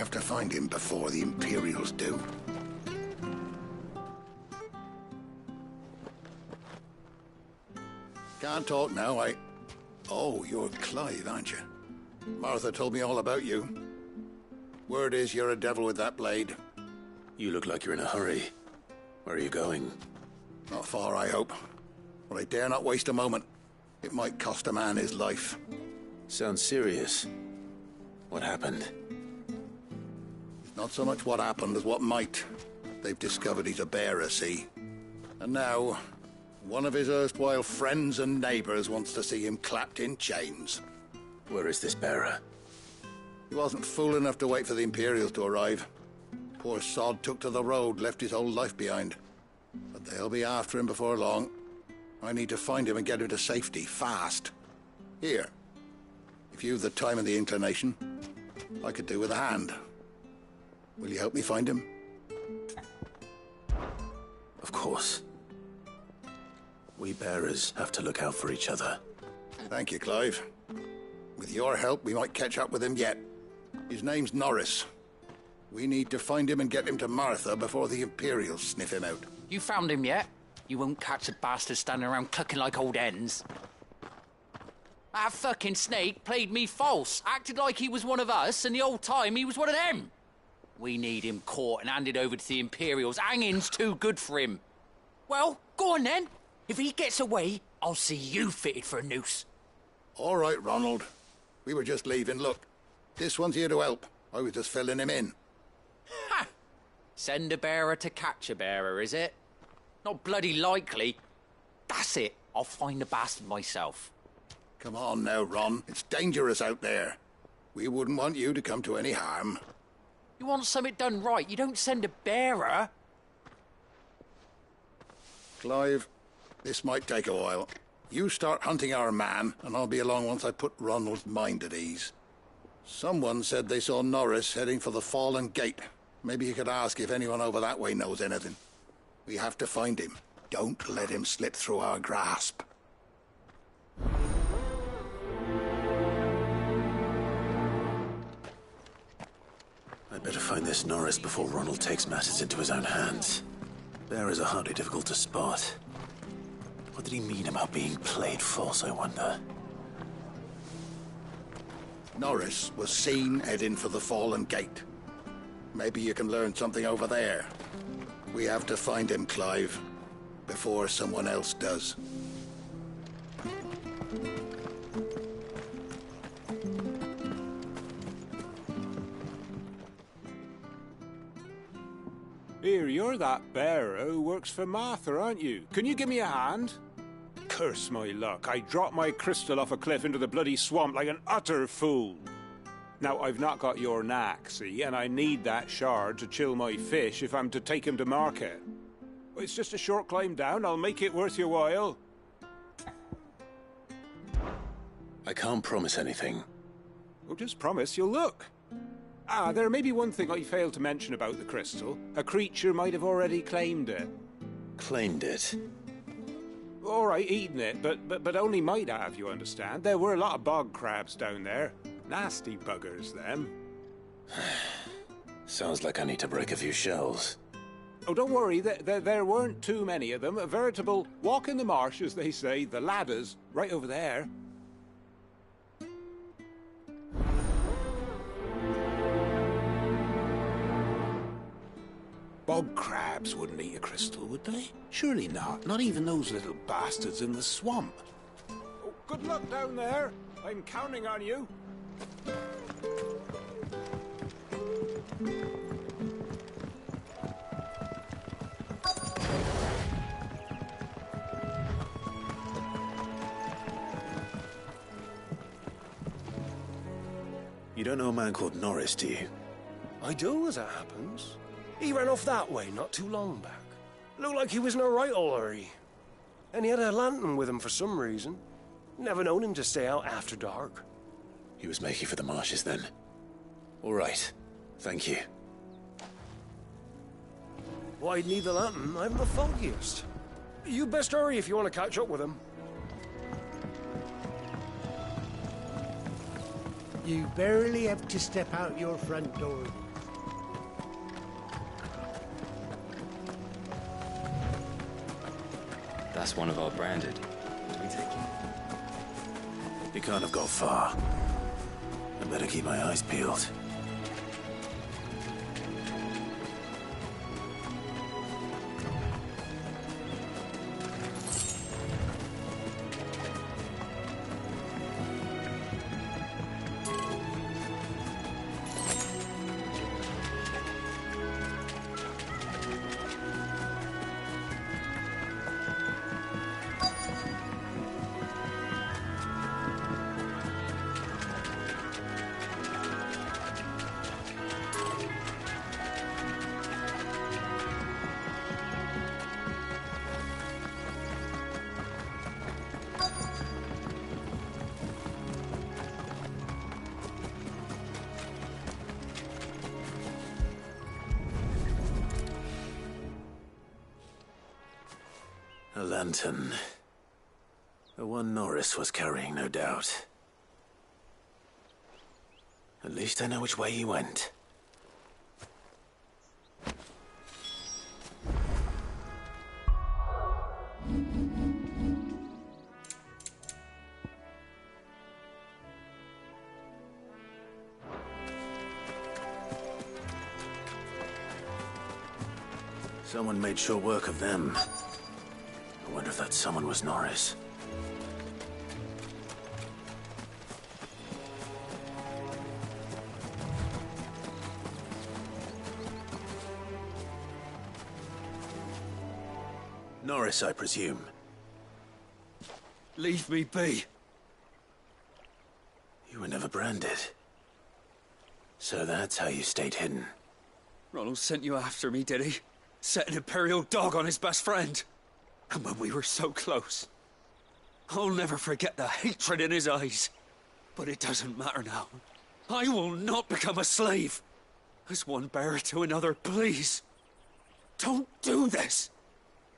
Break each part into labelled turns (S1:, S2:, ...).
S1: have to find him before the Imperials do. Can't talk now, Oh, you're Clive, aren't you? Martha told me all about you. Word is you're a devil with that blade.
S2: You look like you're in a hurry. Where are you going?
S1: Not far, I hope. But I dare not waste a moment. It might cost a man his life.
S2: Sounds serious. What happened?
S1: Not so much what happened as what might. They've discovered he's a bearer, see? And now, one of his erstwhile friends and neighbors wants to see him clapped in chains.
S2: Where is this bearer?
S1: He wasn't fool enough to wait for the Imperials to arrive. Poor sod took to the road, left his whole life behind. But they'll be after him before long. I need to find him and get him to safety, fast. Here. If you've the time and the inclination, I could do with a hand. Will you help me find him?
S2: Of course. We bearers have to look out for each other.
S1: Thank you, Clive. With your help, we might catch up with him yet. His name's Norris. We need to find him and get him to Martha before the Imperials sniff him out.
S3: You found him yet? You won't catch a bastard standing around clucking like old hens. That fucking snake played me false, acted like he was one of us, and the old time he was one of them. We need him caught and handed over to the Imperials. Hanging's too good for him. Well, go on then. If he gets away, I'll see you fitted for a noose.
S1: All right, Ronald. We were just leaving. Look, this one's here to help. I was just filling him in.
S3: Ha! Send a bearer to catch a bearer, is it? Not bloody likely. That's it. I'll find the bastard myself.
S1: Come on now, Ron. It's dangerous out there. We wouldn't want you to come to any harm.
S3: You want something done right, you don't send a bearer.
S1: Clive, this might take a while. You start hunting our man, and I'll be along once I put Ronald's mind at ease. Someone said they saw Norris heading for the Fallen Gate. Maybe you could ask if anyone over that way knows anything. We have to find him. Don't let him slip through our grasp.
S2: I'd better find this Norris before Ronald takes matters into his own hands. Bearers are hardly difficult to spot. What did he mean about being played false, I wonder?
S1: Norris was seen heading for the Fallen Gate. Maybe you can learn something over there. We have to find him, Clive, before someone else does.
S4: Here, you're that bearer who works for Martha, aren't you? Can you give me a hand? Curse my luck, I dropped my crystal off a cliff into the bloody swamp like an utter fool. Now, I've not got your knack, see, and I need that shard to chill my fish if I'm to take him to market. It's just a short climb down, I'll make it worth your while.
S2: I can't promise anything.
S4: Well, just promise you'll look. Ah, there may be one thing I failed to mention about the crystal. A creature might have already claimed it.
S2: Claimed it?
S4: All right, eaten it, but only might have, you understand. There were a lot of bog crabs down there. Nasty buggers, them.
S2: Sounds like I need to break a few shells.
S4: Oh, don't worry, there weren't too many of them. A veritable walk in the marsh, as they say. The ladders, right over there. Bog crabs wouldn't eat a crystal, would they? Surely not. Not even those little bastards in the swamp. Oh, good luck down there. I'm counting on you.
S2: You don't know a man called Norris, do you?
S5: I do, as it happens. He ran off that way not too long back. Looked like he was in a right old hurry. And he had a lantern with him for some reason. Never known him to stay out after dark.
S2: He was making for the marshes then. All right. Thank you.
S5: Why'd need the lantern? I haven't the foggiest. You best hurry if you want to catch up with him.
S6: You barely have to step out your front door. That's one of our branded. Do we take it?
S2: You can't have got far. I better keep my eyes peeled. A lantern. The one Norris was carrying, no doubt. At least I know which way he went. Someone made short work of them. I wonder if that someone was Norris. Norris, I presume.
S5: Leave me be.
S2: You were never branded. So that's how you stayed hidden.
S7: Ronald sent you after me, did he? Set an Imperial dog on his best friend. And when we were so close, I'll never forget the hatred in his eyes. But it doesn't matter now. I will not become a slave. As one bearer to another, please. Don't do this.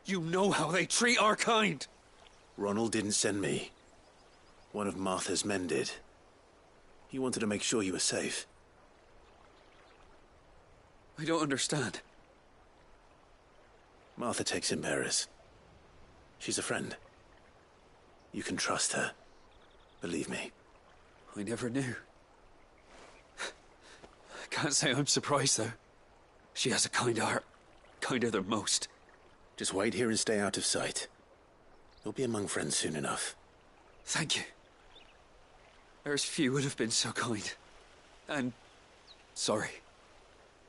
S7: You know how they treat our kind.
S2: Ronald didn't send me. One of Martha's men did. He wanted to make sure you were safe.
S7: I don't understand.
S2: Martha takes in bearers. She's a friend. You can trust her. Believe me.
S7: I never knew. I can't say I'm surprised, though. She has a kind heart. Kinder than most.
S2: Just wait here and stay out of sight. You'll be among friends soon enough.
S7: Thank you. There's few would have been so kind. And... sorry.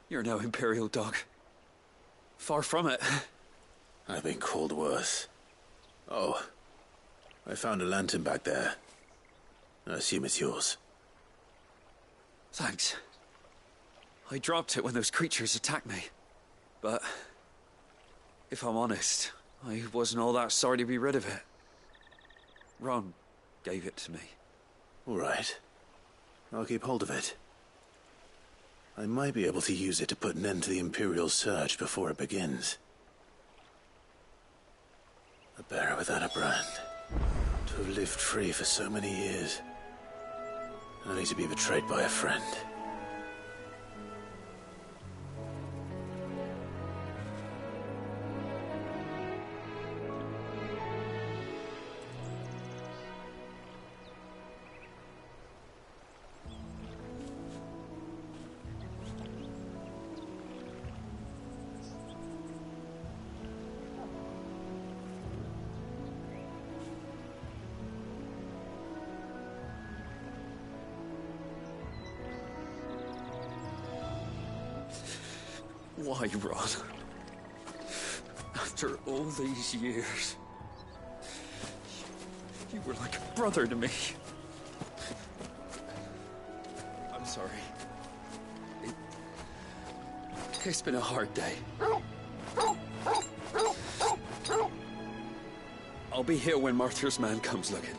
S7: You're no Imperial dog. Far from it.
S2: I've been called worse. Oh, I found a lantern back there. I assume it's yours.
S7: Thanks. I dropped it when those creatures attacked me. But... if I'm honest, I wasn't all that sorry to be rid of it. Ron gave it to me.
S2: All right. I'll keep hold of it. I might be able to use it to put an end to the Imperial Surge before it begins. A bearer without a brand. To have lived free for so many years. Only to be betrayed by a friend.
S7: Why, Ron? After all these years, you were like a brother to me. I'm sorry. It's been a hard day. I'll be here when Martha's man comes looking.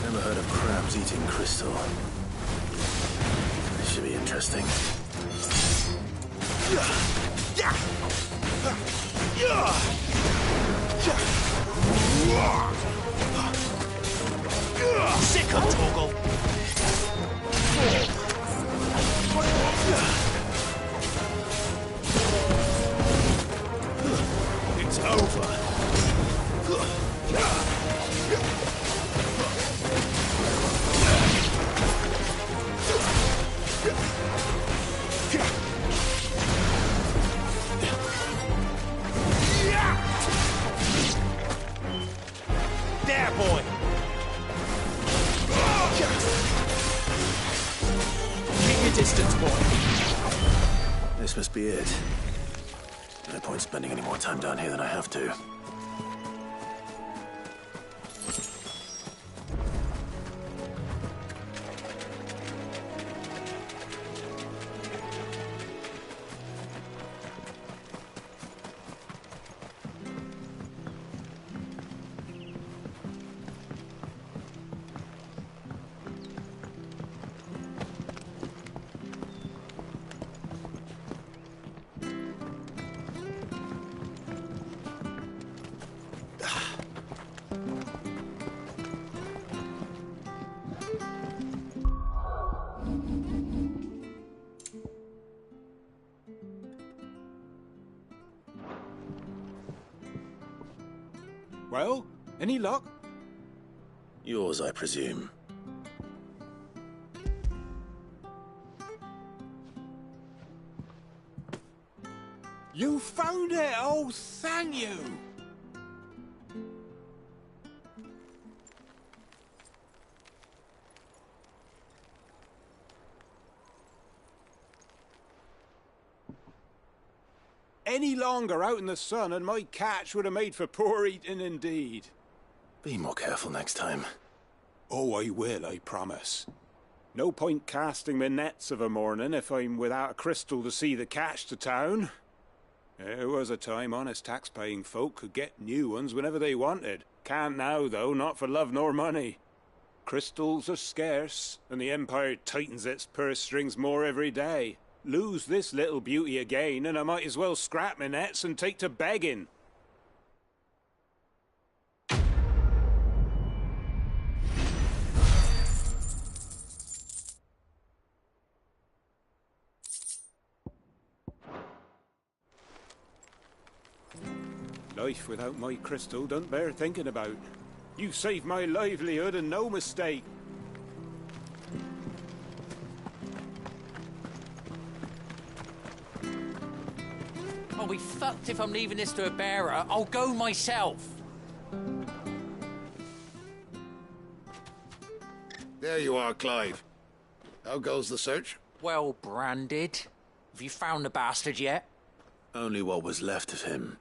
S2: Never heard of crabs eating crystal. This should be interesting.
S5: Sick of Torgal! It's over. There, boy! Keep your distance, boy.
S2: This must be it. No point spending any more time down here than I have to.
S4: Well, any luck?
S2: Yours, I presume.
S4: You found it! Oh, thank you! Any longer out in the sun and my catch would have made for poor eating indeed.
S2: Be more careful next time.
S4: Oh, I will, I promise. No point casting my nets of a morning if I'm without a crystal to see the catch to town. There was a time honest tax-paying folk could get new ones whenever they wanted. Can't now, though, not for love nor money. Crystals are scarce, and the Empire tightens its purse strings more every day. Lose this little beauty again, and I might as well scrap my nets and take to begging. Life without my crystal don't bear thinking about. You saved my livelihood and no mistake.
S3: I'll be fucked if I'm leaving this to a bearer. I'll go myself.
S1: There you are, Clive. How goes the search?
S3: Well branded. Have you found the bastard yet?
S2: Only what was left of him.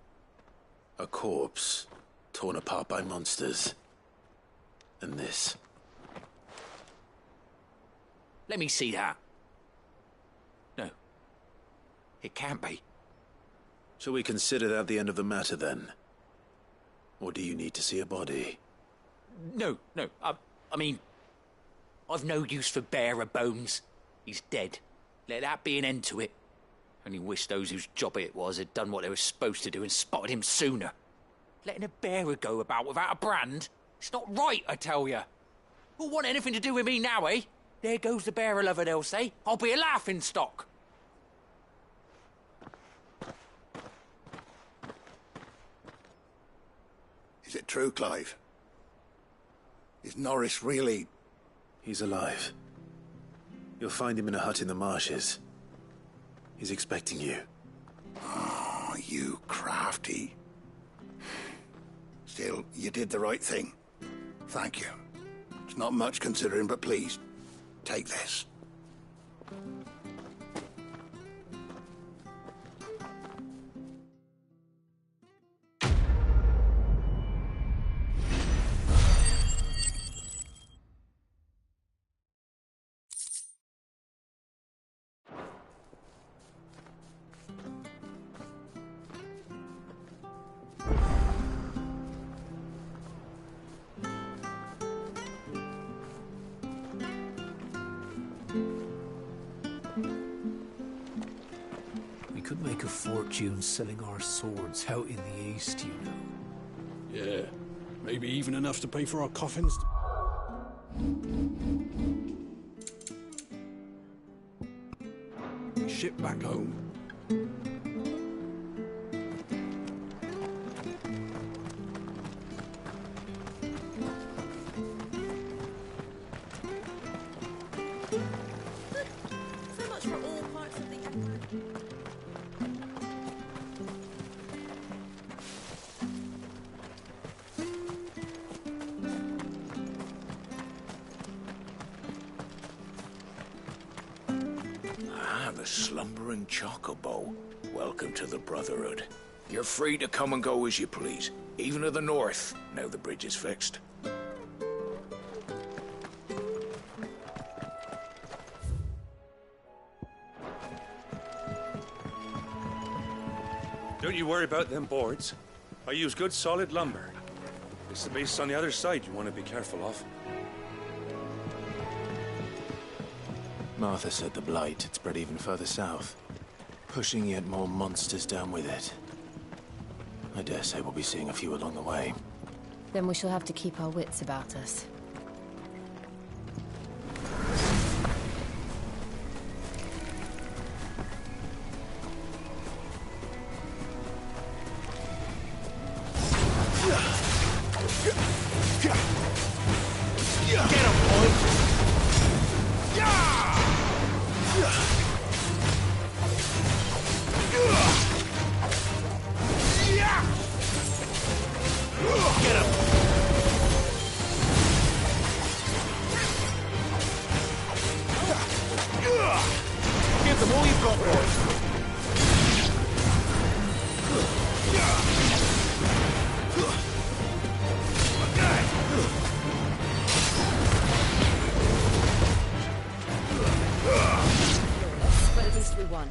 S2: A corpse, torn apart by monsters. And this.
S3: Let me see that. No. It can't be.
S2: Shall we consider that the end of the matter, then? Or do you need to see a body?
S3: No. I mean, I've no use for bearer bones. He's dead. Let that be an end to it. Only wish those whose job it was had done what they were supposed to do and spotted him sooner. Letting a bearer go about without a brand? It's not right, I tell you. Who'll want anything to do with me now, eh? There goes the bearer lover, they'll say. I'll be a laughing stock.
S1: Is it true, Clive? Is Norris really...
S2: He's alive. You'll find him in a hut in the marshes. He's expecting you.
S1: Oh, you crafty. Still, you did the right thing. Thank you. It's not much considering, but please, take this.
S8: make a fortune selling our swords out in the east, you know.
S9: Yeah, maybe even enough to pay for our coffins. Ship back home.
S10: So much for all parts of the empire.
S11: The slumbering chocobo. Welcome to the Brotherhood. You're free to come and go as you please, even to the north, now the bridge is fixed.
S12: Don't you worry about them boards. I use good solid lumber. It's the base on the other side you want to be careful of.
S2: Martha said the Blight had spread even further south, pushing yet more monsters down with it. I dare say we'll be seeing a few along the way.
S13: Then we shall have to keep our wits about us.
S11: Give them all you've got, boys.
S13: But at least we won.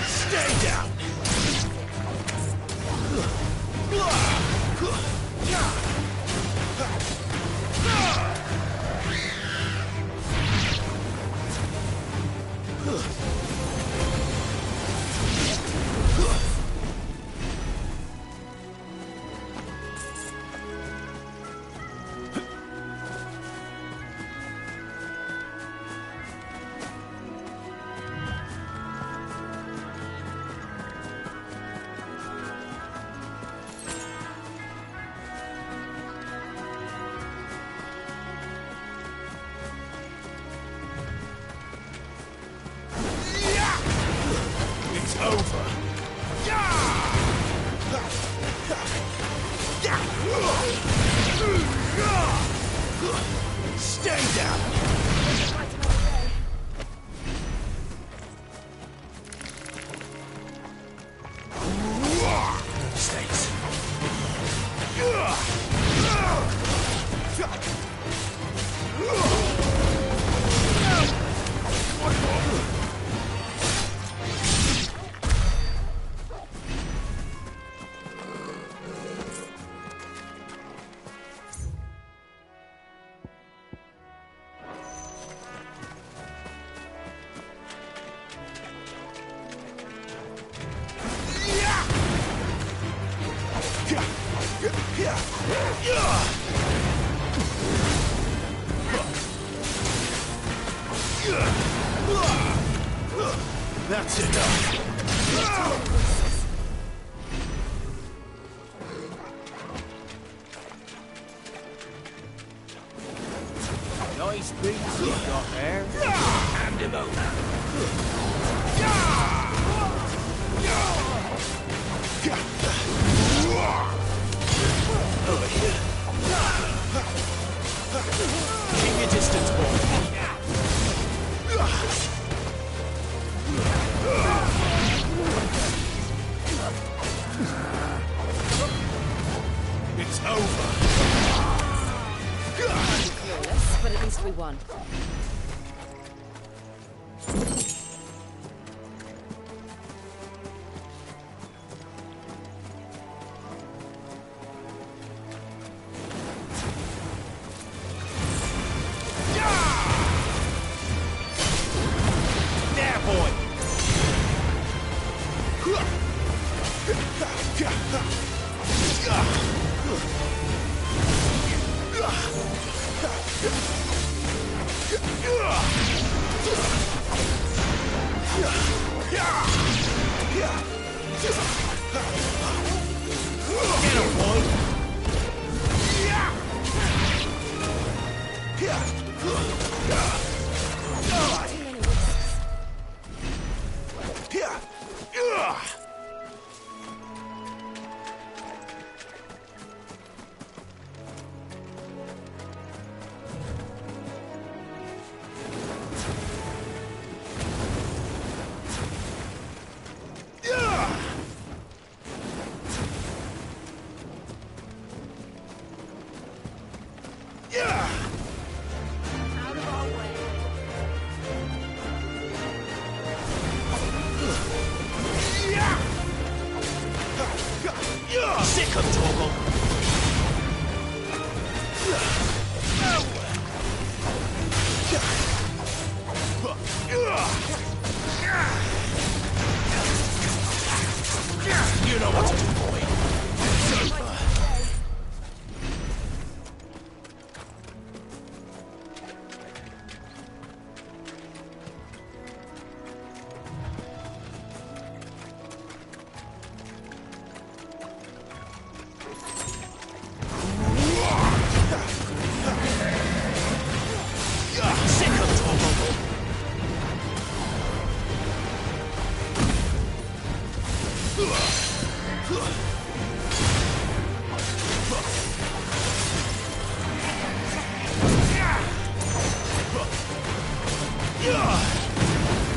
S11: Stay down! Mistakes.
S2: That's enough.
S11: Nice beats you got there. Hand him
S2: Keep your distance, boy. It's over.
S13: Clueless, but at least we won.
S2: Sick of Torgal. You know what to do, boy. It's over.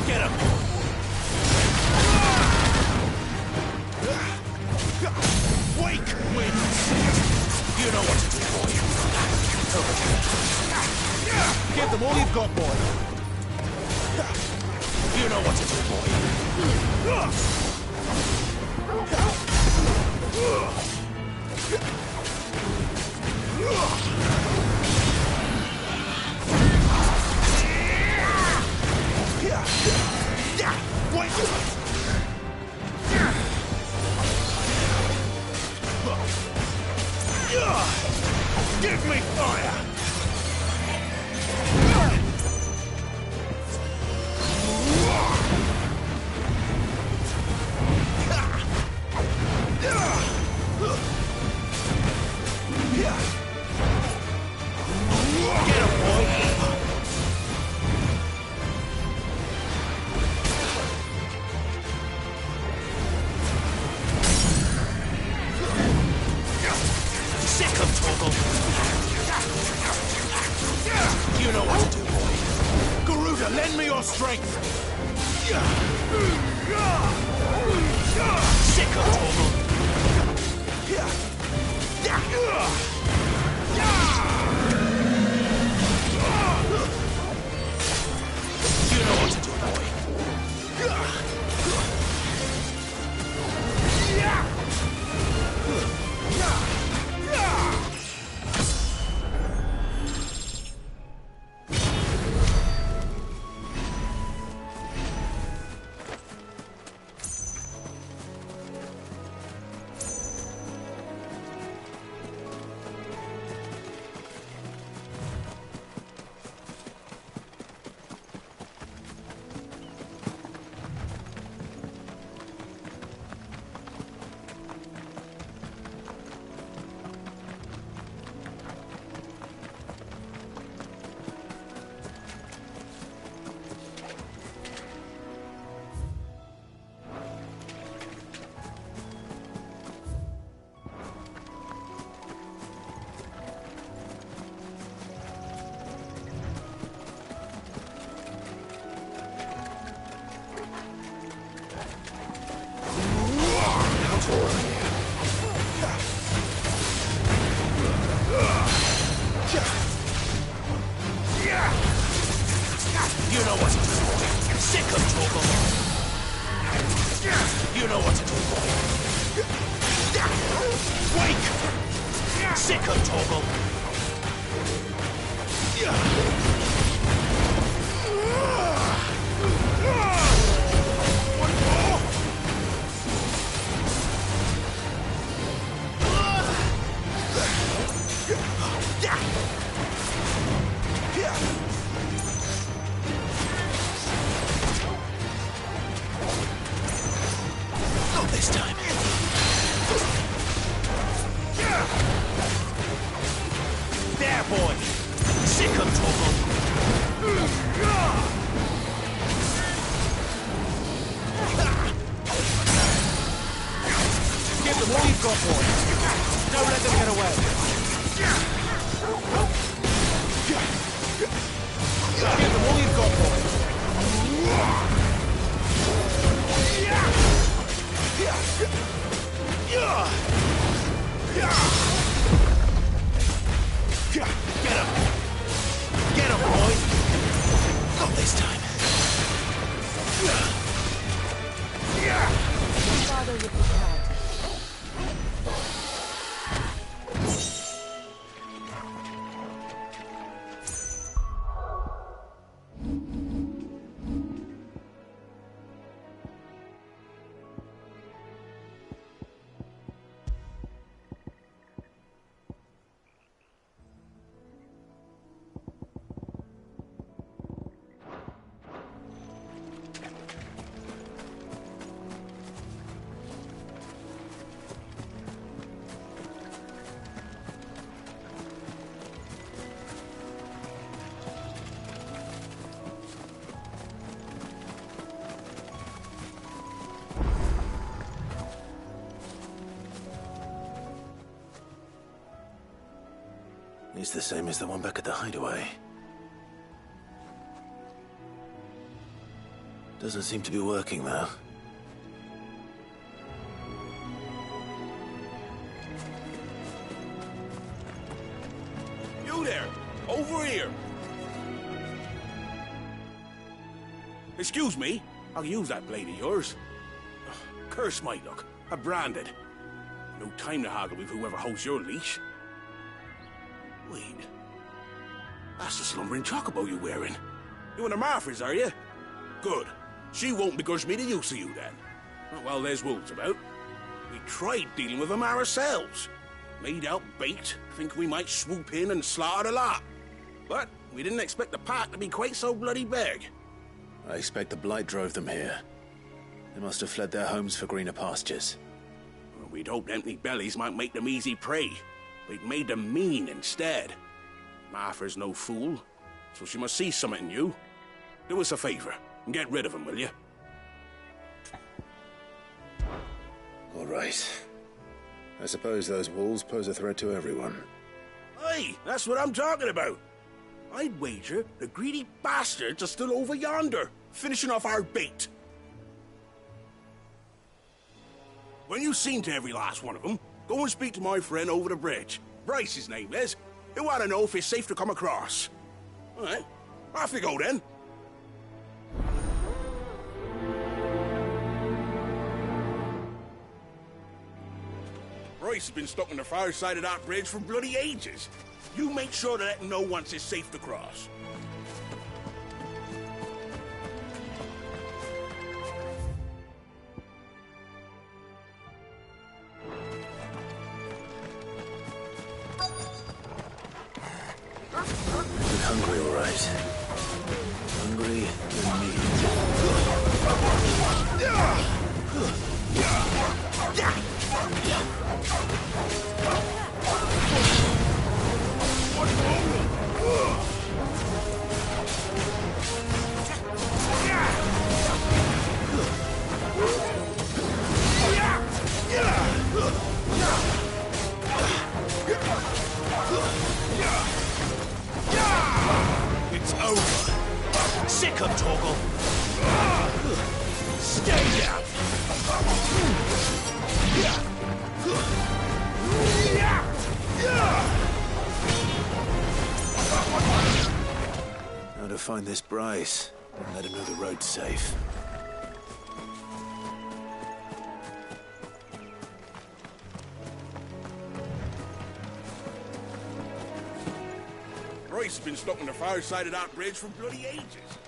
S2: Get him! Wake wins! You know what to do, boy. Give them all you've got, boy. You know what to do, boy. Give me fire! Get him, boy! Sick of Torgal. You know what to do, boy. Garuda, lend me your strength. Sick of Torgal. You know what to do, boy.
S11: You know what to do, boy. Sick of trouble. You know what to do, boy. Wake! Sick of trouble. One more. Not this time. There, boy. Sick of trouble. Give them all you've got, boy. Don't let them get away. Give them all you've got, boy. Get him! Get him, boy! Not this time.
S13: Your father would be proud.
S2: He's the same as the one back at the hideaway. Doesn't seem to be working, though.
S11: You there! Over here! Excuse me? I'll use that blade of yours. Curse my luck. I'm branded. No time to haggle with whoever holds your leash. Wait. That's the slumbering chocobo you're wearing. You and the Marthas, are you? Good. She won't begrudge me the use of you, then. Not while there's wolves about. We tried dealing with them ourselves. Made out bait, think we might swoop in and slaughter the lot. But we didn't expect the pack to be quite so bloody big.
S2: I expect the Blight drove them here. They must have fled their homes for greener pastures.
S11: Well, we'd hoped empty bellies might make them easy prey. We'd made them mean instead. Martha's no fool, so she must see something in you. Do us a favor and get rid of them, will you?
S2: All right. I suppose those wolves pose a threat to everyone.
S11: Hey, that's what I'm talking about. I'd wager the greedy bastards are still over yonder, finishing off our bait. When you've seen to every last one of them, go and speak to my friend over the bridge. Bryce, his name is. He'll want to know if it's safe to come across. All right, off you go then. Bryce has been stuck on the far side of that bridge for bloody ages. You make sure to let him know once it's safe to cross.
S2: You're hungry, all right. Hungry and me.
S11: It's
S2: find this Bryce and let him know the road's safe.
S11: Bryce has been stuck on the far side of that bridge for bloody ages.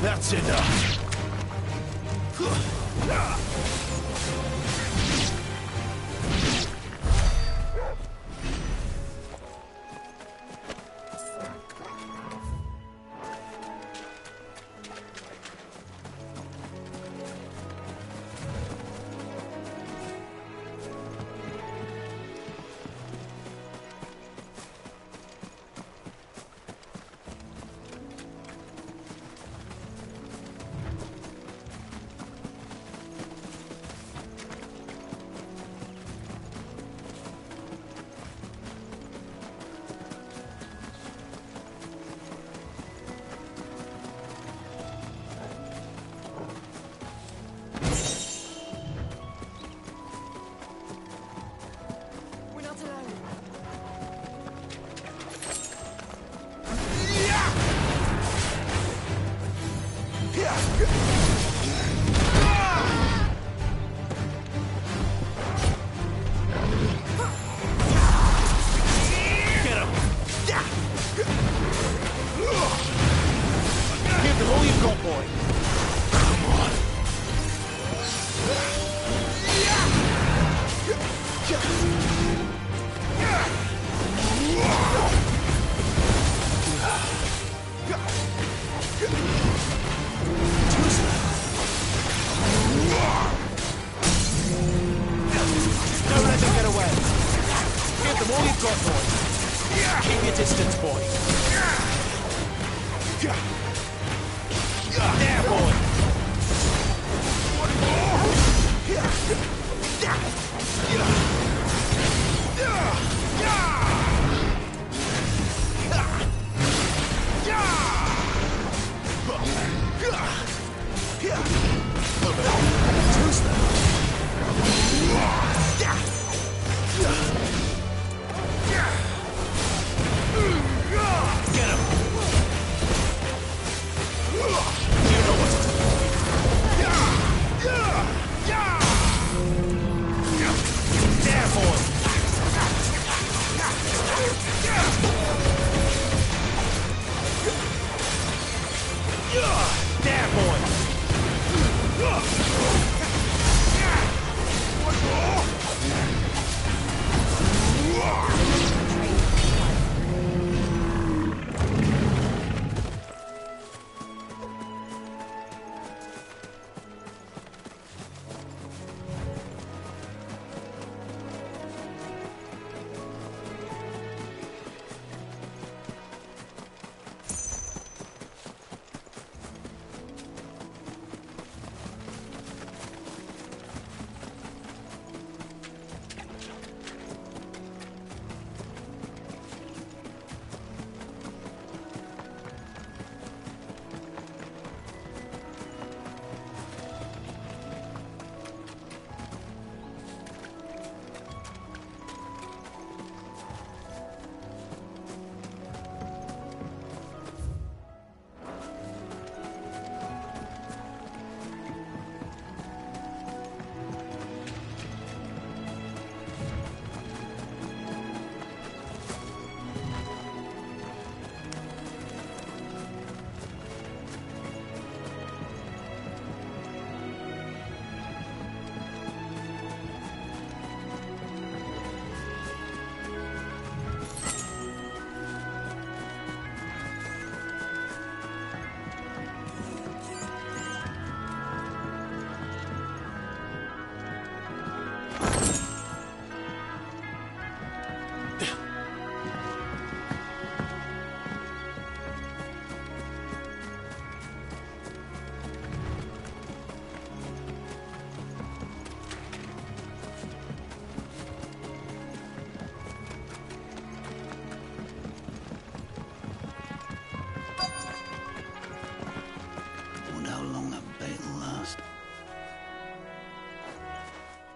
S2: That's enough.
S11: There, boy!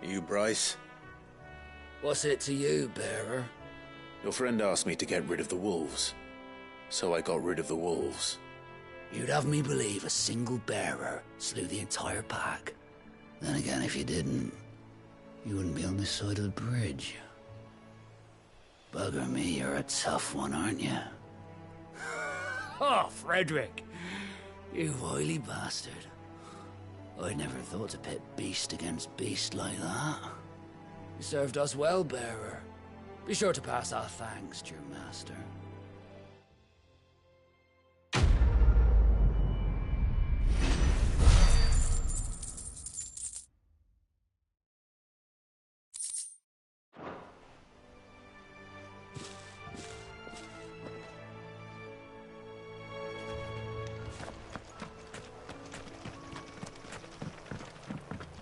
S2: You, Bryce?
S8: What's it to you, Bearer?
S2: Your friend asked me to get rid of the wolves. So I got rid of the wolves.
S8: You'd have me believe a single bearer slew the entire pack. Then again, if you didn't, you wouldn't be on this side of the bridge. Bugger me, you're a tough one, aren't you? Oh, Frederick! You wily bastard. I'd never thought to pit beast against beast like that. You served us well, Bearer. Be sure to pass our thanks to your master.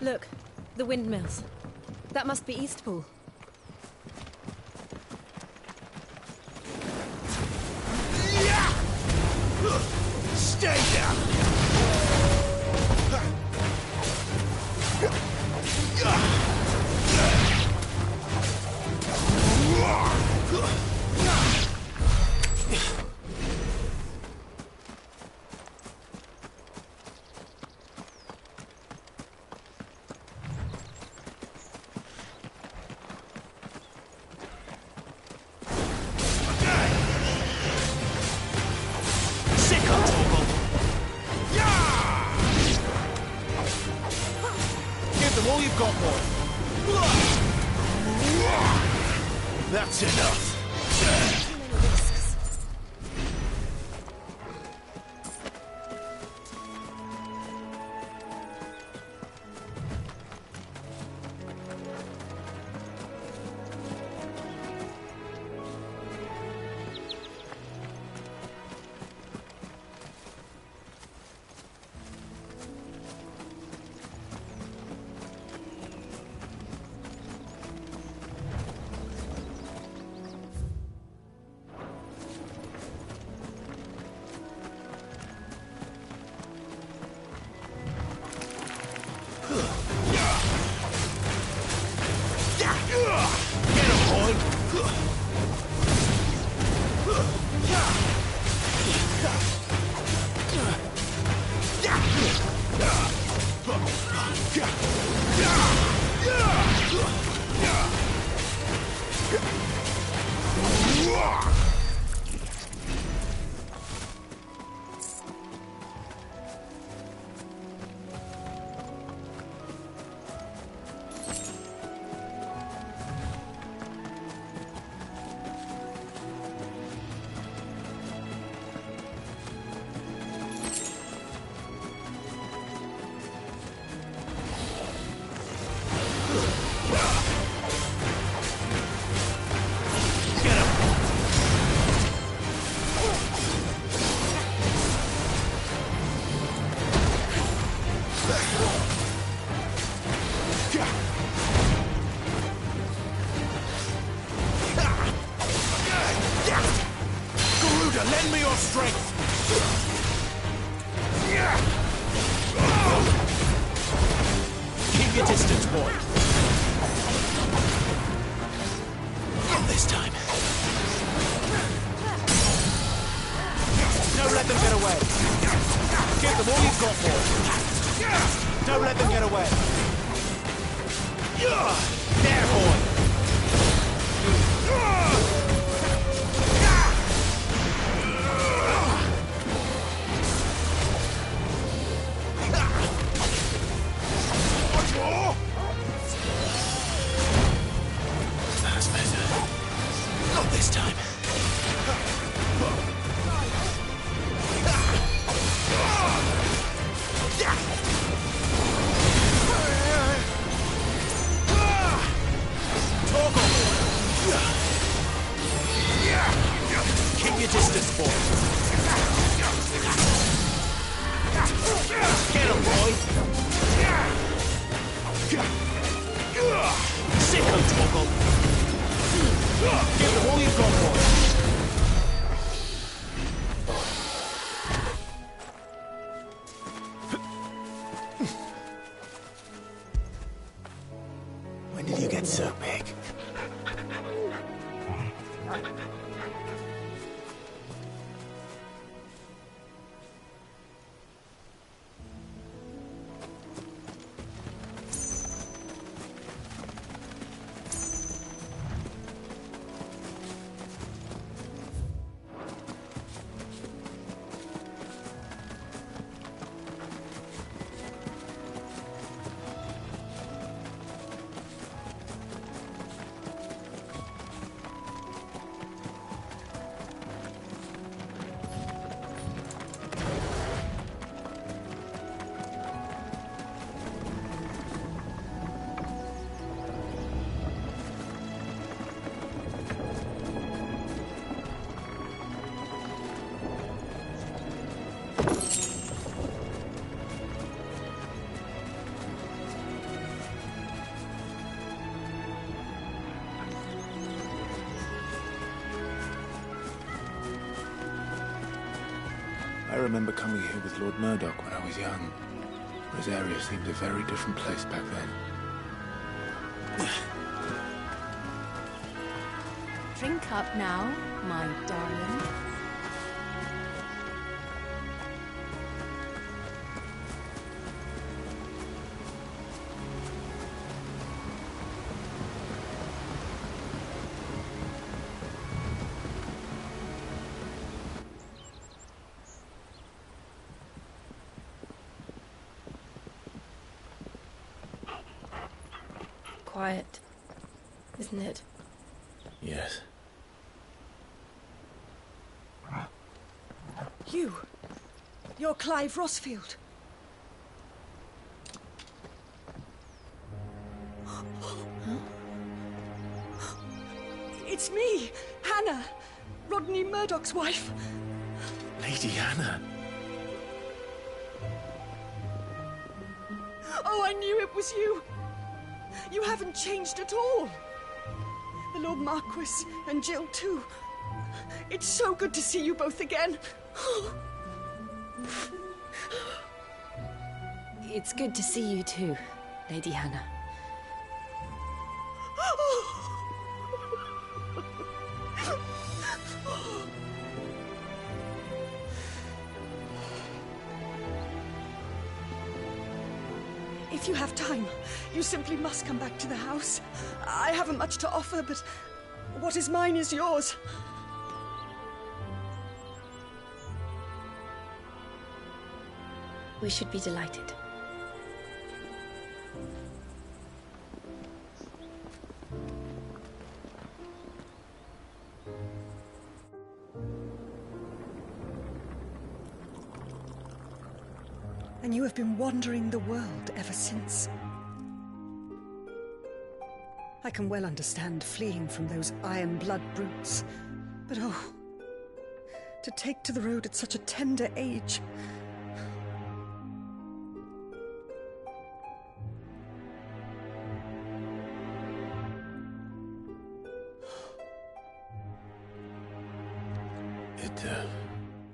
S10: Look, the windmills. That must be Eastpool.
S11: Stay down! All you've got, boy. That's enough.
S14: them get away. Give them all you've got, boy. Don't let them get away. There, boy.
S11: Much more!
S2: That's better. Not this time.
S14: Keep your distance, boy. Get him, boy. Sick him, Torgal. Give them all you've got, boy.
S2: When did you get so big?
S15: I remember coming here with Lord Murdoch when I was young. Rosaria seemed a very different place back then.
S13: Drink up now, my darling.
S10: Quiet, isn't it?
S2: Yes.
S16: You're Clive Rossfield. It's me, Hannah, Rodney Murdoch's wife.
S2: Lady Hannah.
S16: Oh, I knew it was you. You haven't changed at all. The Lord Marquis and Jill too. It's so good to see you both again.
S10: It's good to see you too, Lady Hannah.
S16: If you have time, you simply must come back to the house. I haven't much to offer, but what is mine is yours.
S10: We should be delighted.
S16: And you have been wandering the world ever since. I can well understand fleeing from those iron blood brutes. But oh, to take to the road at such a tender age.
S2: It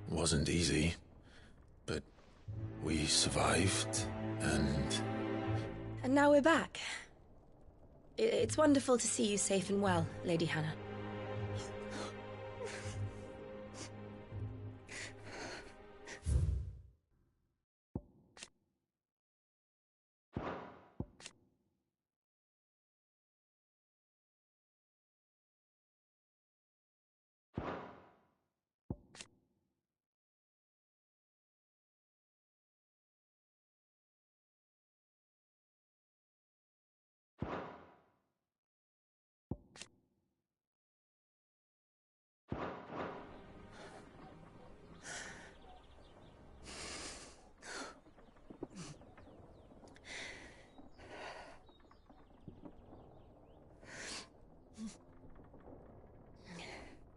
S2: wasn't easy, but we survived, and...
S10: And now we're back. It's wonderful to see you safe and well, Lady Hannah.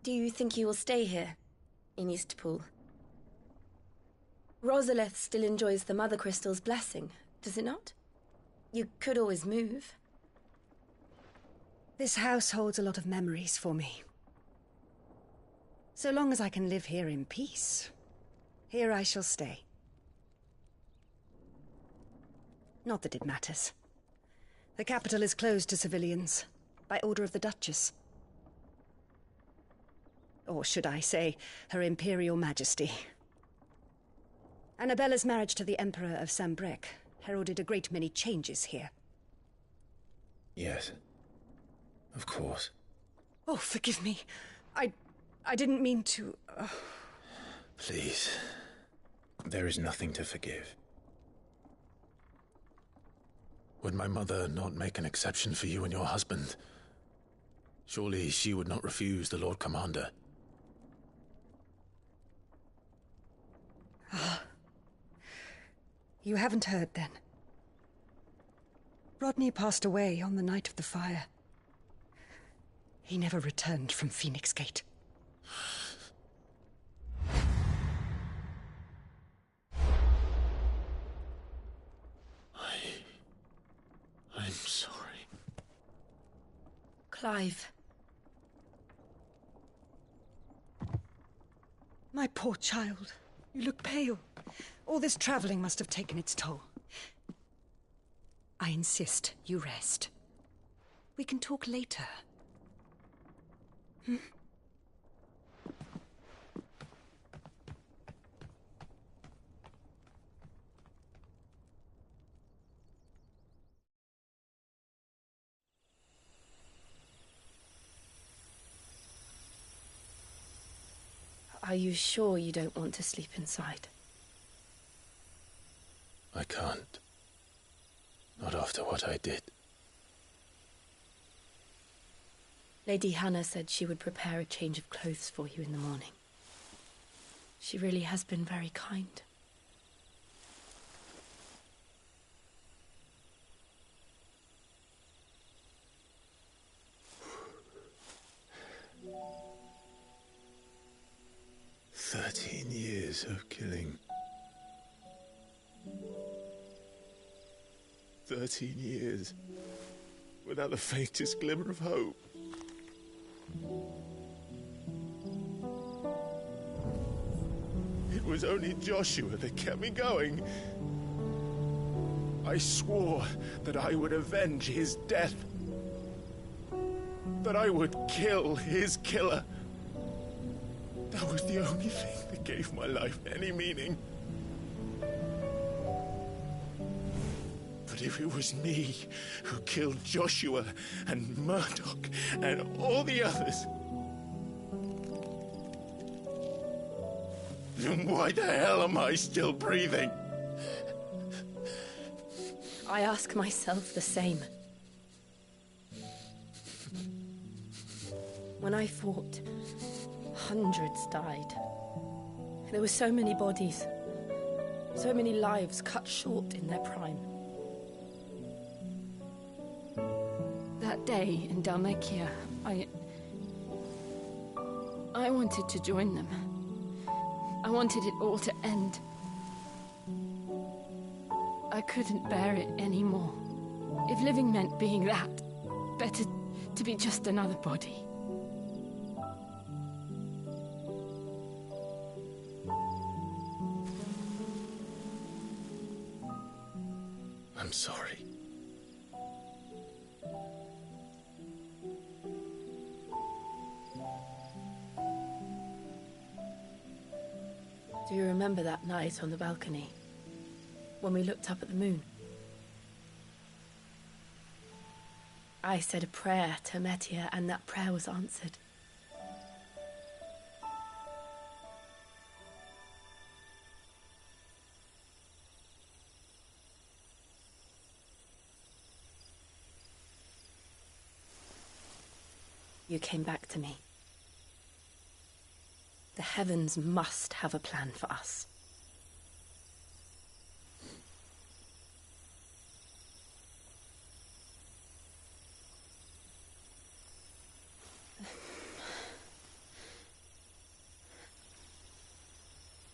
S10: Do you think you will stay here, in Eastpool? Rosalith still enjoys the Mother Crystal's blessing, does it not? You could always move.
S17: This house holds a lot of memories for me. So long as I can live here in peace, here I shall stay. Not that it matters. The capital is closed to civilians, by order of the Duchess. Or should I say, Her Imperial Majesty. Annabella's marriage to the Emperor of Sambrec heralded a great many changes here.
S15: Yes. Of course.
S17: Oh, forgive me. I didn't mean to...
S15: Please. There is nothing to forgive. Would my mother not make an exception for you and your husband? Surely she would not refuse the Lord Commander.
S17: Ah. You haven't heard, then. Rodney passed away on the night of the fire. He never returned from Phoenix Gate.
S15: I'm sorry.
S10: Clive.
S17: My poor child. You look pale. All this traveling must have taken its toll. I insist you rest. We can talk later. Hmm?
S10: Are you sure you don't want to sleep inside?
S15: I can't. Not after what I did.
S10: Lady Hannah said she would prepare a change of clothes for you in the morning. She really has been very kind.
S15: "13 years of killing. 13 years without the faintest glimmer of hope. It was only Joshua that kept me going. I swore that I would avenge his death. That I would kill his killer. That was the only thing that gave my life any meaning. But if it was me who killed Joshua and Murdoch and all the others, then why the hell am I still breathing?
S10: I ask myself the same. When I fought, hundreds died. There were so many bodies, so many lives cut short in their prime. That day in Dhalmekia, I wanted to join them. I wanted it all to end. I couldn't bear it anymore. If living meant being that, better to be just another body.
S15: I'm sorry.
S10: Do you remember that night on the balcony, when we looked up at the moon? I said a prayer to Metia, and that prayer was answered. You came back to me. The heavens must have a plan for us.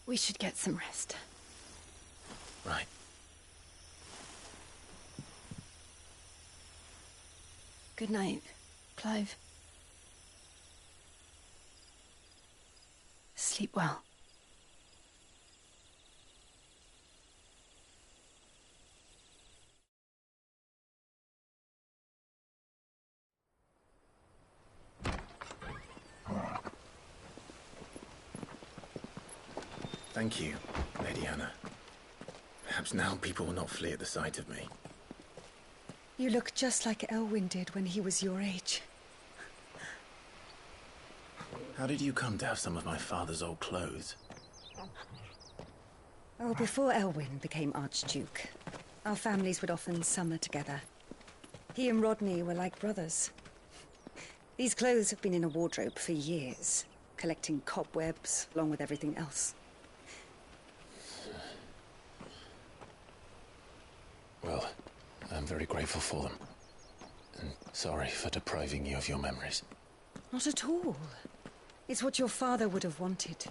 S10: We should get some rest.
S15: Right.
S10: Good night, Clive. Sleep well.
S15: Thank you, Lady Hannah. Perhaps now people will not flee at the sight of me.
S17: You look just like Elwyn did when he was your age.
S15: How did you come to have some of my father's old clothes?
S17: Oh, before Elwyn became Archduke, our families would often summer together. He and Rodney were like brothers. These clothes have been in a wardrobe for years, collecting cobwebs along with everything else.
S15: Well, I'm very grateful for them. And sorry for depriving you of your memories.
S17: Not at all. It's what your father would have wanted.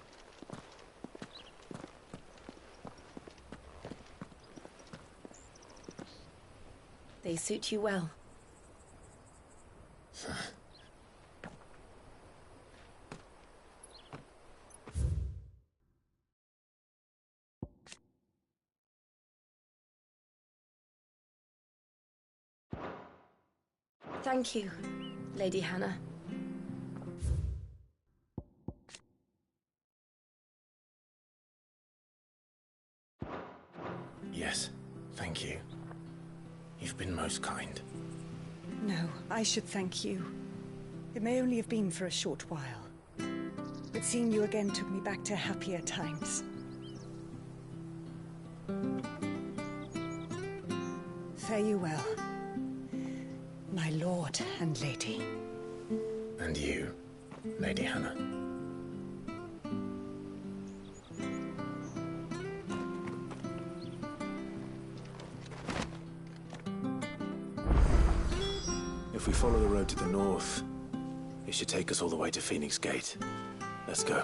S10: They suit you well. Thank you, Lady Hannah.
S15: Yes, thank you. You've been most kind.
S17: No, I should thank you. It may only have been for a short while, but seeing you again took me back to happier times. Fare you well, my lord and lady.
S15: And you, Lady Hannah. If we follow the road to the north, it should take us all the way to Phoenix Gate. Let's go.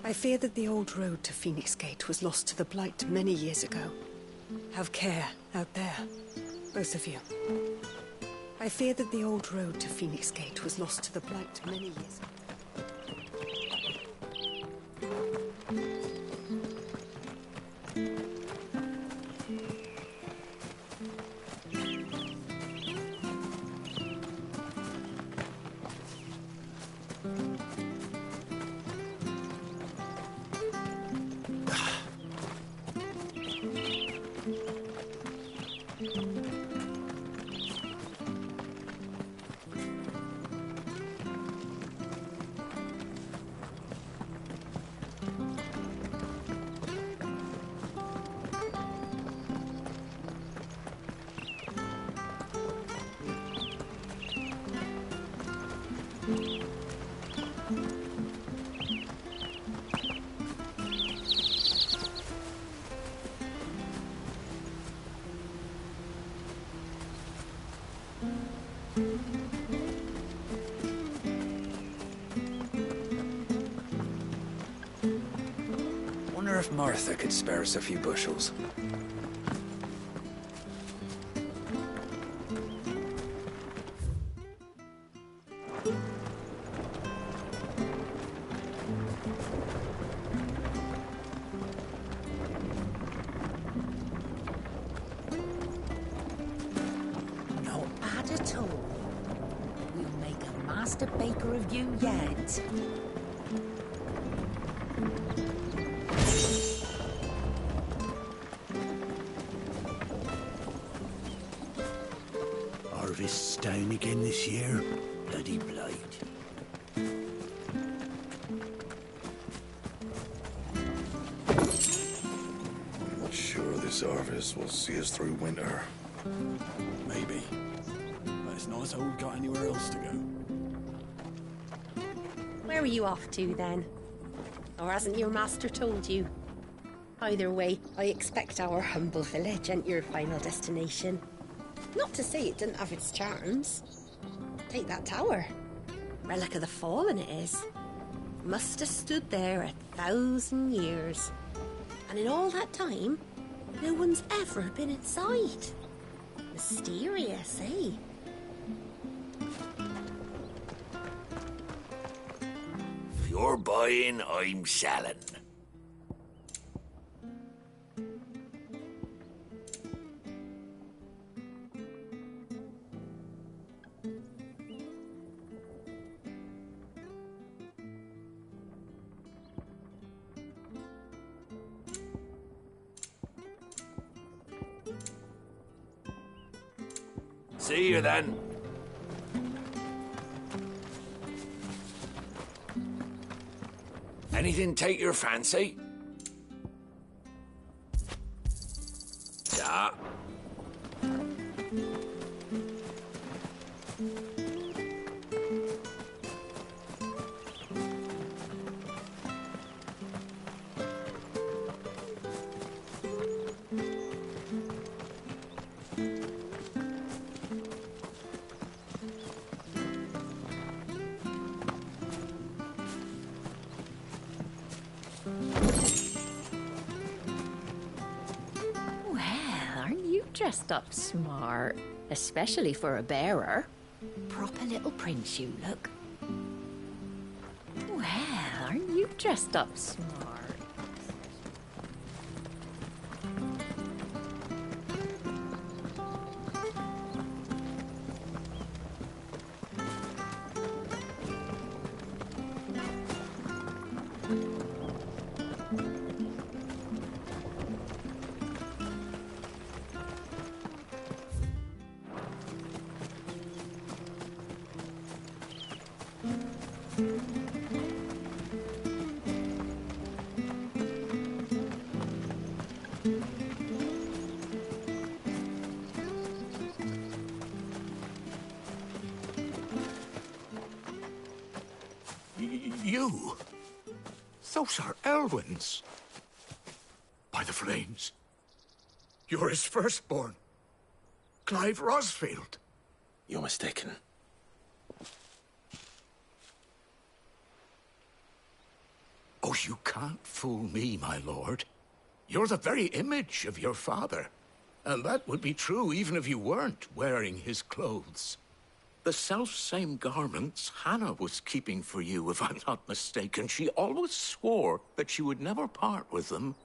S17: I fear that the old road to Phoenix Gate was lost to the Blight many years ago. Have care out there, both of you. I fear that the old road to Phoenix Gate was lost to the Blight many years ago.
S7: Wonder if Martha could spare us a few bushels.
S18: Not bad at all. We'll make a master baker of you yet.
S8: harvests down again this year. Bloody blight.
S19: I'm not sure this harvest will see us through winter.
S9: Maybe. But it's not as though we've got anywhere else to go.
S20: Where are you off to, then? Or hasn't your master told you? Either way, I expect our humble village ain't your final destination. Not to say it didn't have its charms. Take that tower. Relic of the Fallen it is. Must have stood there 1,000 years. And in all that time, no one's ever been inside. Mysterious, eh?
S8: If you're buying, I'm selling. See you then. Anything take your fancy? Yeah.
S18: Dressed up smart, especially for a bearer. Proper little prince you look. Well, aren't you dressed up smart?
S8: You? Those are Elwyn's. By the flames. You're his firstborn. Clive Rosfield.
S2: You're mistaken.
S8: Oh, you can't fool me, my lord. You're the very image of your father. And that would be true even if you weren't wearing his clothes. The self-same garments Hannah was keeping for you, if I'm not mistaken. She always swore that she would never part with them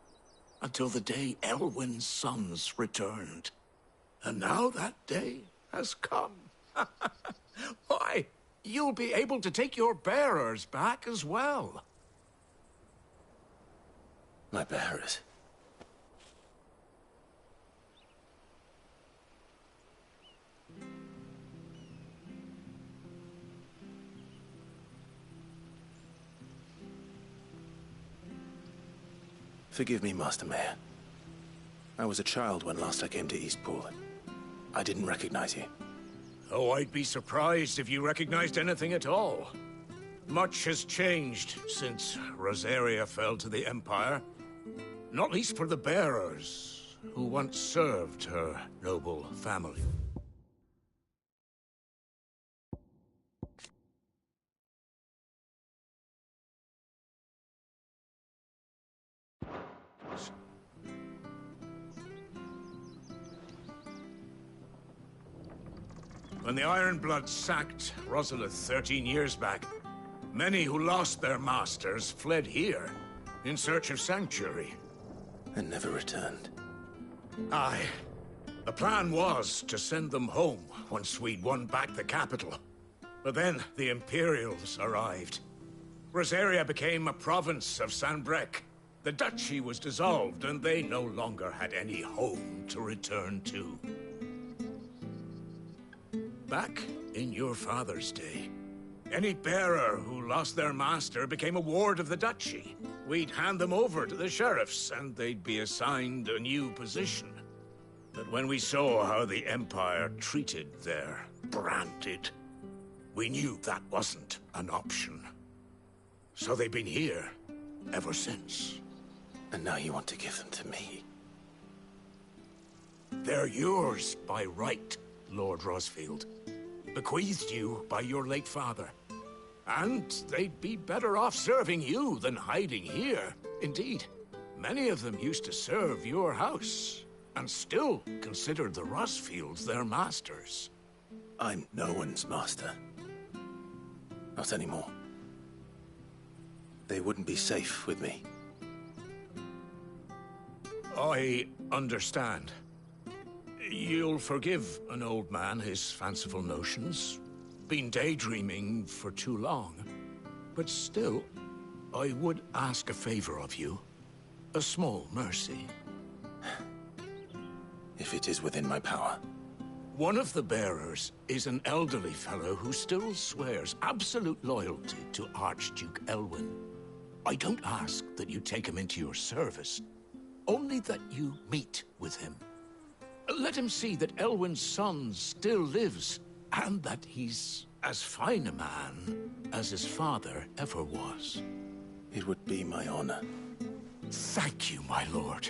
S8: until the day Elwyn's sons returned. And now that day has come. Why, you'll be able to take your bearers back as well.
S2: My bearers? Forgive me, Master Mayor. I was a child when last I came to Eastpool. I didn't recognize you.
S8: Oh, I'd be surprised if you recognized anything at all. Much has changed since Rosaria fell to the Empire. Not least for the bearers, who once served her noble family. When the Ironbloods sacked Rosalith 13 years back, many who lost their masters fled here in search of sanctuary.
S2: And never returned.
S8: Aye. The plan was to send them home once we'd won back the capital. But then the Imperials arrived. Rosaria became a province of Sanbreque. The duchy was dissolved, and they no longer had any home to return to.
S11: back in your father's day. Any bearer who lost their master became a ward of the duchy. We'd hand them over to the sheriffs, and they'd be assigned a new position. But when we saw how the Empire treated their branded, we knew that wasn't an option. So they've been here ever since.
S2: And now you want to give them to me?
S11: They're yours by right, Lord Rosfield. Bequeathed you by your late father. And they'd be better off serving you than hiding here. Indeed, many of them used to serve your house, and still considered the Rosfields their masters.
S2: I'm no one's master. Not anymore. They wouldn't be safe with me.
S11: I understand. You'll forgive an old man his fanciful notions. Been daydreaming for too long. But still, I would ask a favor of you. A small mercy.
S2: If it is within my power.
S11: One of the bearers is an elderly fellow who still swears absolute loyalty to Archduke Elwyn. I don't ask that you take him into your service, only that you meet with him. Let him see that Elwyn's son still lives, and that he's as fine a man as his father ever was.
S2: It would be my honor.
S11: Thank you, my lord.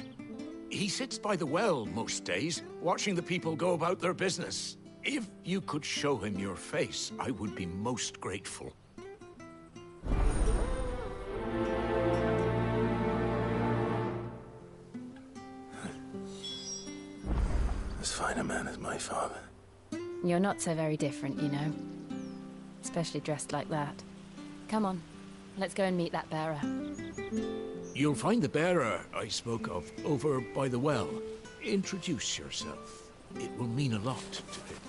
S11: He sits by the well most days, watching the people go about their business. If you could show him your face, I would be most grateful.
S2: As fine a man as my father.
S18: You're not so very different, you know. Especially dressed like that. Come on, let's go and meet that bearer.
S11: You'll find the bearer I spoke of over by the well. Introduce yourself. It will mean a lot to him.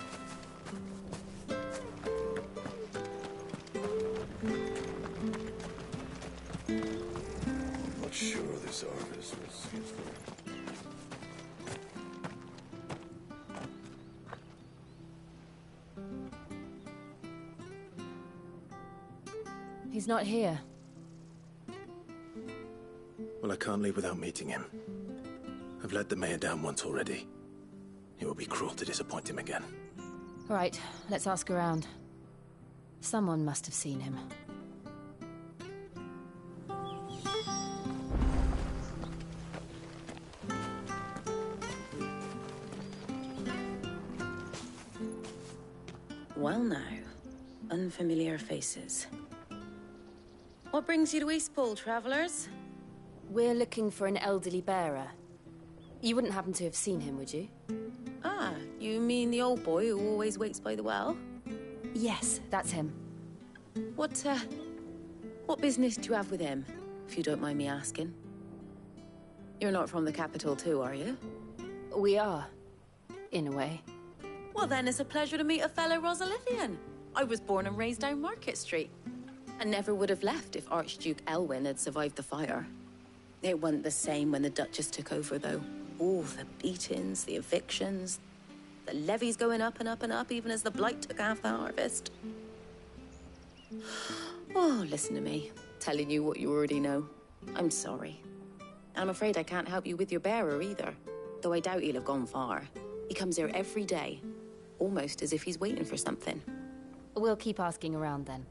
S19: I'm not sure this Arvis will see us through.
S18: He's not here.
S2: Well, I can't leave without meeting him. I've let the mayor down once already. It would be cruel to disappoint him again.
S18: All right, let's ask around. Someone must have seen him.
S21: Well now, unfamiliar faces. What brings you to Eastpool, travellers?
S18: We're looking for an elderly bearer. You wouldn't happen to have seen him, would you?
S21: Ah, you mean the old boy who always waits by the well?
S18: Yes, that's him.
S21: What business do you have with him, if you don't mind me asking? You're not from the capital too, are you?
S18: We are, in a way.
S21: Well then, it's a pleasure to meet a fellow Rosalithian. I was born and raised down Market Street. And never would have left if Archduke Elwyn had survived the fire. It wasn't the same when the Duchess took over, though. All the beatings, the evictions, the levies going up and up and up, even as the Blight took half the harvest. Oh, listen to me, telling you what you already know. I'm sorry. I'm afraid I can't help you with your bearer either, though I doubt he'll have gone far. He comes here every day, almost as if he's waiting for something.
S18: We'll keep asking around then.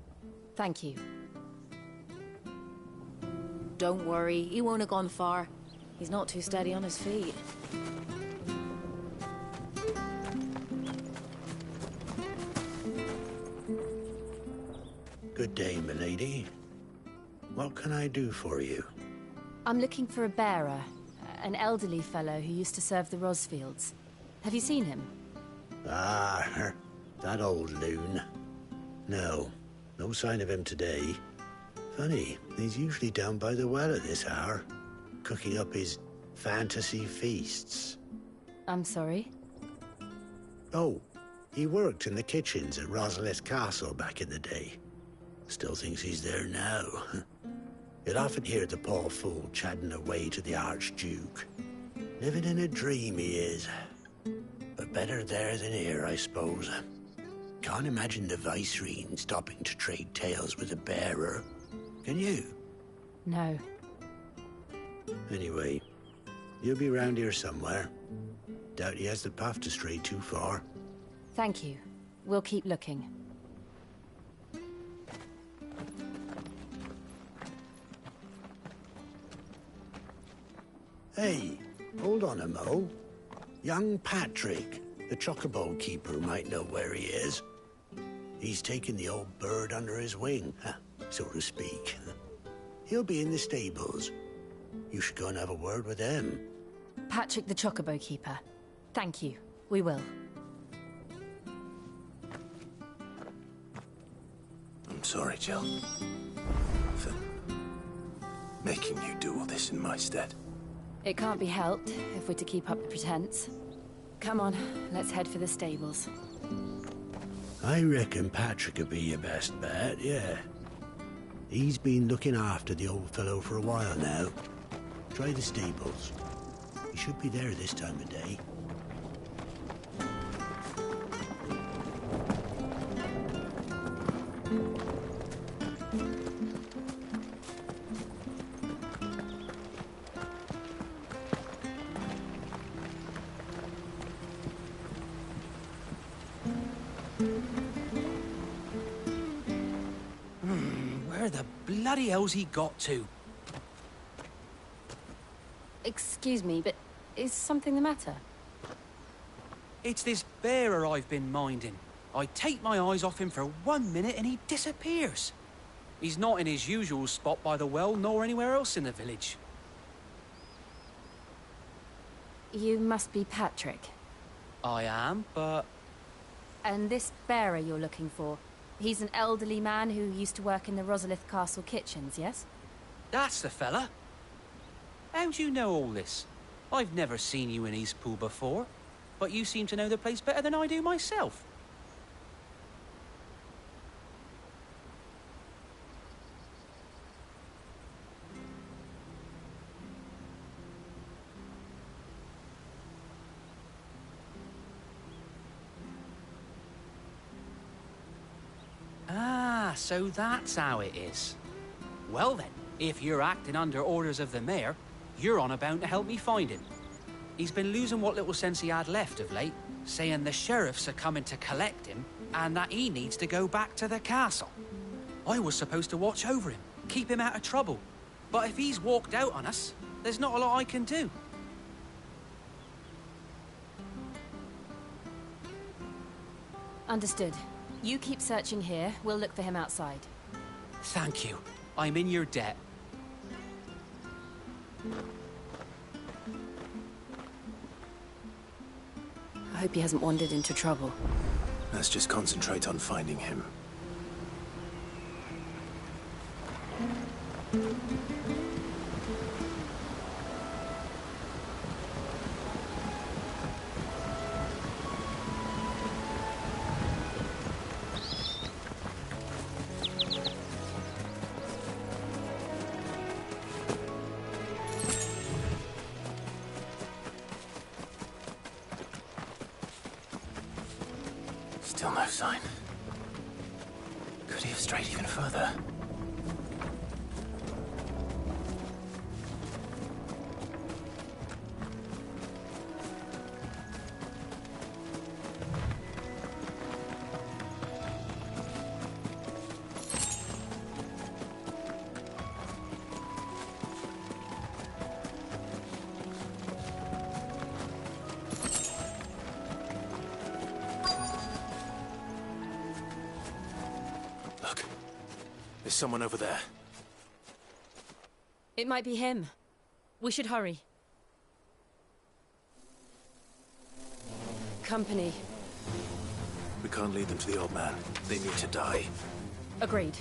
S18: Thank you.
S21: Don't worry, he won't have gone far. He's not too steady on his feet.
S22: Good day, milady. What can I do for you?
S18: I'm looking for a bearer, an elderly fellow who used to serve the Rosfields. Have you seen him?
S22: Ah, that old loon. No sign of him today. Funny, he's usually down by the well at this hour, cooking up his fantasy feasts.
S18: I'm sorry?
S22: Oh, he worked in the kitchens at Rosalith Castle back in the day. Still thinks he's there now. You'd often hear the poor fool chatting away to the Archduke. Living in a dream he is. But better there than here, I suppose. Can't imagine the Vicereine stopping to trade tales with a bearer. Can you?
S18: No.
S22: Anyway, he'll be round here somewhere. Doubt he has the path to stray too far.
S18: Thank you. We'll keep looking.
S22: Hey, hold on a mo. Young Patrick, the chocobo keeper, might know where he is. He's taken the old bird under his wing, so to speak. He'll be in the stables. You should go and have a word with him.
S18: Patrick the Chocobo Keeper. Thank you. We will.
S2: I'm sorry, Jill. For making you do all this in my stead.
S18: It can't be helped if we're to keep up the pretense. Come on, let's head for the stables.
S22: I reckon Patrick would be your best bet, yeah. He's been looking after the old fellow for a while now. Try the stables. He should be there this time of day.
S14: Where the bloody hell's he got to?
S18: Excuse me, but is something the matter?
S14: It's this bearer I've been minding. I take my eyes off him for 1 minute and he disappears. He's not in his usual spot by the well, nor anywhere else in the village.
S18: You must be Patrick.
S14: I am, but...
S18: And this bearer you're looking for, he's an elderly man who used to work in the Rosalith Castle kitchens, yes?
S14: That's the fella. How do you know all this? I've never seen you in Eastpool before, but you seem to know the place better than I do myself. Ah, so that's how it is. Well then, if you're acting under orders of the mayor, you're on about to help me find him. He's been losing what little sense he had left of late, saying the sheriffs are coming to collect him and that he needs to go back to the castle. I was supposed to watch over him, keep him out of trouble. But if he's walked out on us, there's not a lot I can do.
S18: Understood. You keep searching here, we'll look for him outside.
S14: Thank you. I'm in your debt.
S18: I hope he hasn't wandered into trouble.
S2: Let's just concentrate on finding him. Still no sign. Could he have strayed even further? There's someone over there.
S18: It might be him. We should hurry. Company.
S2: We can't lead them to the old man. They need to die.
S18: Agreed.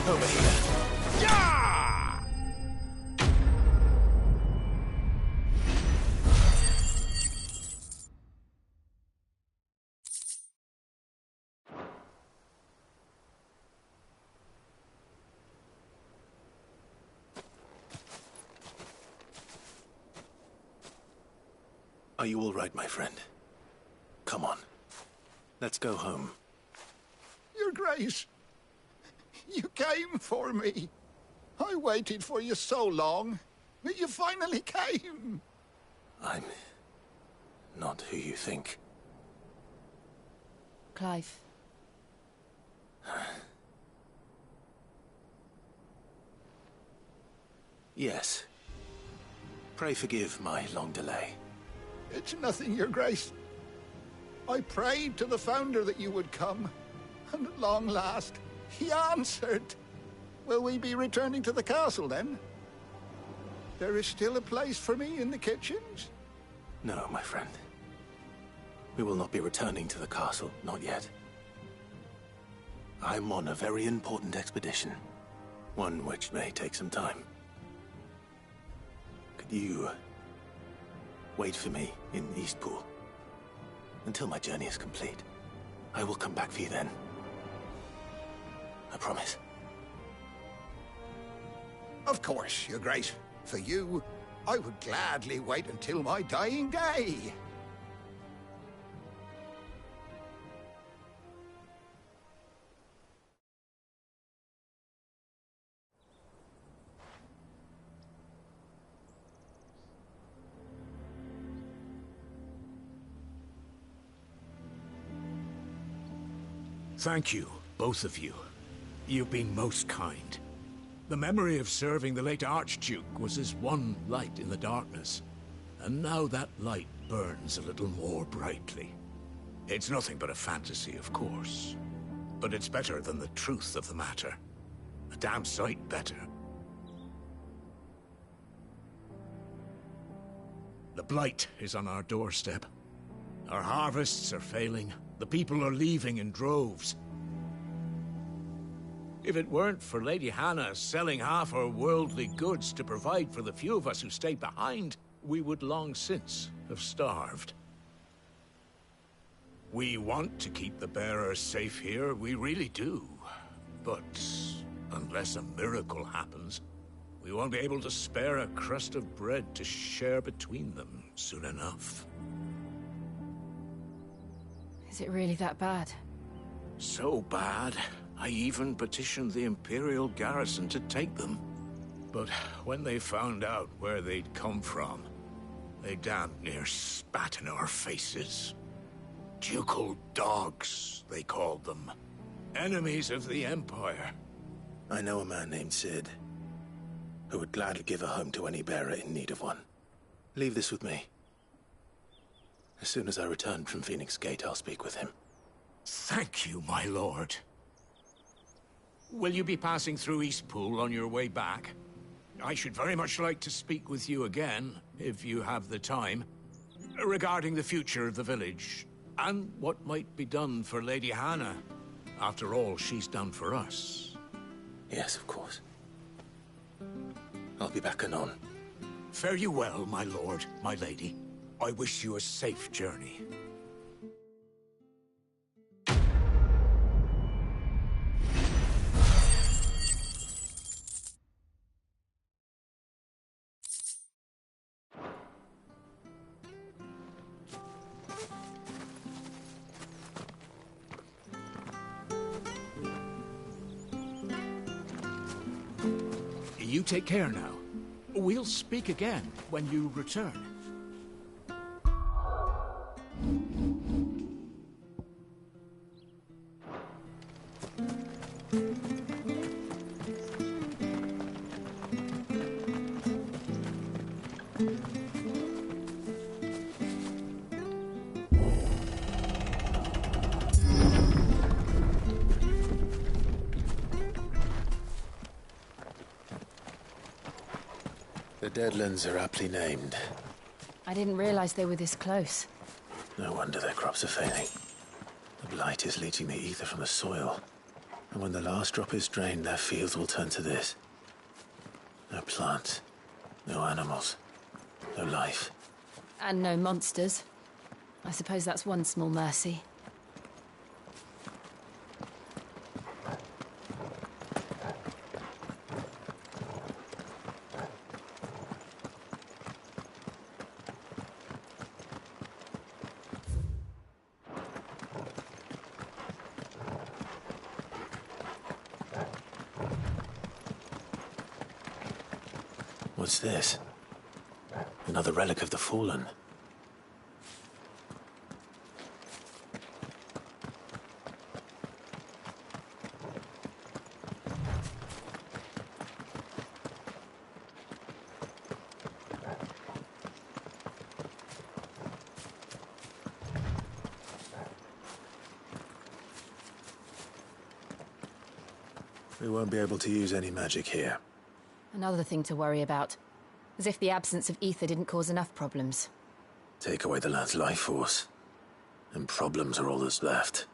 S2: Over here.
S11: Yeah!
S2: Are you all right, my friend? Come on. Let's go home.
S1: Your Grace, you came for me. I waited for you so long, but you finally came.
S2: I'm not who you think.
S18: Clive.
S2: Yes. Pray forgive my long delay.
S1: It's nothing, Your Grace. I prayed to the Founder that you would come, and at long last, he answered. Will we be returning to the castle, then? There is still a place for me in the kitchens?
S2: No, my friend. We will not be returning to the castle, not yet. I'm on a very important expedition. One which may take some time. Could you wait for me in Eastpool until my journey is complete? I will come back for you then. I promise.
S1: Of course, Your Grace. For you, I would gladly wait until my dying day.
S5: Thank you, both of you. You've been most kind. The memory of serving the late Archduke was as one light in the darkness, and now that light burns a little more brightly. It's nothing but a fantasy, of course, but it's better than the truth of the matter. A damn sight better. The Blight is on our doorstep. Our harvests are failing. The people are leaving in droves. If it weren't for Lady Hannah selling half her worldly goods to provide for the few of us who stayed behind, we would long since have starved. We want to keep the bearers safe here, we really do. But unless a miracle happens, we won't be able to spare a crust of bread to share between them soon enough.
S18: Is it really that bad?
S5: So bad, I even petitioned the Imperial garrison to take them. But when they found out where they'd come from, they damn near spat in our faces. Ducal dogs, they called them. Enemies of the Empire.
S2: I know a man named Cid, who would gladly give a home to any bearer in need of one. Leave this with me. As soon as I return from Phoenix Gate, I'll speak with him.
S5: Thank you, my lord. Will you be passing through Eastpool on your way back? I should very much like to speak with you again, if you have the time, regarding the future of the village, and what might be done for Lady Hannah. After all she's done for us.
S2: Yes, of course. I'll be back anon.
S5: Fare you well, my lord, my lady. I wish you a safe journey. You take care now. We'll speak again when you return.
S2: The Deadlands are aptly named.
S18: I didn't realize they were this close.
S2: No wonder their crops are failing. The blight is leaching the ether from the soil, And when the last drop is drained, their fields will turn to this. No plants, no animals, no life.
S18: And no monsters. I suppose that's one small mercy.
S2: What's this? Another relic of the Fallen. We won't be able to use any magic here.
S18: Another thing to worry about. As if the absence of ether didn't cause enough problems.
S2: Take away the lad's life force, and problems are all that's left.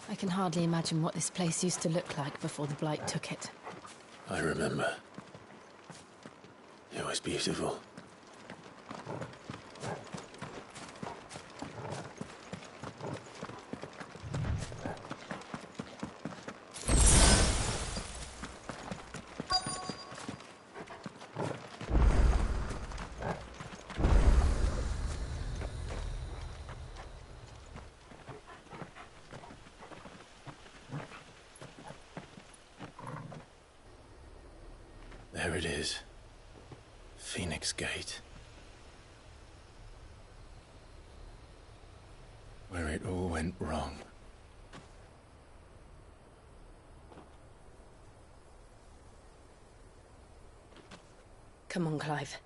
S18: I can hardly imagine what this place used to look like before the Blight took it.
S2: I remember. It was beautiful. There it is. Phoenix Gate. Where it all went wrong.
S10: Come on, Clive.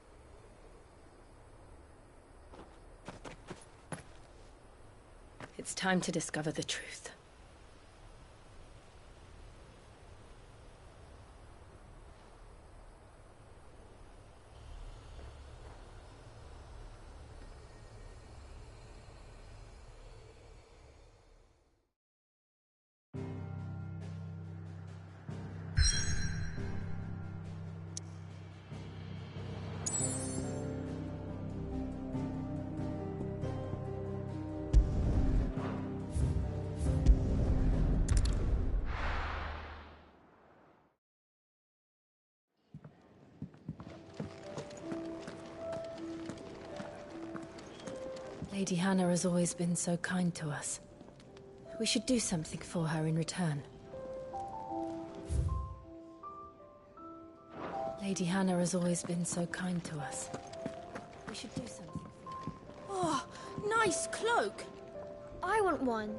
S10: It's time to discover the truth. Lady Hannah has always been so kind to us. We should do something for her in return. Lady Hannah has always been so kind to us. We should do something for her.
S16: Oh, nice cloak.
S13: I want one.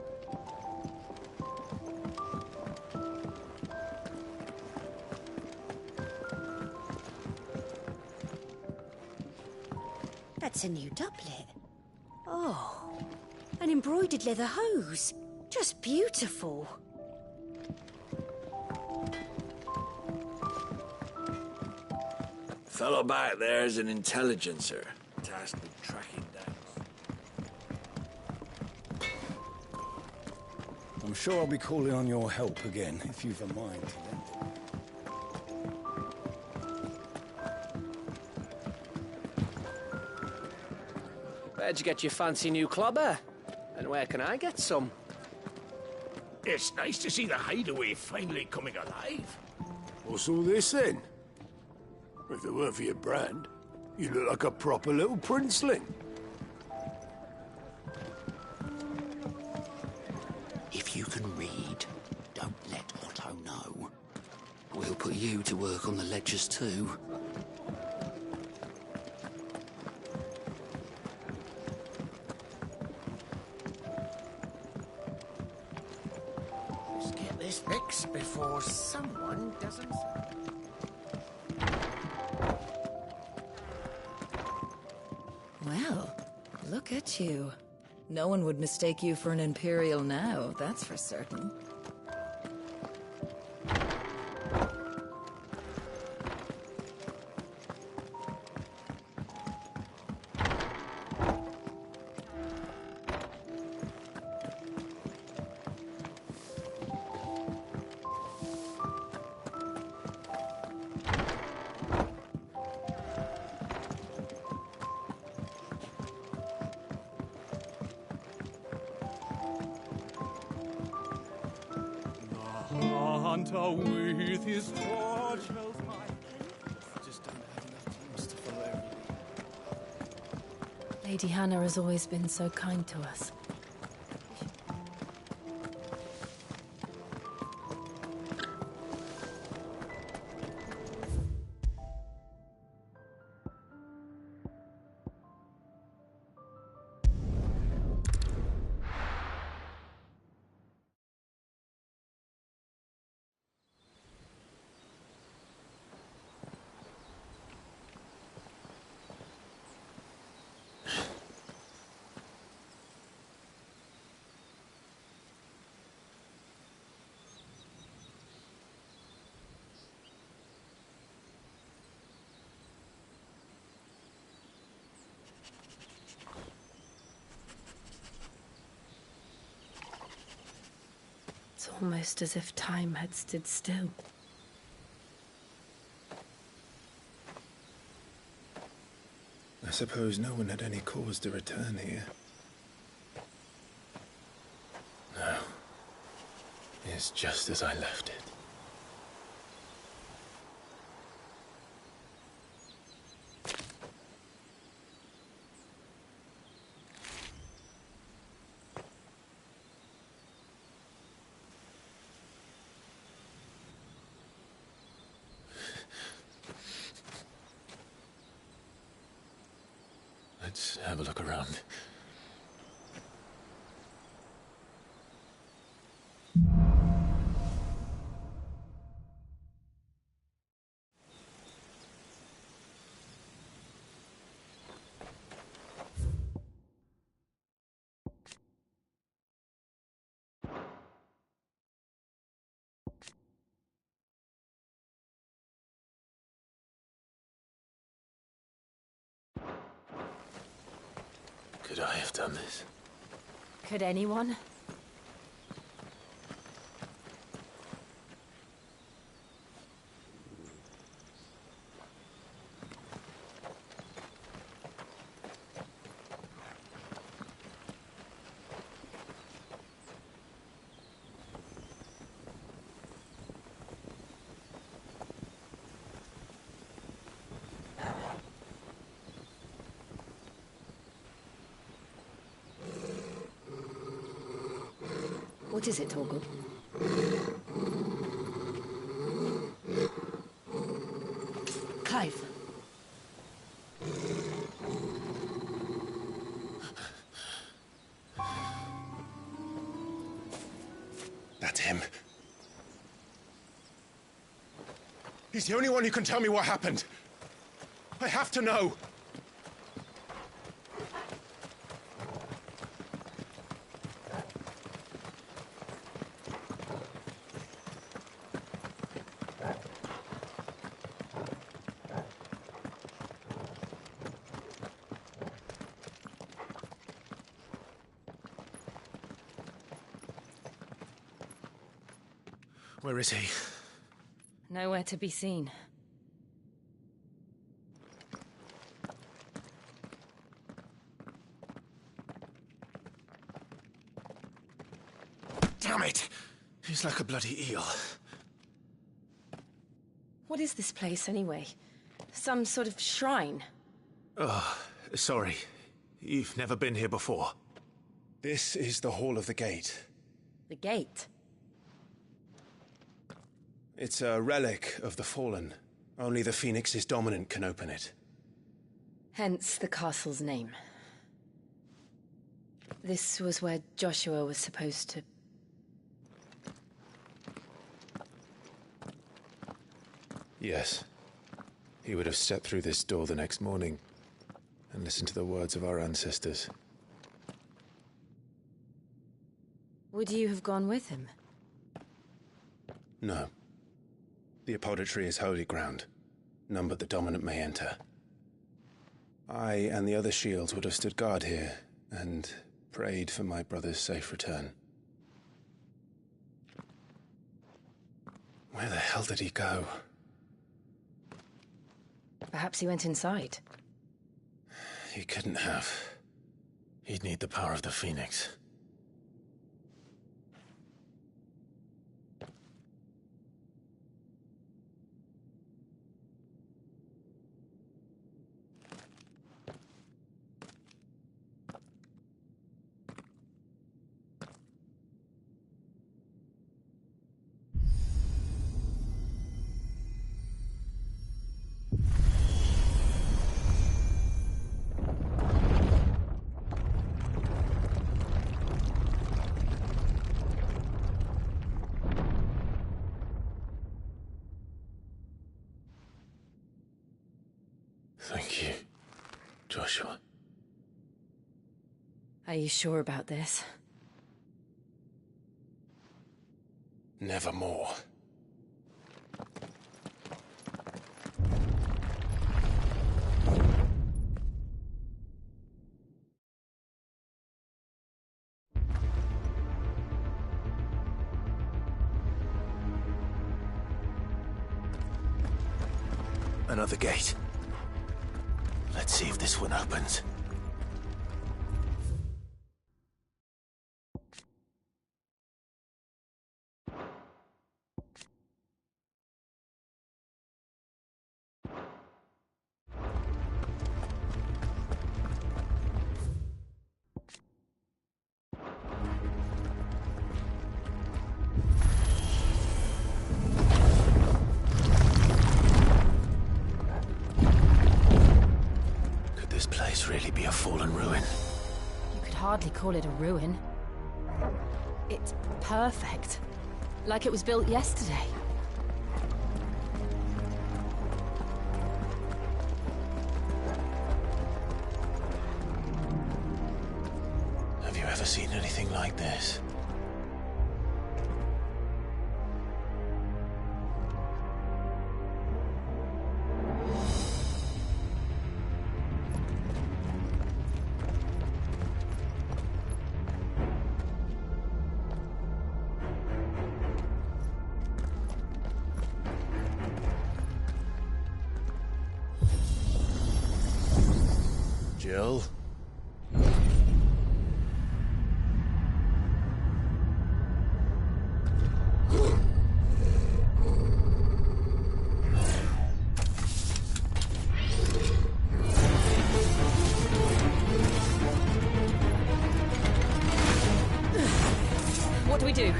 S4: That's a new doublet. Oh, an embroidered leather hose. Just beautiful.
S6: Fellow back there's an intelligencer, tasked with tracking down.
S9: I'm sure I'll be calling on your help again, if you've a mind to lend it.
S23: Where'd you get your fancy new clobber? And where can I get some?
S5: It's nice to see the hideaway finally coming alive.
S11: What's all this then? If it weren't for your brand, you look like a proper little princeling.
S8: If you can read, don't let Otto know. We'll put you to work on the ledgers too.
S3: this fix before someone doesn't.
S12: Well, look at you. No one would mistake you for an Imperial now, that's for certain.
S15: Hunter with his torch held high. Just don't have enough teams to follow everything.
S18: Lady Hannah has always been so kind to us. It's almost as if time had stood still.
S2: I suppose no one had any cause to return here. No. It's just as I left it. Let's have a look around. Could I have done this?
S18: Could anyone? What is it, Torgal? Clive.
S2: That's him. He's the only one who can tell me what happened. I have to know. Where is he?
S18: Nowhere to be seen.
S2: Damn it! He's like a bloody eel.
S10: What is this place, anyway? Some sort of shrine?
S2: Oh, sorry. You've never been here before. This is the Hall of the Gate.
S10: The gate?
S2: It's a relic of the Fallen. Only the Phoenix's dominant can open it.
S10: Hence the castle's name. This was where Joshua was supposed to...
S2: Yes. He would have stepped through this door the next morning and listened to the words of our ancestors.
S18: Would you have gone with him?
S2: No. The Apodatory is holy ground. None but the dominant may enter. I and the other shields would have stood guard here and prayed for my brother's safe return. Where the hell did he go?
S18: Perhaps he went inside.
S2: He couldn't have. He'd need the power of the Phoenix. Thank you, Joshua.
S18: Are you sure about this?
S2: Nevermore. Another gate. Let's see if this one opens. This place really be a fallen ruin?
S18: You could hardly call it a ruin. It's perfect. Like it was built yesterday.
S2: Have you ever seen anything like this? Jill?
S18: What do we do?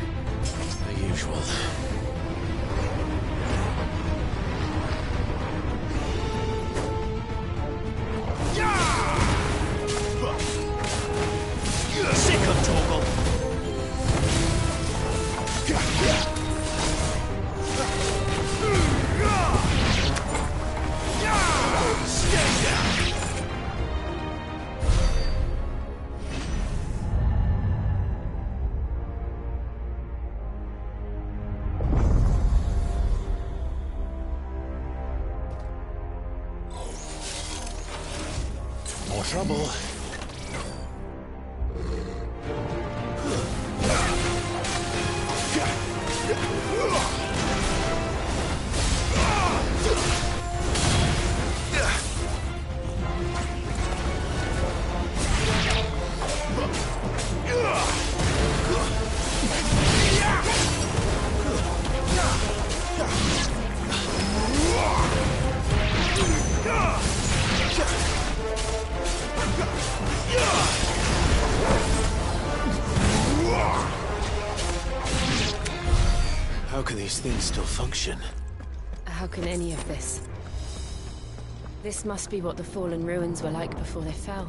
S2: The usual.
S3: Sick of Torgal! Stay down!
S2: More trouble. How can these things still function?
S18: How can any of this? This must be what the fallen ruins were like before they fell.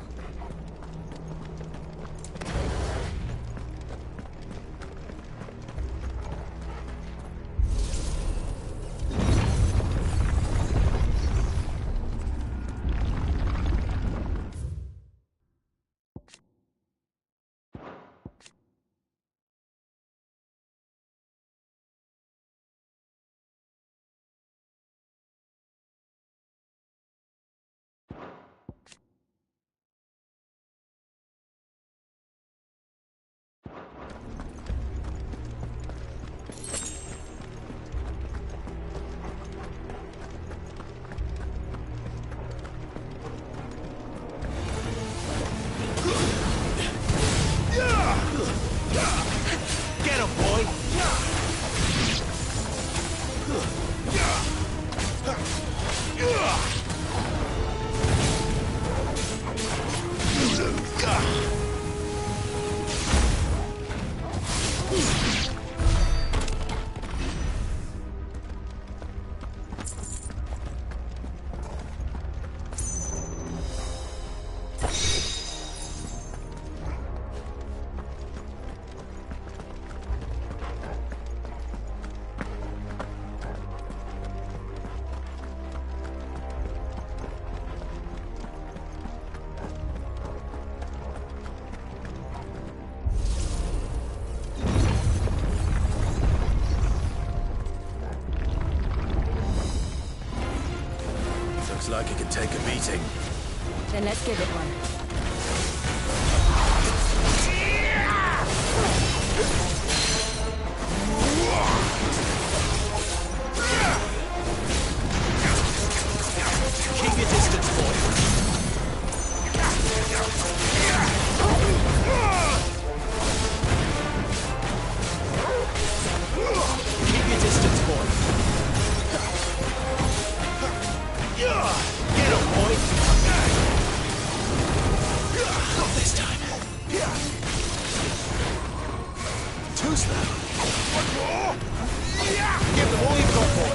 S2: could take a beating.
S18: Then let's give it one.
S3: Keep your distance, boy. Keep your distance, boy. Get him, boy. Not this time. Too slow. Give them all you've got, boy.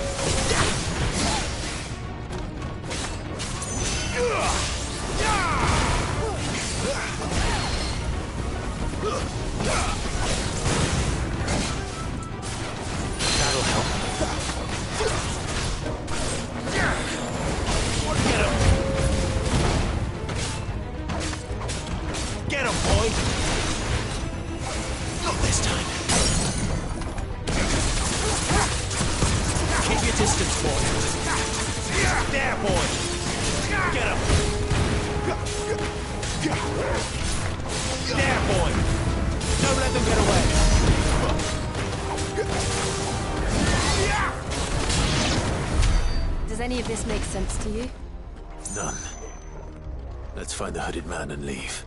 S3: That'll help. Get him, boy! Not this time. Keep your distance, boy. There, boy! Get him! There, boy! Don't let them get away!
S18: Does any of this make sense to you?
S2: None. Let's find the hooded man and leave.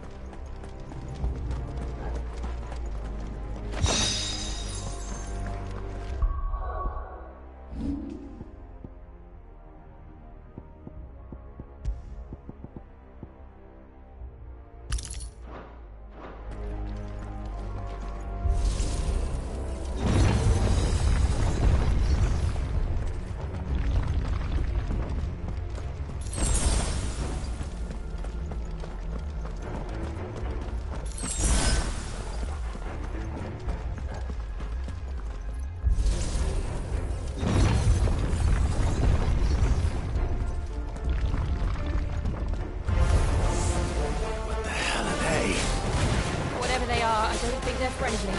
S18: Whatever they are, I don't think they're friendly.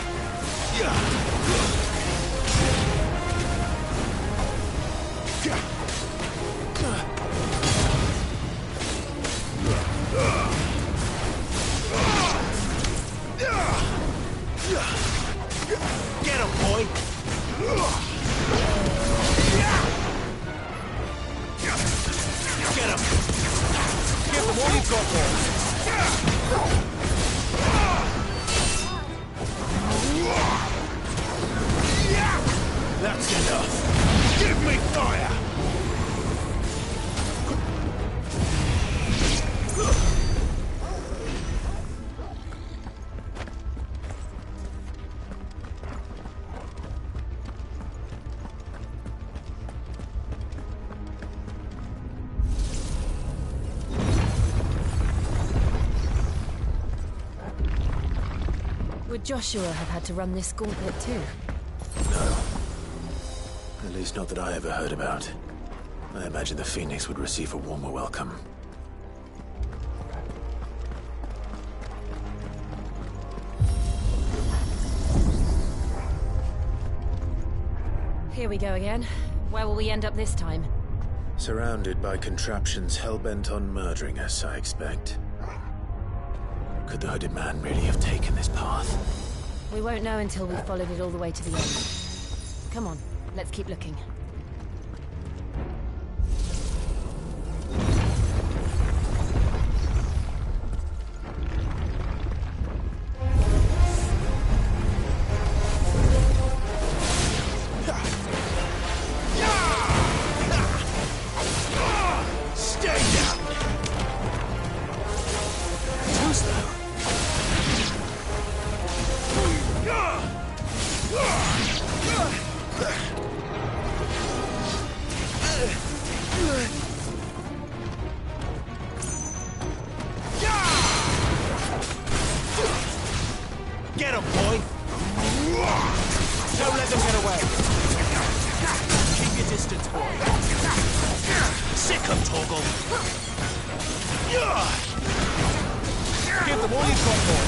S3: Get him, boy! Get him! Give them all you've got, boy! That's enough! Give me fire!
S18: Would Joshua have had to run this gauntlet too?
S2: No. At least not that I ever heard about. I imagine the Phoenix would receive a warmer welcome.
S18: Here we go again. Where will we end up this time?
S2: Surrounded by contraptions hell-bent on murdering us, I expect. Could the hooded man really have taken this path?
S18: We won't know until we've followed it all the way to the end. Come on, let's keep looking.
S3: Get him, boy! Don't let them get away! Keep your distance, boy! Sick him, Torgal! Give them all you've got, boy!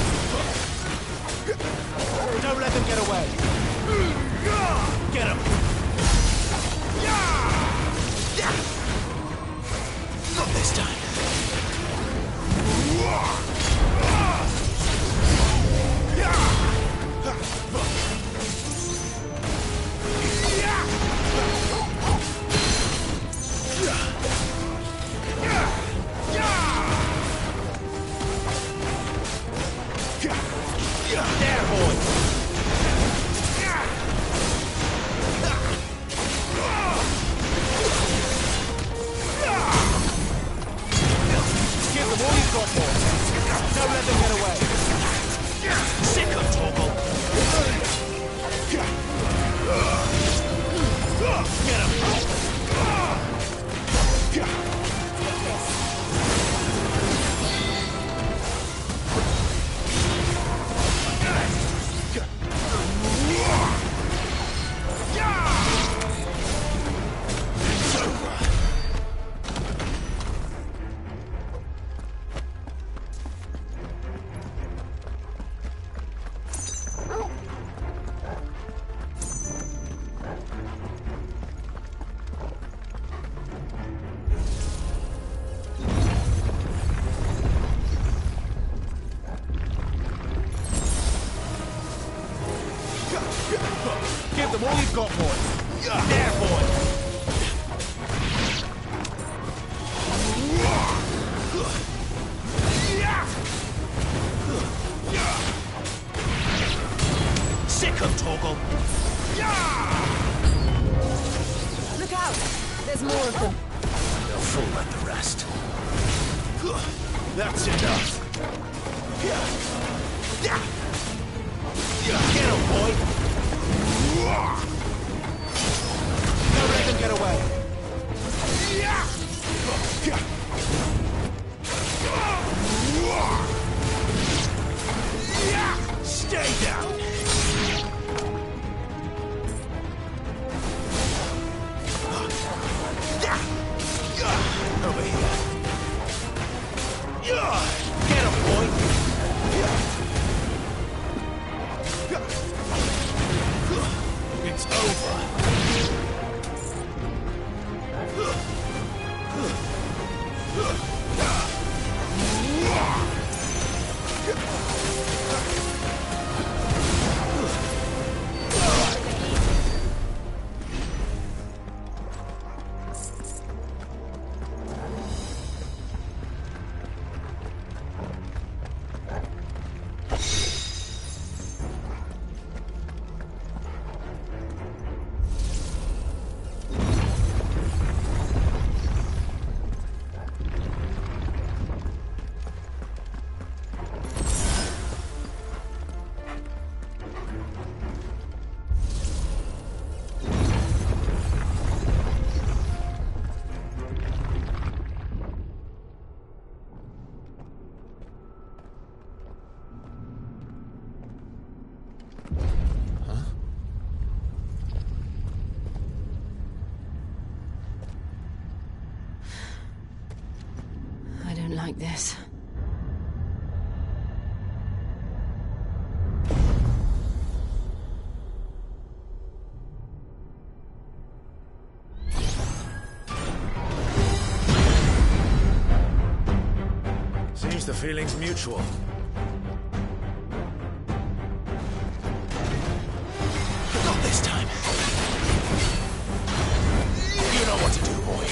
S3: Don't let them get away! Get him! Not this time! There, boy! Give them all you've got, boy. Don't let them get away. Sick of Torgal. Get him. Give them all you've got, boy. There, boy. Sick of Torgal.
S12: Look out! There's more of them.
S3: They'll fall like the rest. That's enough. Get him, boy. Don't let them get away. Stay down. Over here. Get him, boy. It's over.
S10: I don't like this.
S3: Seems the feeling's mutual. Not this time. You know what to do, boy.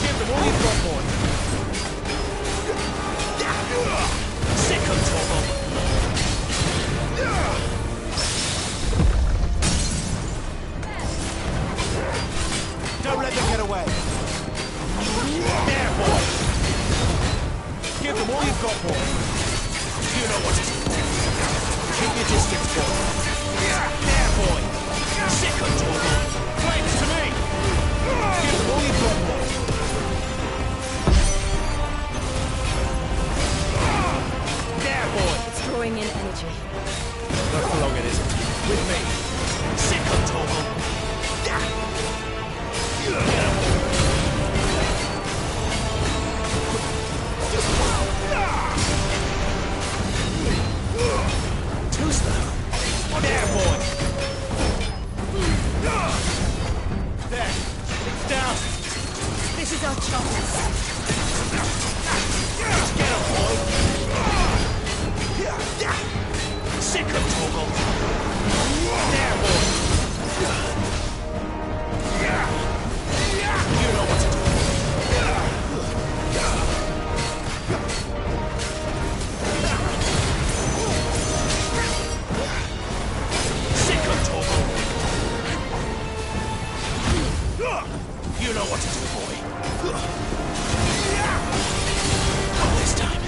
S3: Give them all you've got, boy. got more. You know what to do. Keep your distance, boy. There, boy. Sick of Torgal. Flames to me. Give them all you've got, boy. There, boy.
S10: It's drawing in energy.
S3: Not for long it isn't. With me. Sick of Torgal. Too slow. There, boy. There. It's down.
S10: This is our chance.
S3: Get him, boy. Sick of Torgal. There, boy. You know what to do. Sick of Torgal. You know what to do, boy. Not this time.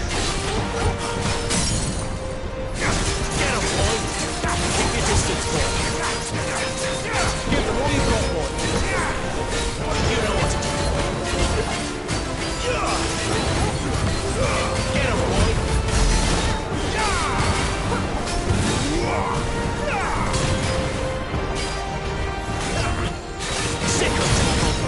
S3: Get him, boy. Keep your distance, boy. Give them all you've got, boy. You know what to do. Get him, boy. Sick of Torgal.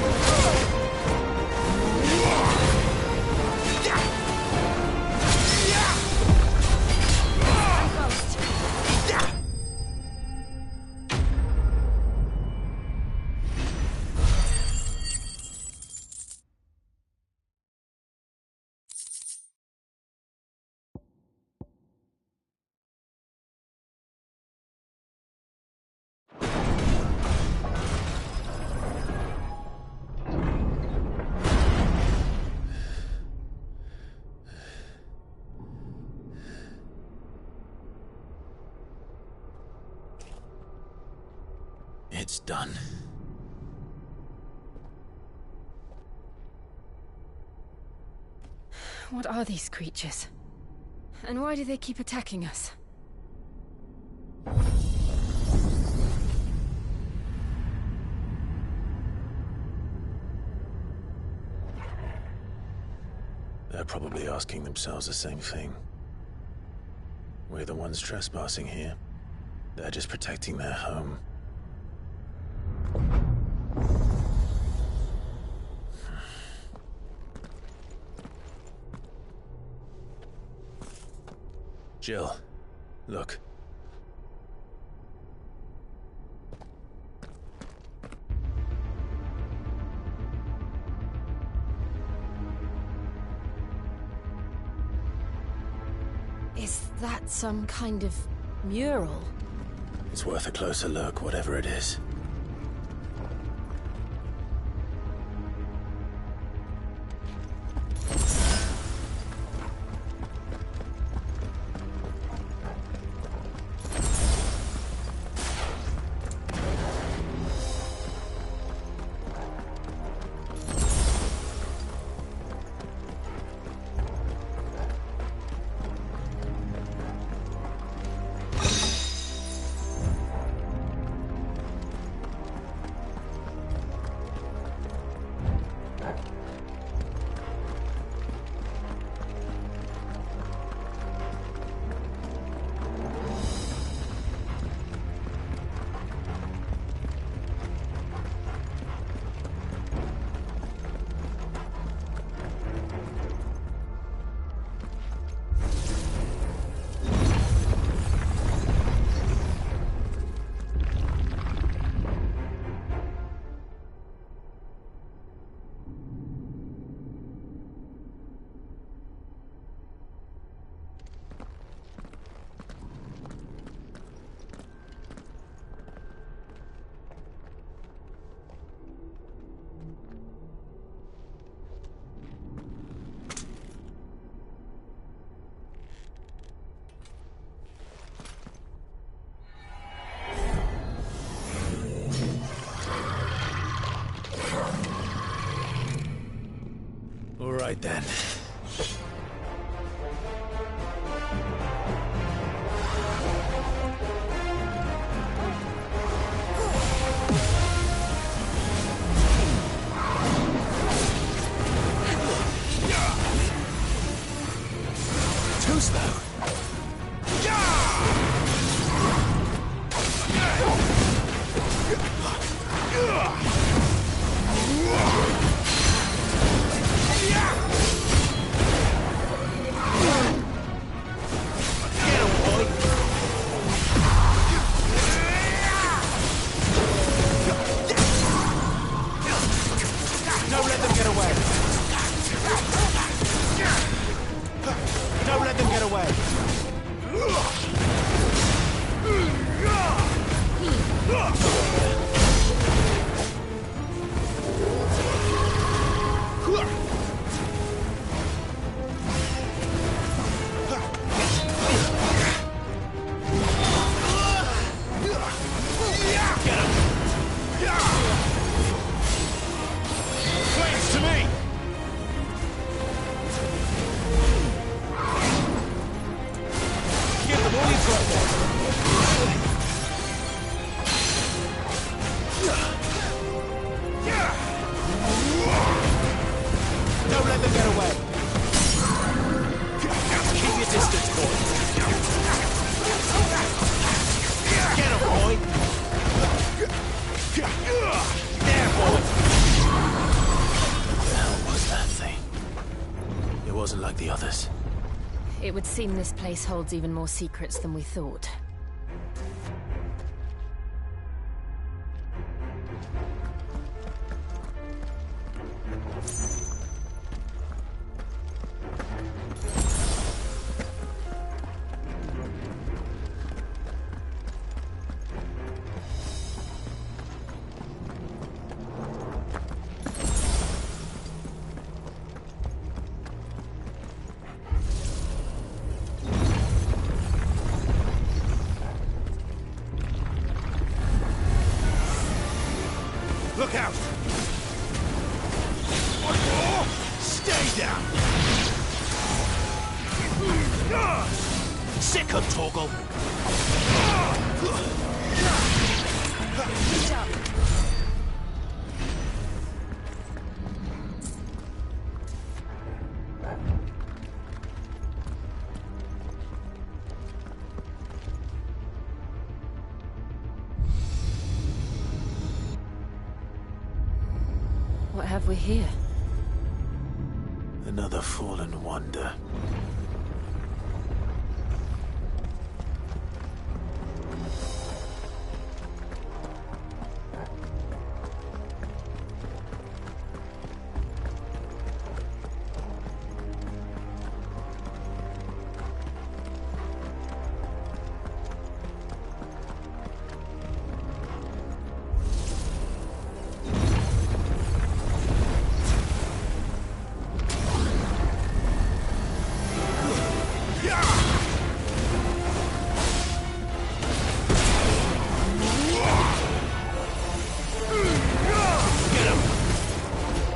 S2: It's done.
S10: What are these creatures? And why do they keep attacking us?
S2: They're probably asking themselves the same thing. We're the ones trespassing here. They're just protecting their home. Jill, look.
S10: Is that some kind of mural?
S2: It's worth a closer look, whatever it is. All right then.
S3: too slow.
S8: Don't let them get away. Don't let them get away.
S3: Flames to me!
S8: Give them all you've got there. Don't let them get away. Keep your distance, boy. Get him, boy. There, boy.
S2: What the hell was that thing? It wasn't like the others.
S18: It would seem this place holds even more secrets than we thought.
S3: Look out! One more! Stay down!
S8: Sick of Torgal.
S18: What have we here?
S2: Another fallen wonder.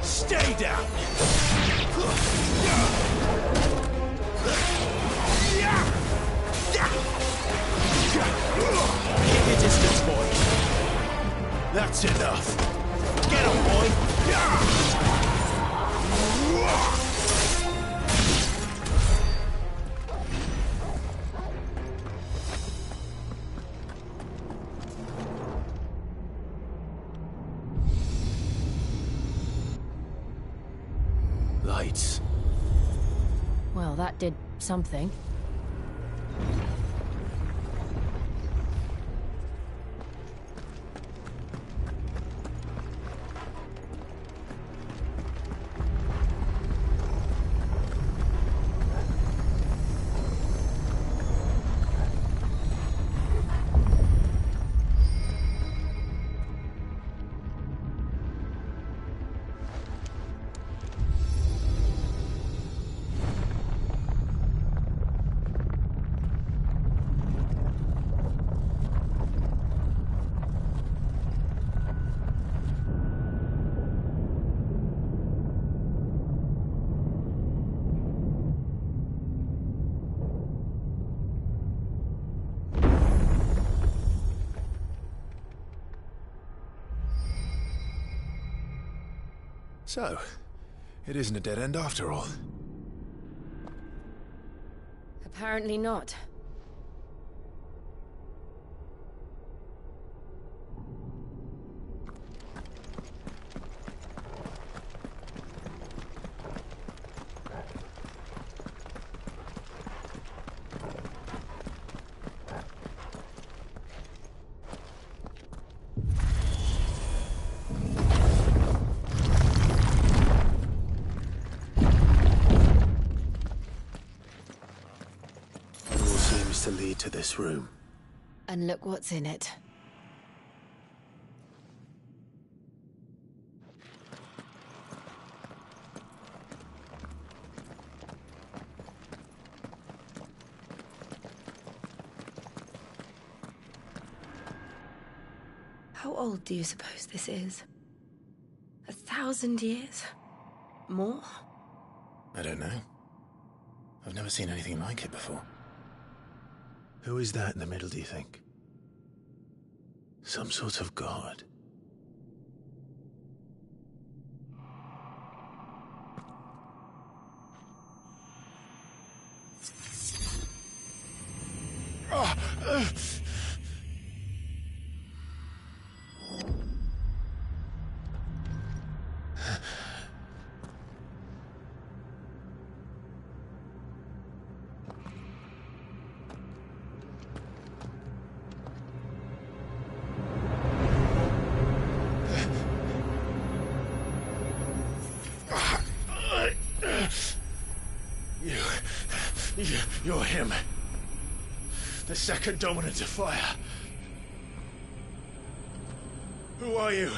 S3: Stay down!
S8: Keep your distance, boy.
S3: That's enough!
S8: Get him, boy.
S2: Lights.
S18: Well, that did something.
S3: So, it isn't a dead end after all.
S18: A
S10: Apparently not.
S2: To lead to this room.
S18: And look what's in it.
S10: How old do you suppose this is? 1,000 years? More?
S2: I don't know. I've never seen anything like it before. Who is that in the middle, do you think? Some sort of god? You're him. The second dominant of fire. Who are you?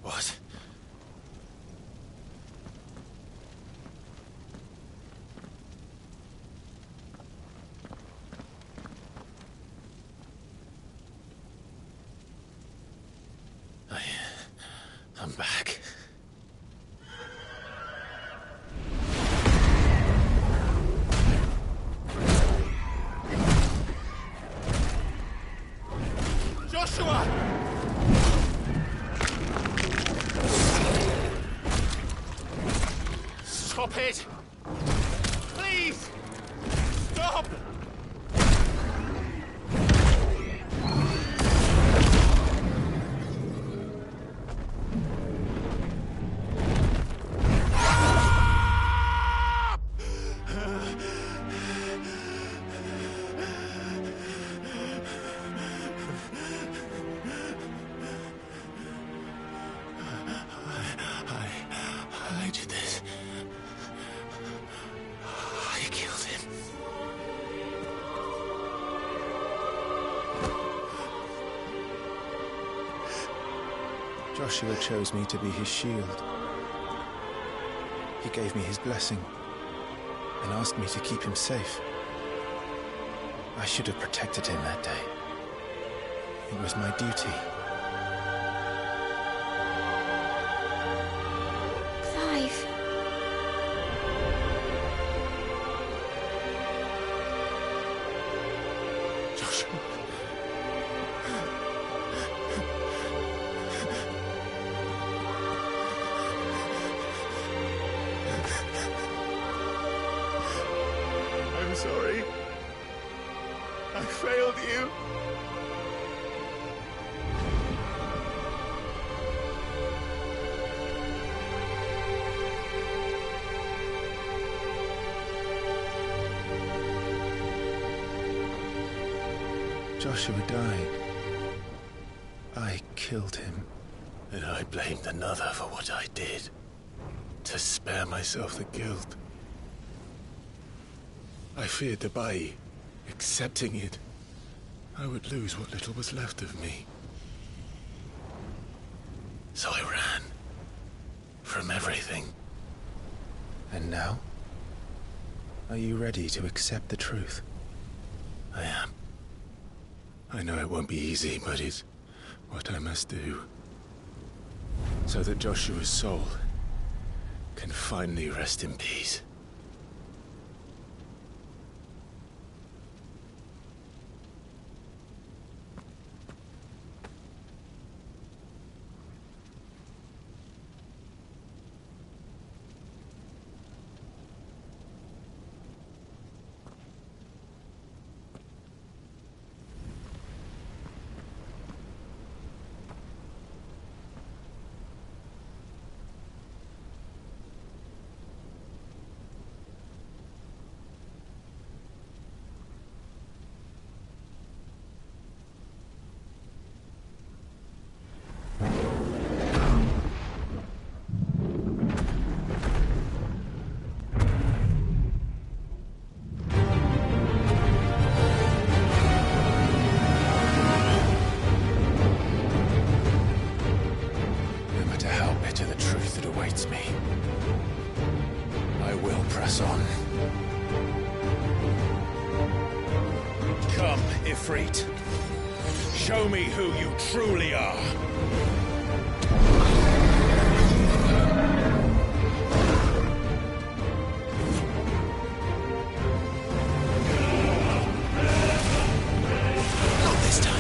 S2: What? I'm back.
S3: Joshua! Stop it! Please! Stop!
S2: I did this. I killed him.
S15: Joshua chose me to be his shield. He gave me his blessing and asked me to keep him safe. I should have protected him that day. It was my duty.
S4: Clive.
S2: Joshua. I'm sorry. I failed you.
S15: Joshua died. I killed him.
S2: And I blamed another for what I did. To spare myself the guilt. I feared that by accepting it, I would lose what little was left of me. So I ran. From everything.
S15: And now? Are you ready to accept the truth?
S2: I am. I know it won't be easy, but it's what I must do. So that Joshua's soul can finally rest in peace.
S3: Show me who you truly are.
S2: Not this time.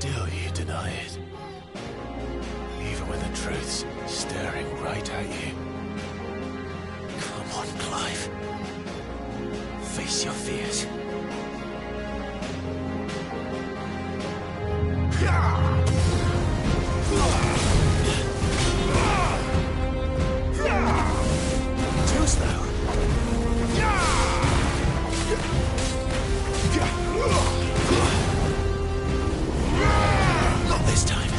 S2: still you deny it. Even when the truth's staring right at you. Come on, Clive. Face your fears. Too slow. Not this time.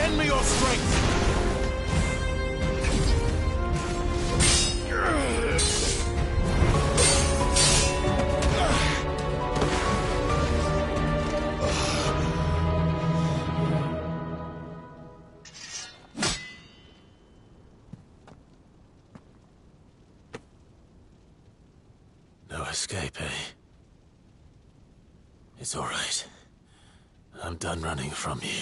S3: Lend me your strength!
S2: No escape, eh? It's all right. I'm done running from you.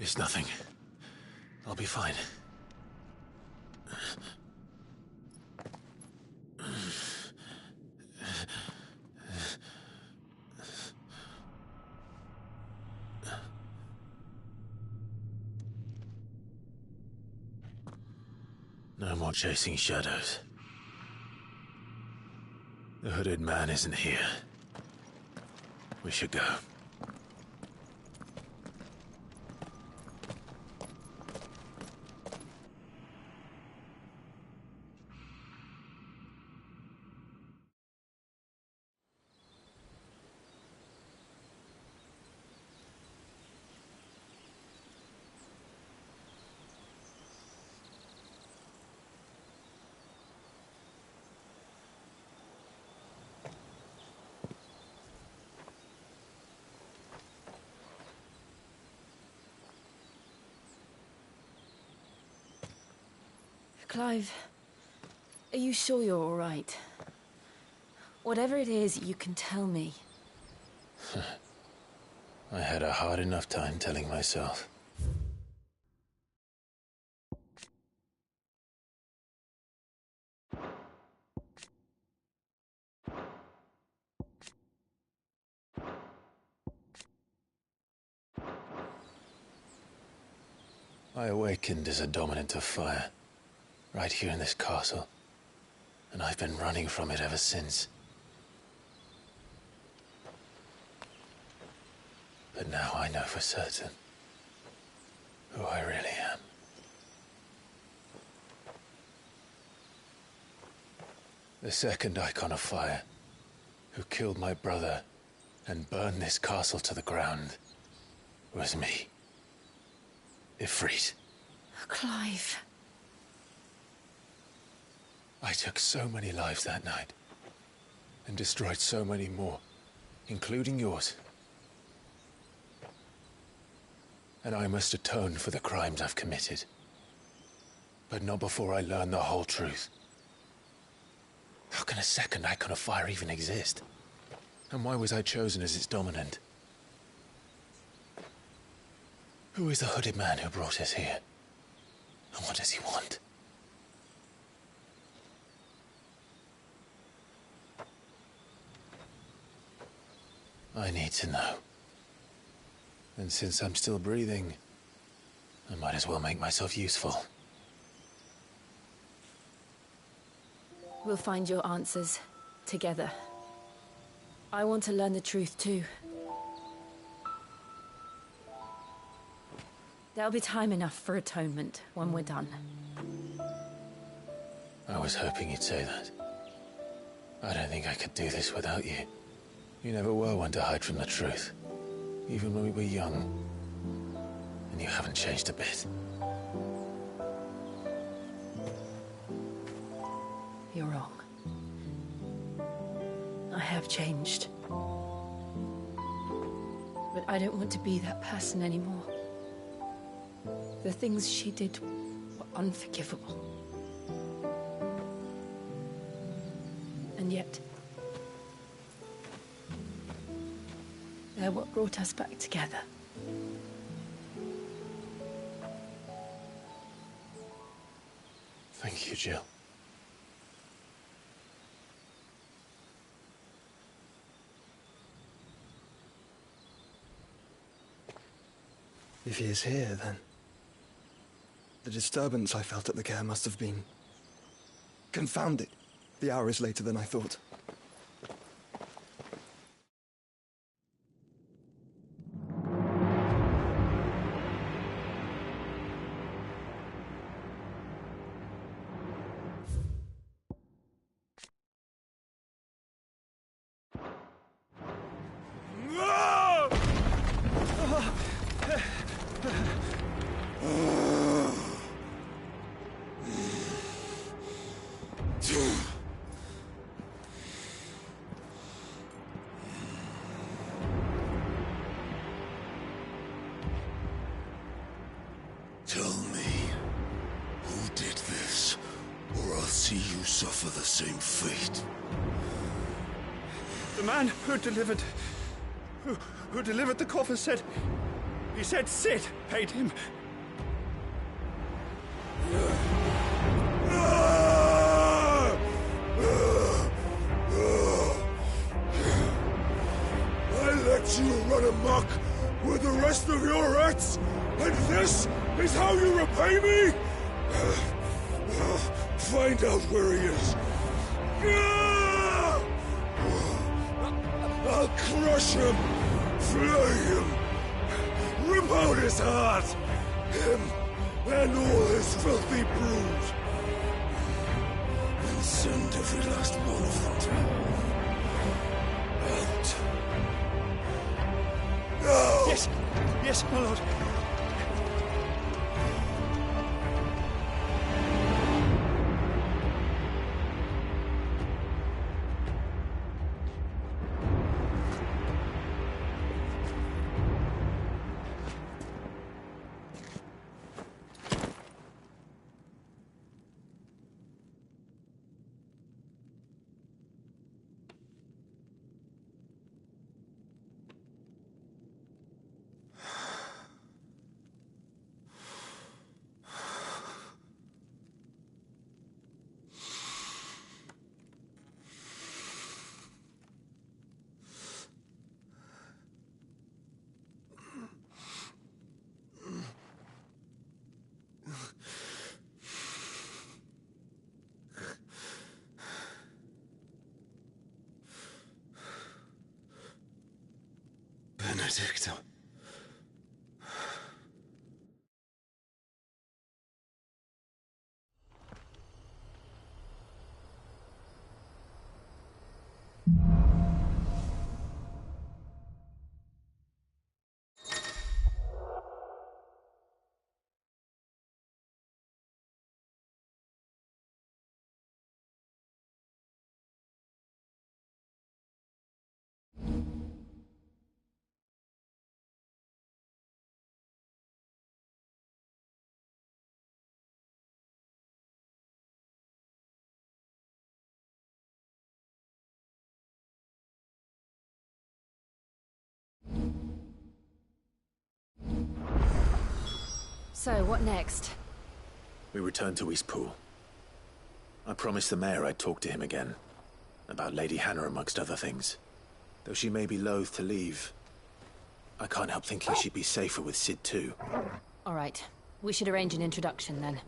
S2: It's nothing. I'll be fine. No more chasing shadows. The hooded man isn't here. We should go.
S10: Clive, are you sure you're all right? Whatever it is, you can tell me.
S2: I had a hard enough time telling myself. I awakened as a dominant of fire, right here in this castle, and I've been running from it ever since. But now I know for certain who I really am. The second Icon of Fire, who killed my brother and burned this castle to the ground, was me. Ifrit.
S10: Clive.
S2: I took so many lives that night, and destroyed so many more, including yours. And I must atone for the crimes I've committed. But not before I learn the whole truth. How can a second Icon of Fire even exist? And why was I chosen as its dominant? Who is the hooded man who brought us here? And what does he want? I need to know. And since I'm still breathing, I might as well make myself useful.
S10: We'll find your answers together. I want to learn the truth too. There'll be time enough for atonement when we're done.
S2: I was hoping you'd say that. I don't think I could do this without you. You never were one to hide from the truth, even when we were young. And you haven't changed a bit.
S10: You're wrong. I have changed. But I don't want to be that person anymore. The things she did were unforgivable. And yet, they're what brought us back together.
S2: Thank you, Jill.
S7: If he is here, then the disturbance I felt at the care must have been confounded. The hour is later than I thought.
S17: Tell me, who did this, or I'll see you suffer the same fate.
S7: The man who delivered the coffer said
S9: He said Cid paid him.
S17: I let you run amok with the rest of your rats, and this is how you repay me? Find out where he is. I'll crush him, flay him, rip out his heart, him and all his filthy brood, and send every last one of them to hell. Out. No!
S9: Yes, yes, my lord.
S17: Benedicta.
S18: So, what next?
S2: We return to Eastpool. I promised the mayor I'd talk to him again. About Lady Hannah, amongst other things. Though she may be loath to leave, I can't help thinking she'd be safer with Cid too.
S18: All right. We should arrange an introduction then.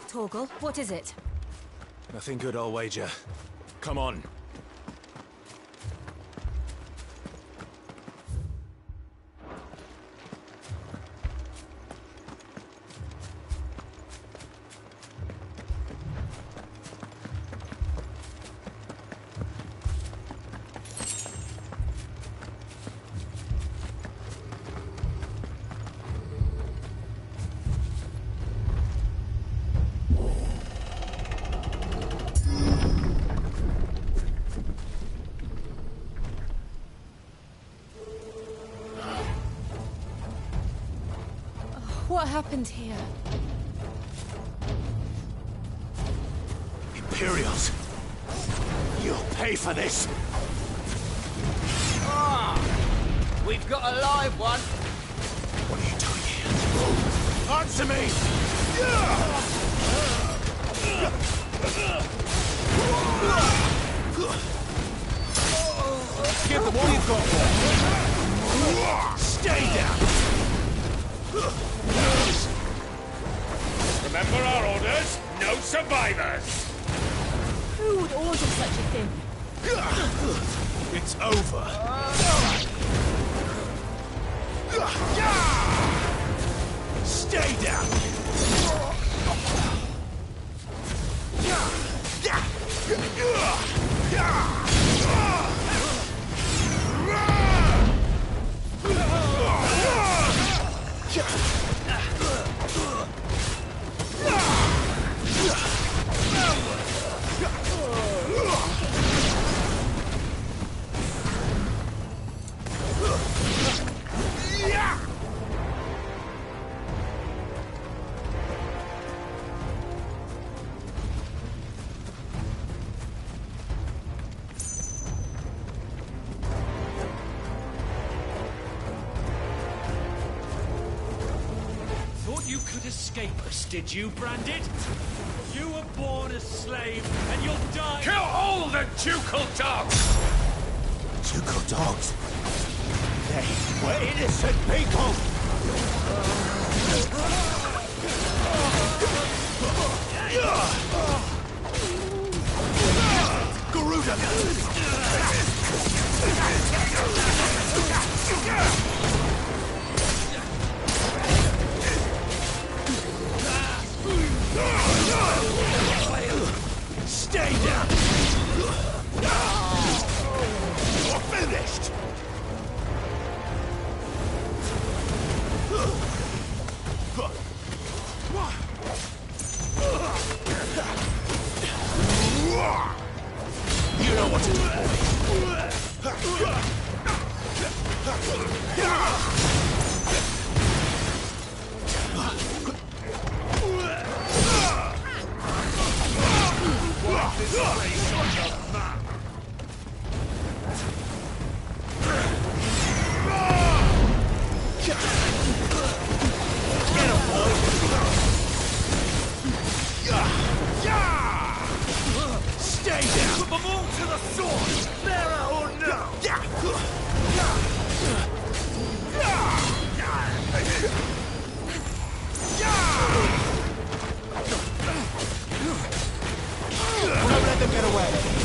S18: Torgal, what is it?
S3: Nothing good, I'll wager. Come on.
S18: What happened here?
S3: Imperials! You'll pay for this!
S8: We've got a live one.
S3: What are you doing here? Answer me! Give them all you've got, boy! Stay down!
S17: Remember our orders? No survivors!
S18: Who would order such a thing?
S3: It's over. Stay down!
S20: You could escape us, did you, Branded? You were born a slave, and you'll die—
S17: Kill all the ducal dogs!
S3: Ducal dogs? They were innocent people! Garuda! Stay down! You're finished! You know what to do, boy.
S20: This place on the map.
S3: Get him, boy! Stay down!
S20: Put them all to the sword! There or no!
S3: Don't let them get away! away!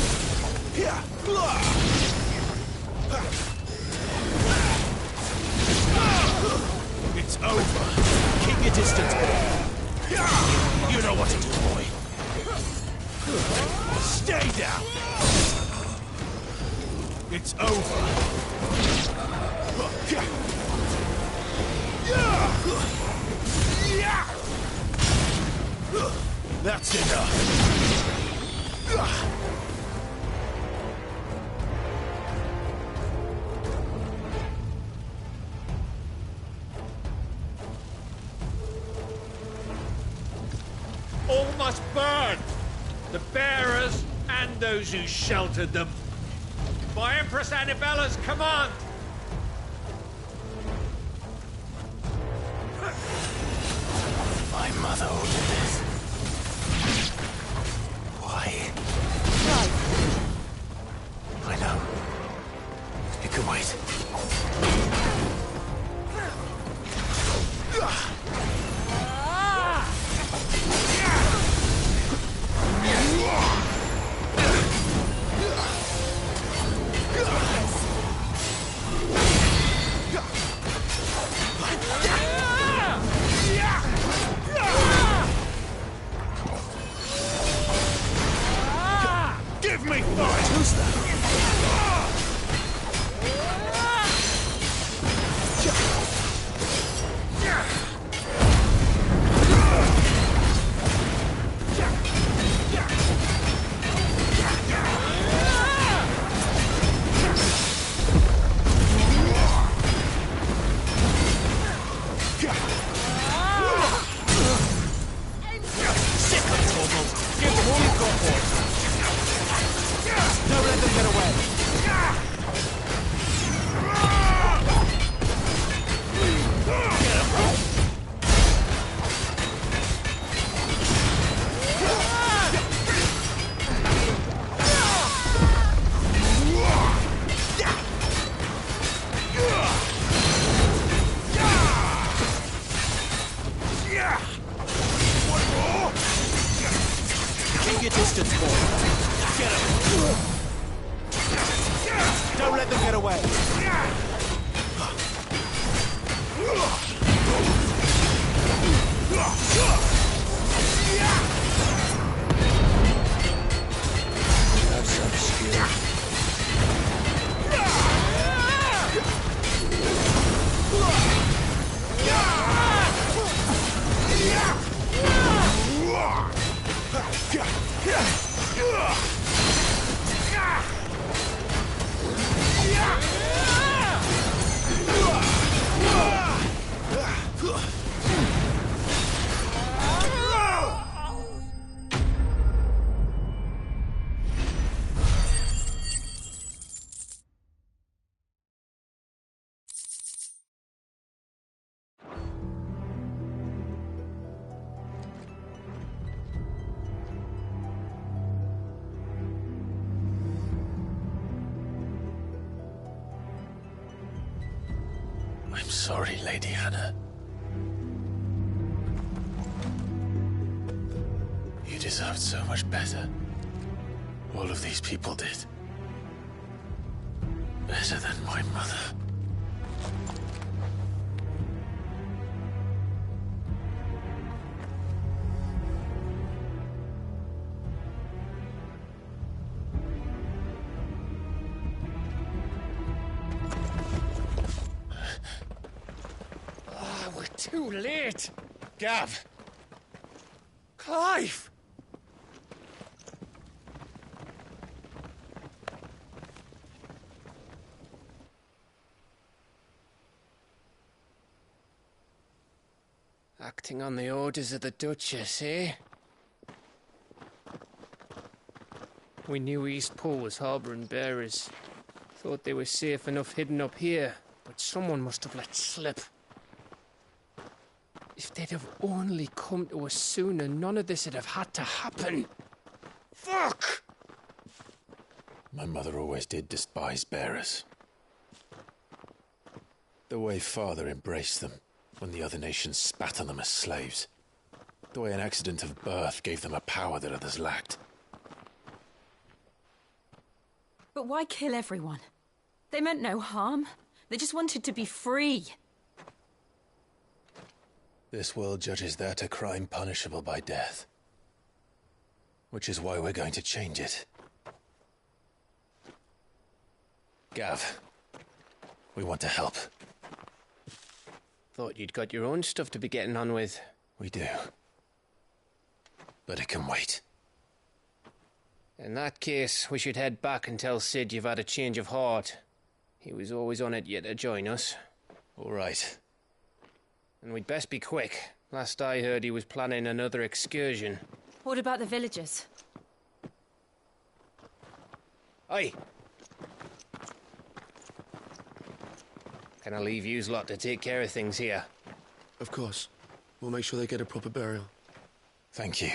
S20: It's over. Keep your distance, boy. You know what to do, boy. Stay down. It's over. That's enough. All must burn! The bearers and those who sheltered them. By Empress Annibella's command!
S2: My mother ordered this. Why? I know. It can wait.
S20: Give me fight! Who's that?
S2: I'm sorry, Lady Hannah. You deserved so much better. All of these people did. Better than my mother.
S3: Too late! Gav! Clive!
S23: Acting on the orders of the Duchess, eh? We knew Eastpool was harbouring bearers. Thought they were safe enough hidden up here, but someone must have let slip. If they'd have only come to us sooner, none of this would have had to happen. Fuck!
S2: My mother always did despise bearers. The way Father embraced them when the other nations spat on them as slaves. The way an accident of birth gave them a power that others lacked.
S10: But why kill everyone? They meant no harm. They just wanted to be free.
S2: This world judges that a crime punishable by death. Which is why we're going to change it. Gav, we want to help.
S23: Thought you'd got your own stuff to be getting on with.
S2: We do. But it can wait.
S23: In that case, we should head back and tell Sid you've had a change of heart. He was always on it yet to join us.
S2: All right.
S23: And we'd best be quick. Last I heard, he was planning another excursion.
S10: What about the villagers?
S23: Aye. Can I leave yous lot to take care of things here?
S14: Of course. We'll make sure they get a proper burial.
S2: Thank you.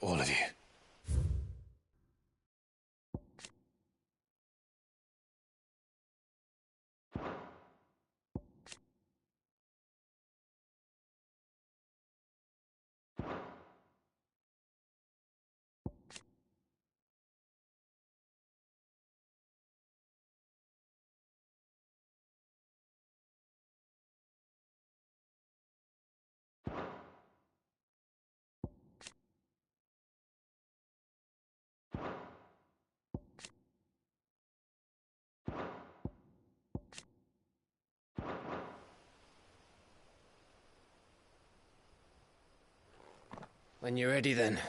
S2: All of you.
S23: When you're ready, then.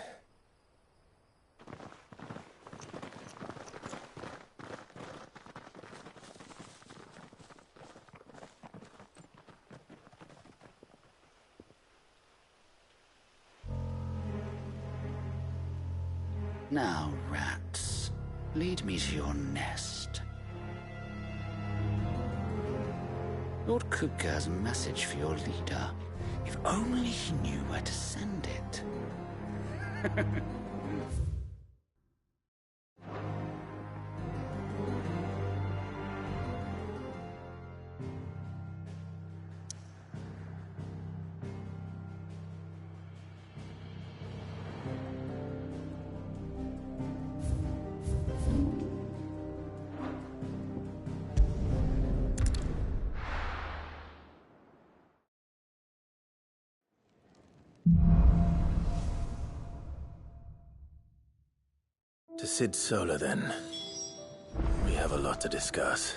S8: Now, rats, lead me to your nest. Lord Kupka has a message for your leader. If only he knew where to send it.
S2: To Sid Solar, then. We have a lot to discuss.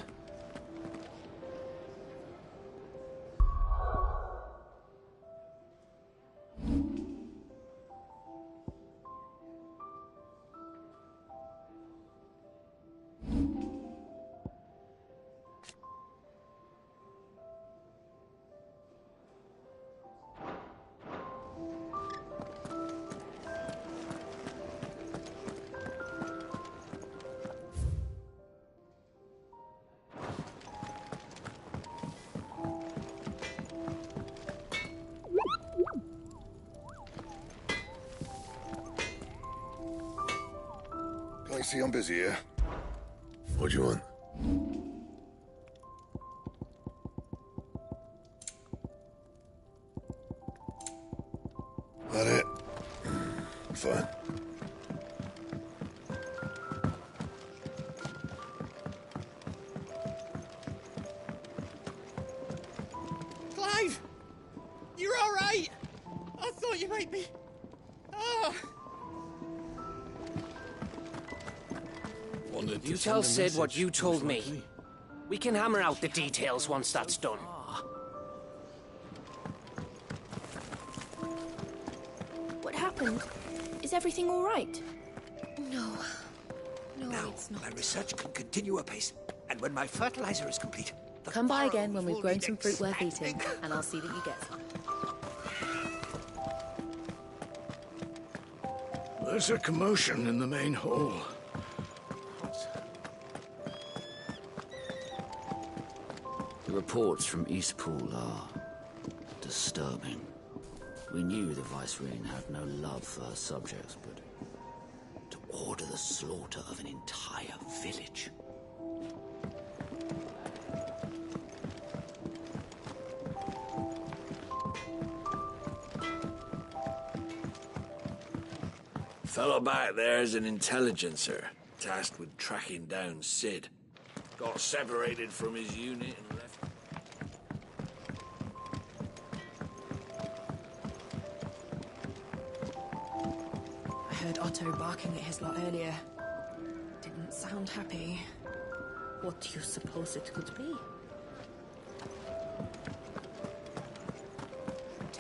S17: I see I'm busy here.
S19: What do you want?
S17: That it? Fine.
S3: Clive! You're all right! I thought you might be... Ah!
S20: You tell Sid what you told me. We can hammer out the details once that's done.
S10: What happened? Is everything all right?
S21: No, it's not. My research can continue apace, and when my fertilizer is complete...
S18: Come by again when we've grown some fruit worth eating, and I'll see that you get some.
S5: There's a commotion in the main hall.
S8: The reports from Eastpool are disturbing. We knew the Viceroy had no love for her subjects, but to order the slaughter of an entire village.
S6: Fellow back there is an intelligencer. tasked with tracking down Sid. Got separated from his unit and left.
S10: I heard Otto barking at his lot earlier. Didn't sound happy. What do you suppose it could be?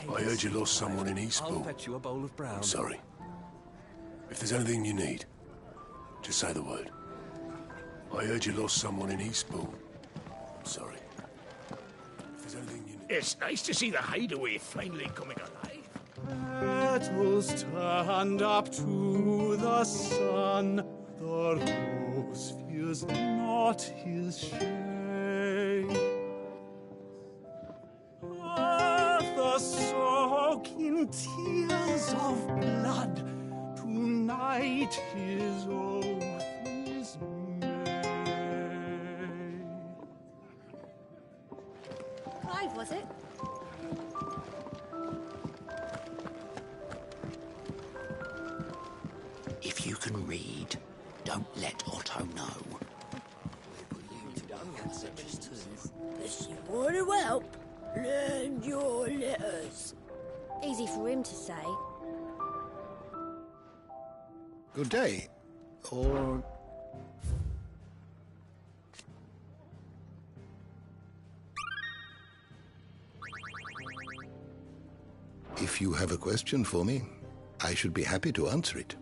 S11: I heard you lost someone in
S3: I'll
S11: Eastpool.
S3: fetch you a bowl of brown.
S11: I'm sorry. If there's anything you need, just say the word. I heard you lost someone in Eastpool. I'm sorry. If there's anything you need...
S5: It's nice to see the hideaway finally coming alive.
S1: Petals stand up to the sun. The rose fears not his shade. Earth soak in tears of blood. Tonight his oath is made.
S4: Clive, was it?
S8: If you can read, don't let Otto know.
S4: If you want to help, learn your letters. Easy for him to say.
S9: Good day. Or...
S16: If you have a question for me, I should be happy to answer it.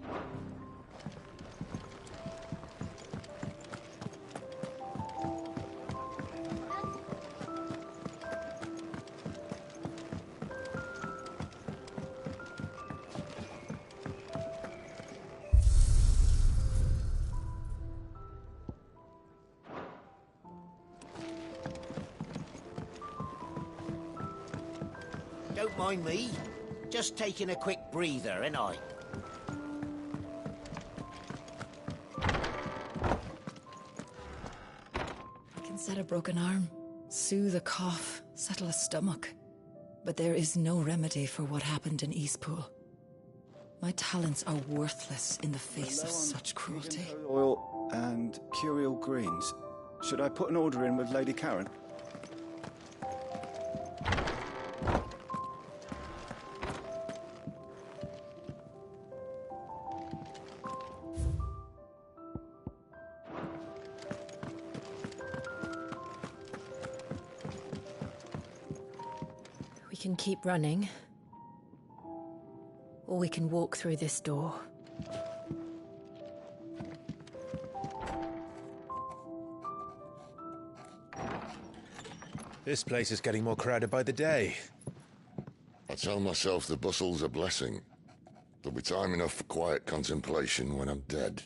S21: Don't mind me. Just taking a quick breather, ain't I?
S12: I can set a broken arm, soothe a cough, settle a stomach. But there is no remedy for what happened in Eastpool. My talents are worthless in the face of such cruelty.
S7: Oil and curial greens. Should I put an order in with Lady Karen?
S10: We can keep running. Or we can walk through this door.
S15: This place is getting more crowded by the day.
S19: I tell myself the bustle's a blessing. There'll be time enough for quiet contemplation when I'm dead.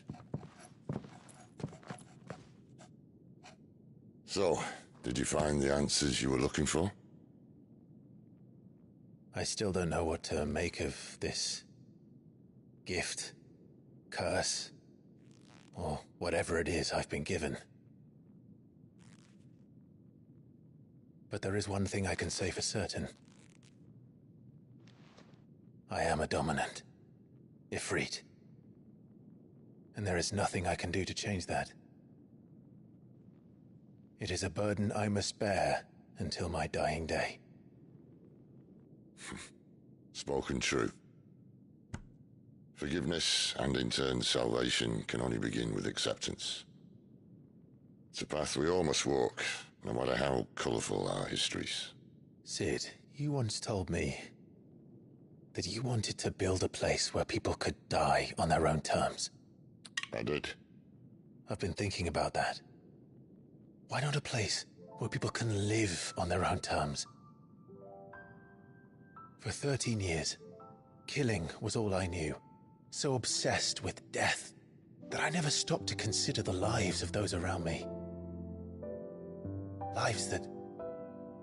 S19: So, did you find the answers you were looking for?
S15: I still don't know what to make of this gift, curse, or whatever it is I've been given. But there is one thing I can say for certain. I am a dominant, Ifrit. And there is nothing I can do to change that. It is a burden I must bear until my dying day.
S19: Spoken true. Forgiveness and in turn salvation can only begin with acceptance. It's a path we all must walk, no matter how colourful our histories.
S15: Sid, you once told me that you wanted to build a place where people could die on their own terms.
S19: I did.
S15: I've been thinking about that. Why not a place where people can live on their own terms? For 13 years, killing was all I knew. So obsessed with death that I never stopped to consider the lives of those around me. Lives that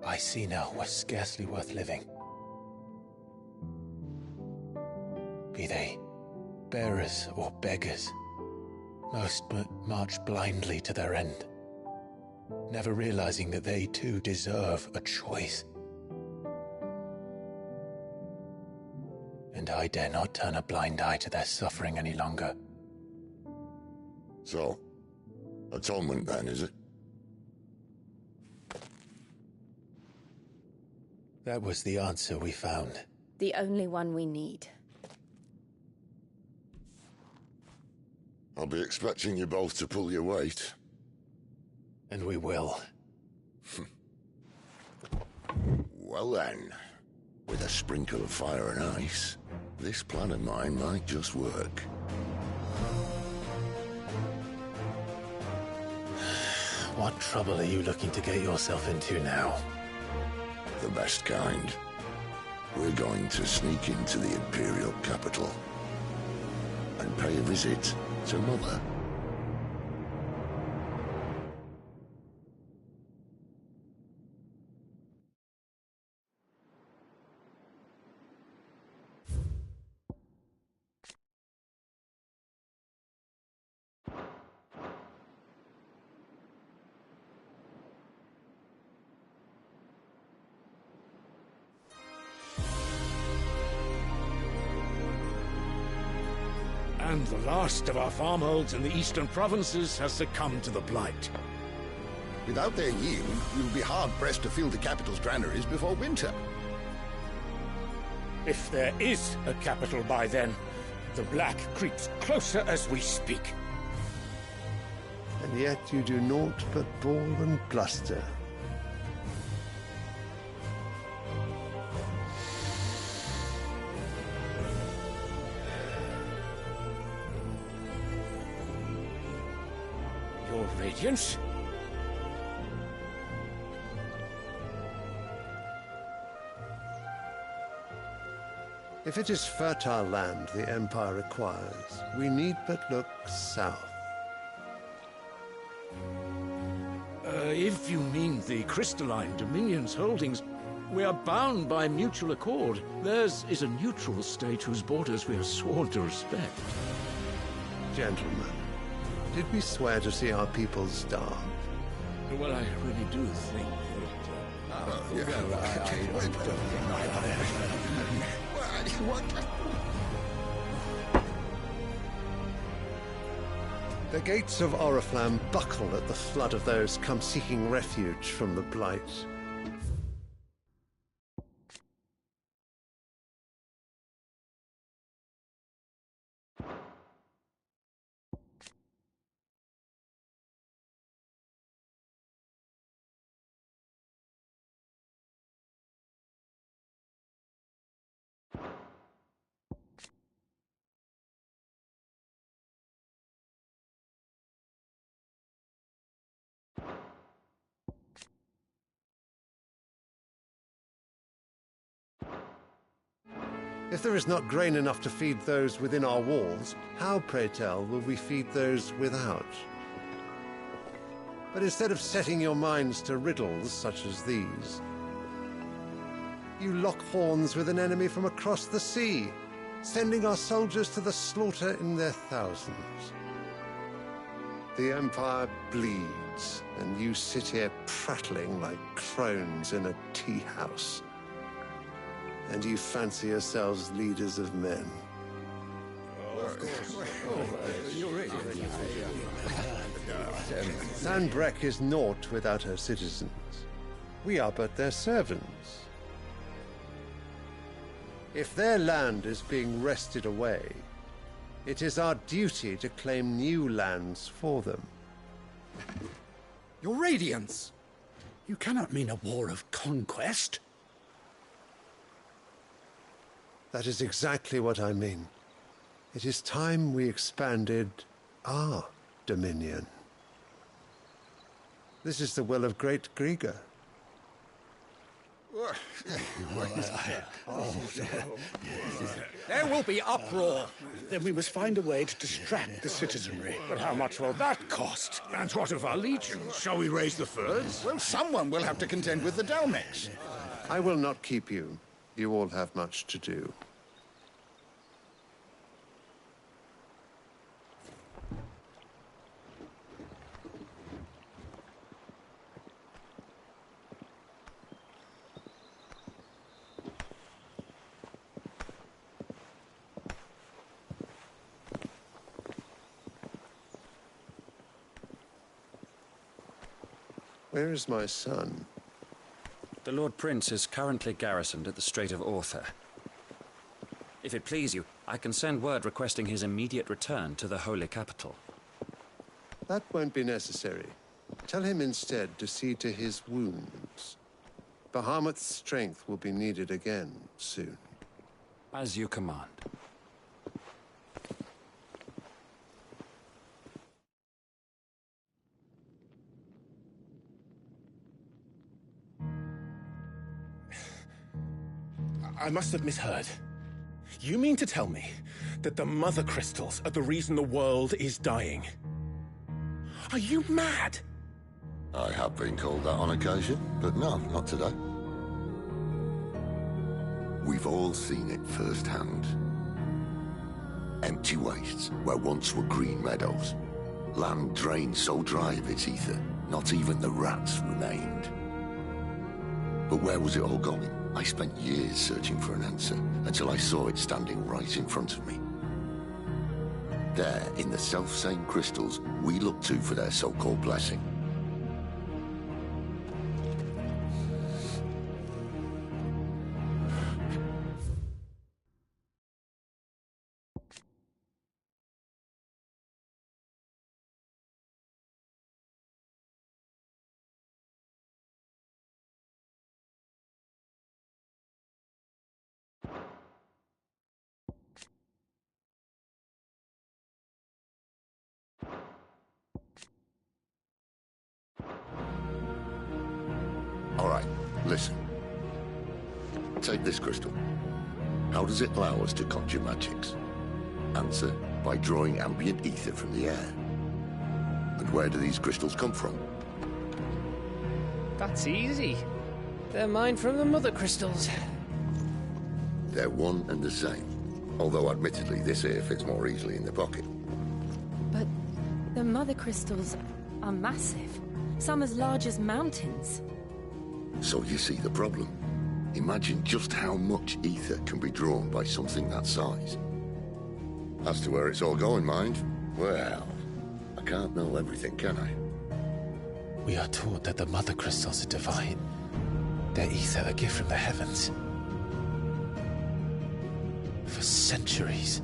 S15: I see now were scarcely worth living. Be they bearers or beggars, most march blindly to their end, never realizing that they too deserve a choice. And I dare not turn a blind eye to their suffering any longer.
S19: So, atonement then, is it?
S15: That was the answer we found.
S4: The only one we need.
S19: I'll be expecting you both to pull your weight.
S15: And we will.
S19: Well then, with a sprinkle of fire and ice, this plan of mine might just work.
S2: What trouble are you looking to get yourself into now?
S19: The best kind. We're going to sneak into the Imperial capital and pay a visit to Mother.
S5: And the last of our farmholds in the eastern provinces has succumbed to the blight.
S16: Without their yield, we will be hard-pressed to fill the capital's granaries before winter.
S5: If there is a capital by then, the Black creeps closer as we speak.
S13: And yet you do naught but bawl and bluster.
S5: Your Radiance?
S13: If it is fertile land the Empire requires, we need but look south.
S5: If you mean the crystalline Dominion's holdings, we are bound by mutual accord. Theirs is a neutral state whose borders we are sworn to respect.
S13: Gentlemen, did we swear to see our people starve?
S5: Well, I really do think
S13: The gates of Oriflamme buckle at the flood of those come seeking refuge from the Blight. If there is not grain enough to feed those within our walls, how, pray tell, will we feed those without? But instead of setting your minds to riddles such as these, you lock horns with an enemy from across the sea, sending our soldiers to the slaughter in their thousands. The Empire bleeds, and you sit here prattling like crones in a tea house. And you fancy yourselves leaders of men. Sanbreque is naught without her citizens. We are but their servants. If their land is being wrested away, it is our duty to claim new lands for them.
S14: Your Radiance! You cannot mean a war of conquest.
S13: That is exactly what I mean. It is time we expanded our dominion. This is the will of great Griga.
S14: There will be uproar. Then we must find a way to distract the citizenry.
S5: But how much will that cost? And what of our legions? Shall we raise the furs?
S14: Well, someone will have to contend with the Dalmex.
S13: I will not keep you. You all have much to do. Where is my son?
S17: The Lord Prince is currently garrisoned at the Strait of Orther. If it please you, I can send word requesting his immediate return to the Holy Capital.
S13: That won't be necessary. Tell him instead to see to his wounds. Bahamut's strength will be needed again soon.
S17: As you command.
S11: I must have misheard. You mean to tell me that the Mother Crystals are the reason the world is dying? Are you mad?
S19: I have been called that on occasion, but no, not today. We've all seen it firsthand. Empty wastes where once were green meadows. Land drained so dry of its ether, not even the rats remained. But where was it all going? I spent years searching for an answer, until I saw it standing right in front of me. There, in the self-same crystals we look to for their so-called blessing. All right, listen. Take this crystal. How does it allow us to conjure magics? Answer, by drawing ambient ether from the air. And where do these crystals come from?
S22: That's easy. They're mined from the Mother Crystals.
S19: They're one and the same. Although admittedly, this here fits more easily in the pocket.
S10: But the Mother Crystals are massive. Some as large as mountains.
S19: So you see the problem. Imagine just how much ether can be drawn by something that size. As to where it's all going, mind, well, I can't know everything, can I?
S15: We are taught that the Mother Crystals are divine. Their ether a gift from the heavens. For centuries,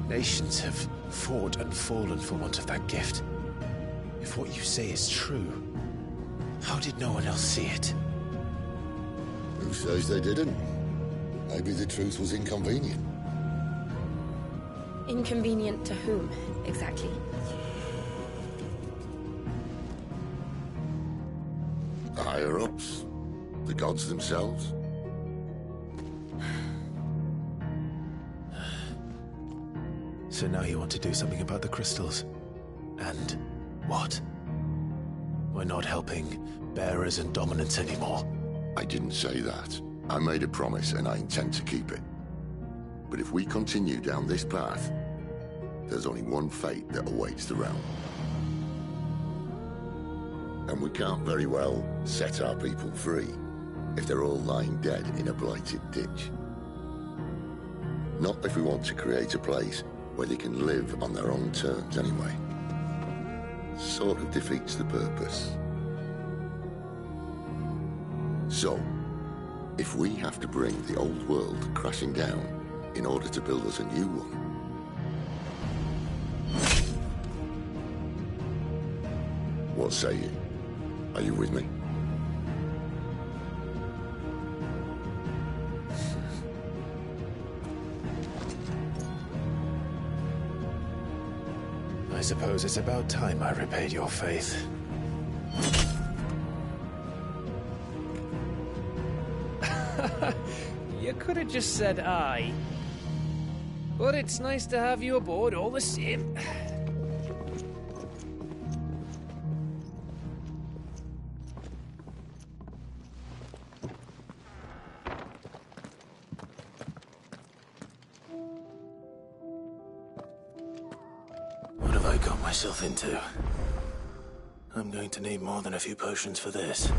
S15: nations have fought and fallen for want of that gift. If what you say is true, how did no one else see it?
S19: Who says they didn't? Maybe the truth was inconvenient.
S10: Inconvenient to whom, exactly?
S19: The higher-ups? The gods themselves?
S2: So now you want to do something about the crystals? And what? We're not helping bearers and dominants anymore.
S19: I didn't say that. I made a promise and I intend to keep it. But if we continue down this path, there's only one fate that awaits the realm. And we can't very well set our people free if they're all lying dead in a blighted ditch. Not if we want to create a place where they can live on their own terms anyway. Sort of defeats the purpose. So, if we have to bring the old world crashing down in order to build us a new one, what say you? Are you with me?
S2: I suppose it's about time I repaid your faith.
S22: You could have just said aye. But it's nice to have you aboard all the same.
S2: What have I got myself into? I'm going to need more than a few potions for this.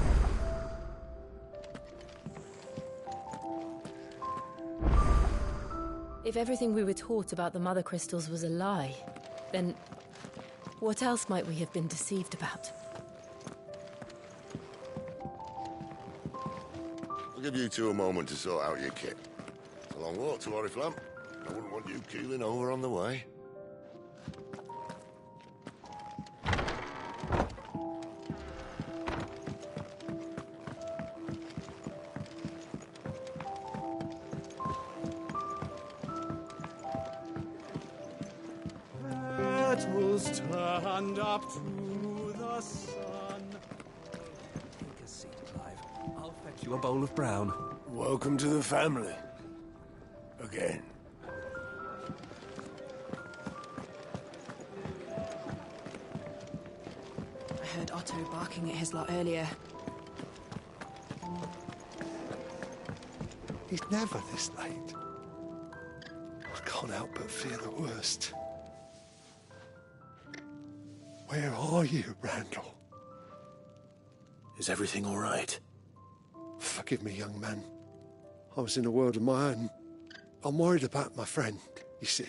S10: If everything we were taught about the Mother Crystals was a lie, then what else might we have been deceived about?
S19: give you two a moment to sort out your kit. It's a long walk to Oriflamme. I wouldn't want you keeling over on the way.
S1: Petals turned up to the sun.
S18: Take a seat, Clive. I'll fetch you a bowl of brown.
S11: Welcome to the family. Again.
S12: I heard Otto barking at his lot earlier.
S13: He's never this late. I can't help but fear the worst. Where are you, Randall?
S2: Is everything all right?
S13: Forgive me, young man. I was in a world of my own. I'm worried about my friend, you see.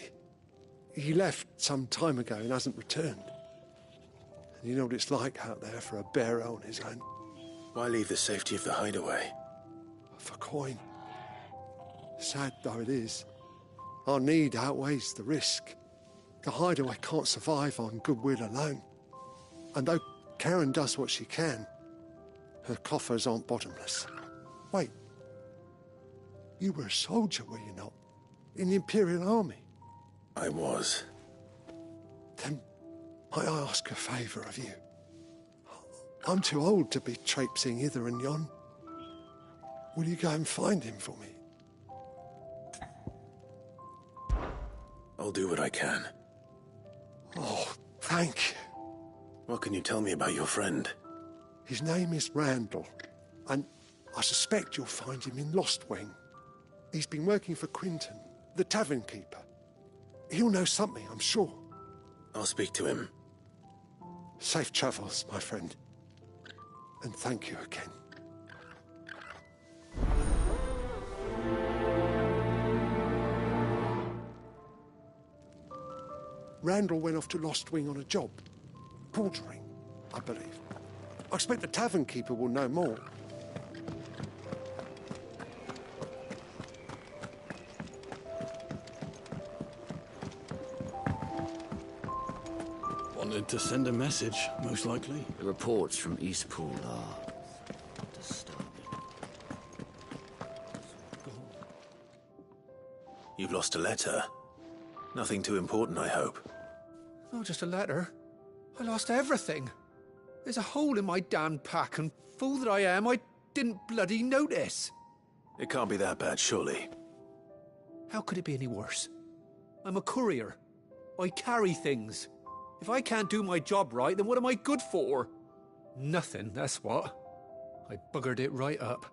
S13: He left some time ago and hasn't returned. And you know what it's like out there for a bearer on his own.
S2: Why leave the safety of the hideaway?
S13: For coin. Sad though it is, our need outweighs the risk. The hideaway can't survive on goodwill alone. And though Karen does what she can, her coffers aren't bottomless. Wait. You were a soldier, were you not? In the Imperial Army?
S2: I was.
S13: Then might I ask a favour of you? I'm too old to be traipsing hither and yon. Will you go and find him for me?
S2: I'll do what I can.
S13: Oh, thank you.
S2: What can you tell me about your friend?
S13: His name is Randall, and I suspect you'll find him in Lostwing. He's been working for Quinton, the tavern keeper. He'll know something, I'm sure.
S2: I'll speak to him.
S13: Safe travels, my friend. And thank you again. Randall went off to Lostwing on a job. Portering, I believe. I expect the tavern keeper will know more.
S9: Wanted to send a message, most likely.
S8: The reports from Eastpool are disturbing.
S2: You've lost a letter. Nothing too important, I hope.
S1: Not just a letter. I lost everything. There's a hole in my damn pack, and fool that I am, I didn't bloody notice.
S2: It can't be that bad, surely.
S1: How could it be any worse? I'm a courier. I carry things. If I can't do my job right, then what am I good for? Nothing, that's what. I buggered it right up.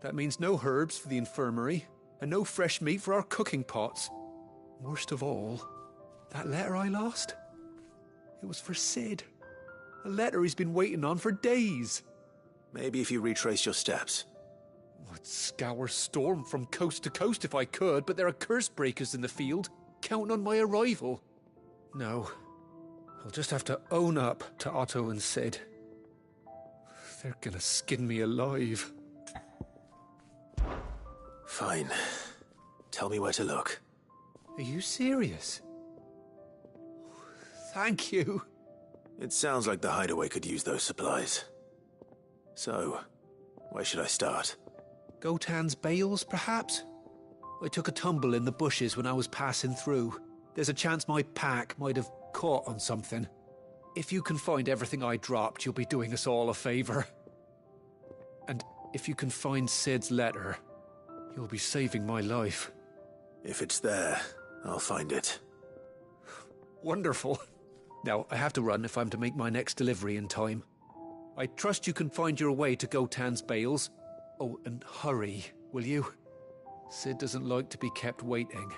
S1: That means no herbs for the infirmary, and no fresh meat for our cooking pots. Worst of all, that letter I lost? It was for Sid. A letter he's been waiting on for days.
S2: Maybe if you retrace your steps.
S1: I'd scour Storm from coast to coast if I could, but there are curse breakers in the field, counting on my arrival. No, I'll just have to own up to Otto and Sid. They're gonna skin me alive.
S2: Fine. Tell me where to look.
S1: Are you serious? Thank you.
S2: It sounds like the hideaway could use those supplies. So, where should I start?
S1: Gotan's bales, perhaps? I took a tumble in the bushes when I was passing through. There's a chance my pack might have caught on something. If you can find everything I dropped, you'll be doing us all a favor. And if you can find Sid's letter, you'll be saving my life.
S2: If it's there, I'll find it.
S1: Wonderful. Now, I have to run if I'm to make my next delivery in time. I trust you can find your way to Gotan's bales. Oh, and hurry, will you? Sid doesn't like to be kept waiting.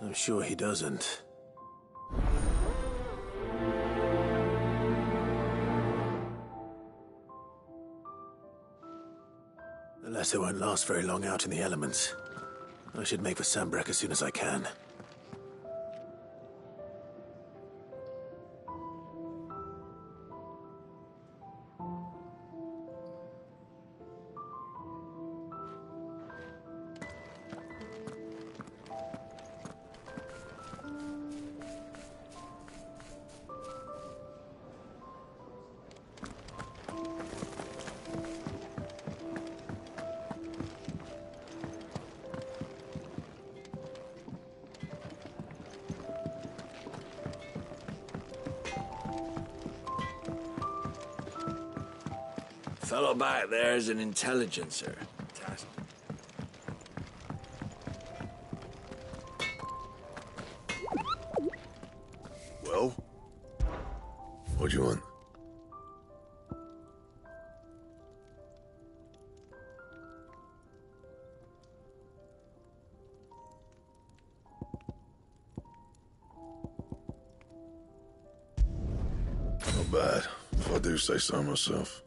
S2: I'm sure he doesn't. The letter won't last very long out in the elements. I should make for Sanbreque as soon as I can.
S6: Fellow back there's an intelligencer.
S19: Well? What do you want? Not bad, if I do say so myself.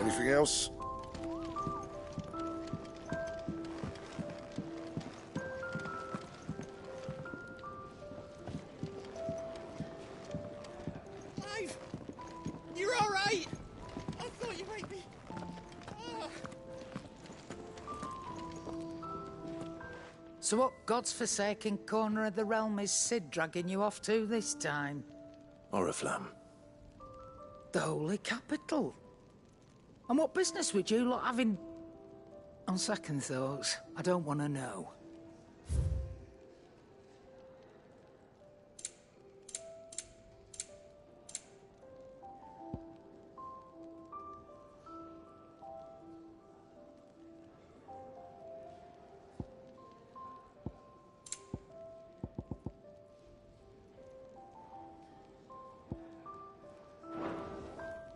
S19: Anything else?
S3: Clive! You're all right! I thought you might be...
S20: So what God's forsaken corner of the realm is Cid dragging you off to this time?
S2: Oriflamme.
S20: The Holy Capital. And what business would you lot having... On second thoughts, I don't want to know.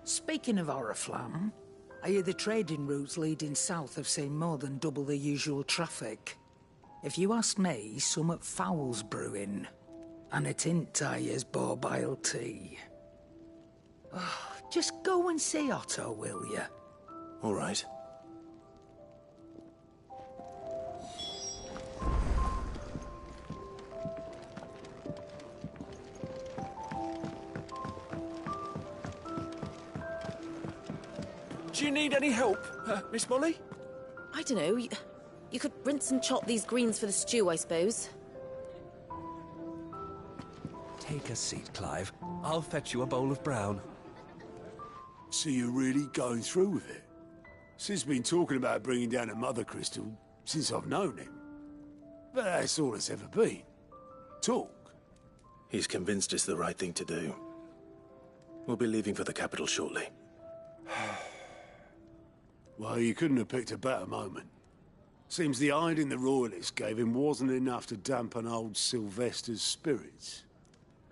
S20: Speaking of Oriflamme, I hear the trading routes leading south have seen more than double the usual traffic. If you ask me, summat foul's brewing. And it ain't Tyre's borbile tea. Oh, just go and see Otto, will you?
S2: All right.
S11: Do you need any help, Miss Molly?
S23: I don't know. You could rinse and chop these greens for the stew, I suppose.
S18: Take a seat, Clive. I'll fetch you a bowl of brown.
S9: So you're really going through with it? Sid's been talking about bringing down a mother crystal since I've known him. But that's all it's ever been. Talk.
S2: He's convinced it's the right thing to do. We'll be leaving for the capital shortly.
S9: Well, you couldn't have picked a better moment. Seems the hiding the Royalists gave him wasn't enough to dampen old Sylvester's spirits.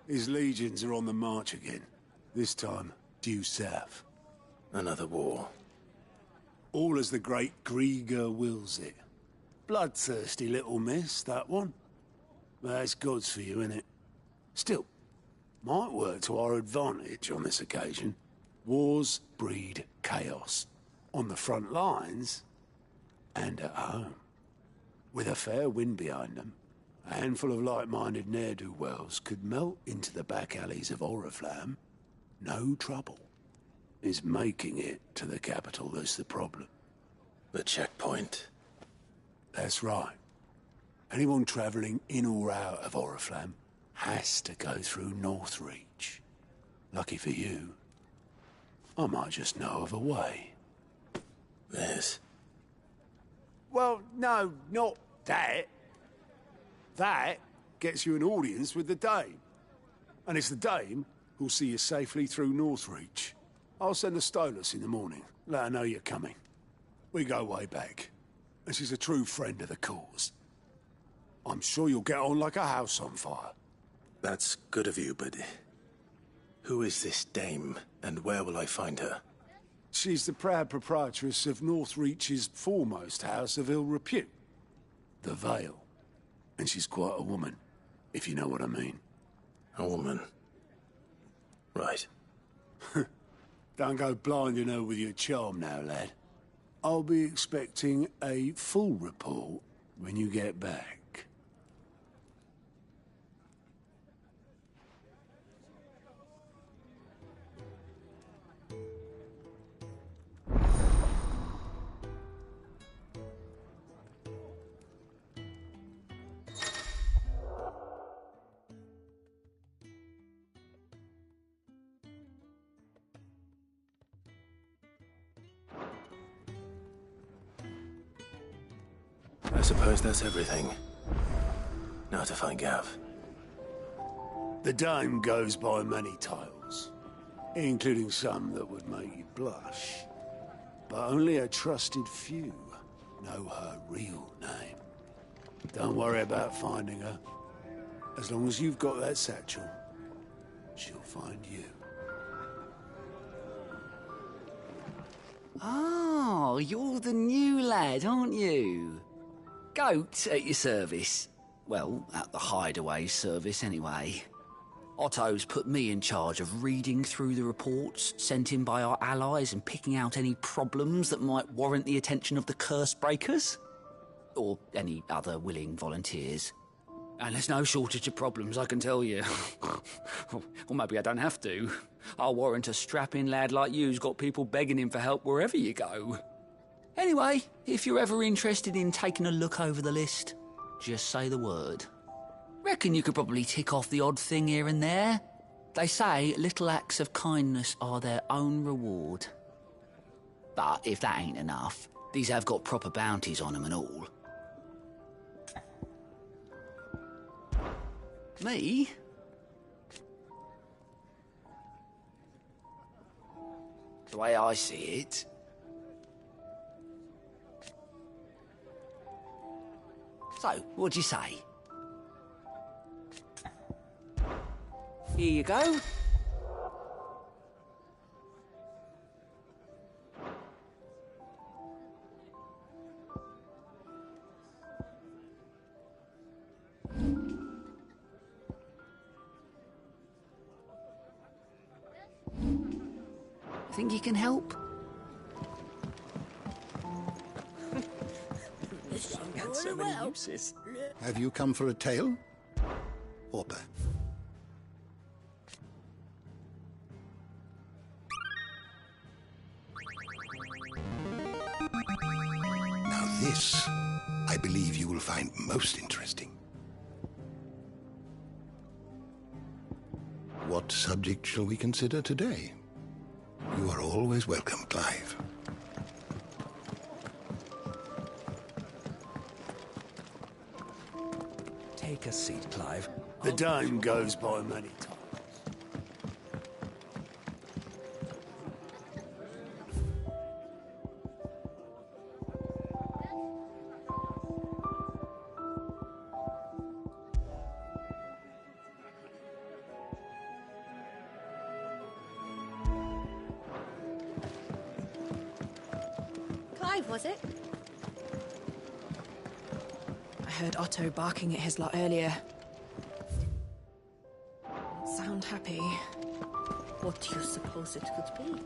S9: His legions are on the march again. This time, due south.
S2: Another war.
S9: All as the great Grieger wills it. Bloodthirsty little miss, that one. But that's God's for you, innit? Still, might work to our advantage on this occasion. Wars breed chaos. On the front lines, and at home. With a fair wind behind them, a handful of like-minded ne'er-do-wells could melt into the back alleys of Oriflamme. No trouble. Is making it to the capital that's the problem.
S2: The checkpoint.
S9: That's right. Anyone travelling in or out of Oriflamme has to go through Northreach. Lucky for you, I might just know of a way.
S2: Yes.
S9: Well, no, not that. That gets you an audience with the Dame. And it's the Dame who'll see you safely through Northreach. I'll send a Stolas in the morning, let her know you're coming. We go way back, and she's a true friend of the cause. I'm sure you'll get on like a house on fire.
S2: That's good of you, but... who is this Dame, and where will I find her?
S9: She's the proud proprietress of Northreach's foremost house of ill repute, the Vale. And she's quite a woman, if you know what I mean.
S2: A woman? Right.
S9: Don't go blinding her with your charm now, lad. I'll be expecting a full report when you get back.
S2: I suppose that's everything. Now to find Gav.
S9: The Dame goes by many titles, including some that would make you blush. But only a trusted few know her real name. Don't worry about finding her. As long as you've got that satchel, she'll find you.
S8: Oh, you're the new lad, aren't you? Goat at your service. Well, at the Hideaway service, anyway. Otto's put me in charge of reading through the reports sent in by our allies and picking out any problems that might warrant the attention of the Curse Breakers. Or any other willing volunteers. And there's no shortage of problems, I can tell you. Or maybe I don't have to. I'll warrant a strapping lad like you's got people begging him for help wherever you go. Anyway, if you're ever interested in taking a look over the list, just say the word. Reckon you could probably tick off the odd thing here and there. They say little acts of kindness are their own reward. But if that ain't enough, these have got proper bounties on them and all. Me? The way I see it... So, what'd you say? Here you go. Think you can help?
S3: So many uses.
S16: Have you come for a tale? Orpa. Now this, I believe you will find most interesting. What subject shall we consider today? You are always welcome, Clive.
S18: Take a seat, Clive.
S9: The Dame goes by many titles.
S10: Clive, was it?
S12: I heard Otto barking at his lot earlier. Sound happy.
S23: What do you suppose it could be?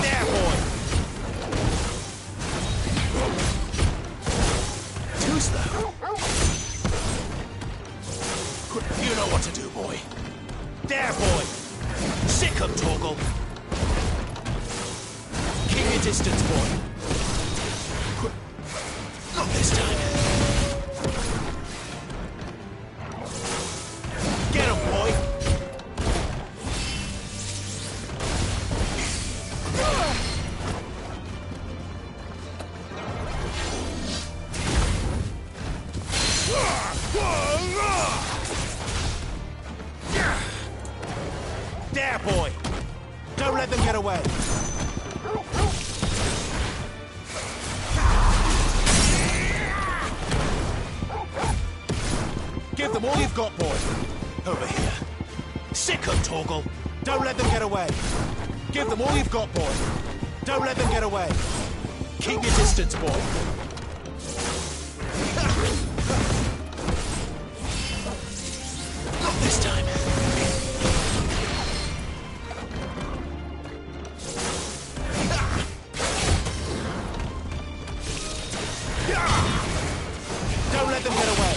S3: There, boy! Too slow. You know what to do, boy. There, boy! Sick 'em, Torgal! Keep your distance, boy. Not this time. Get 'em, boy! There, boy! Don't let them get away! Give them all you've got, boy! Over here. Sick 'em, Torgal! Don't let them get away! Give them all you've got, boy! Don't let them get away. Keep your distance, boy. Not this time. Don't let them get away.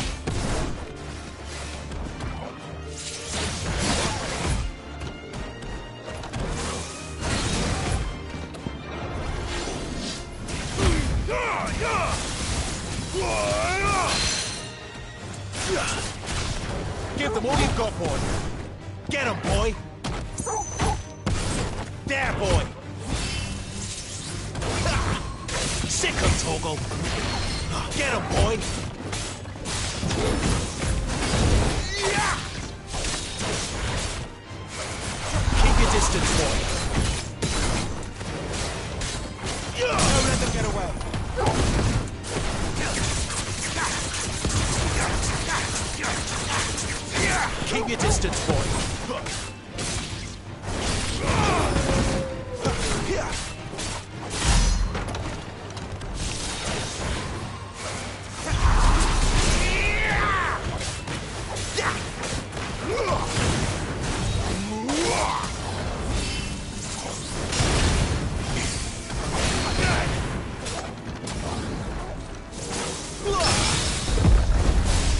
S3: Give them all you've got, boy. Get them, boy. There, boy. Sick of Torgal. Get him, boy. Keep your distance, boy. Don't let them get away. Keep your distance, boy.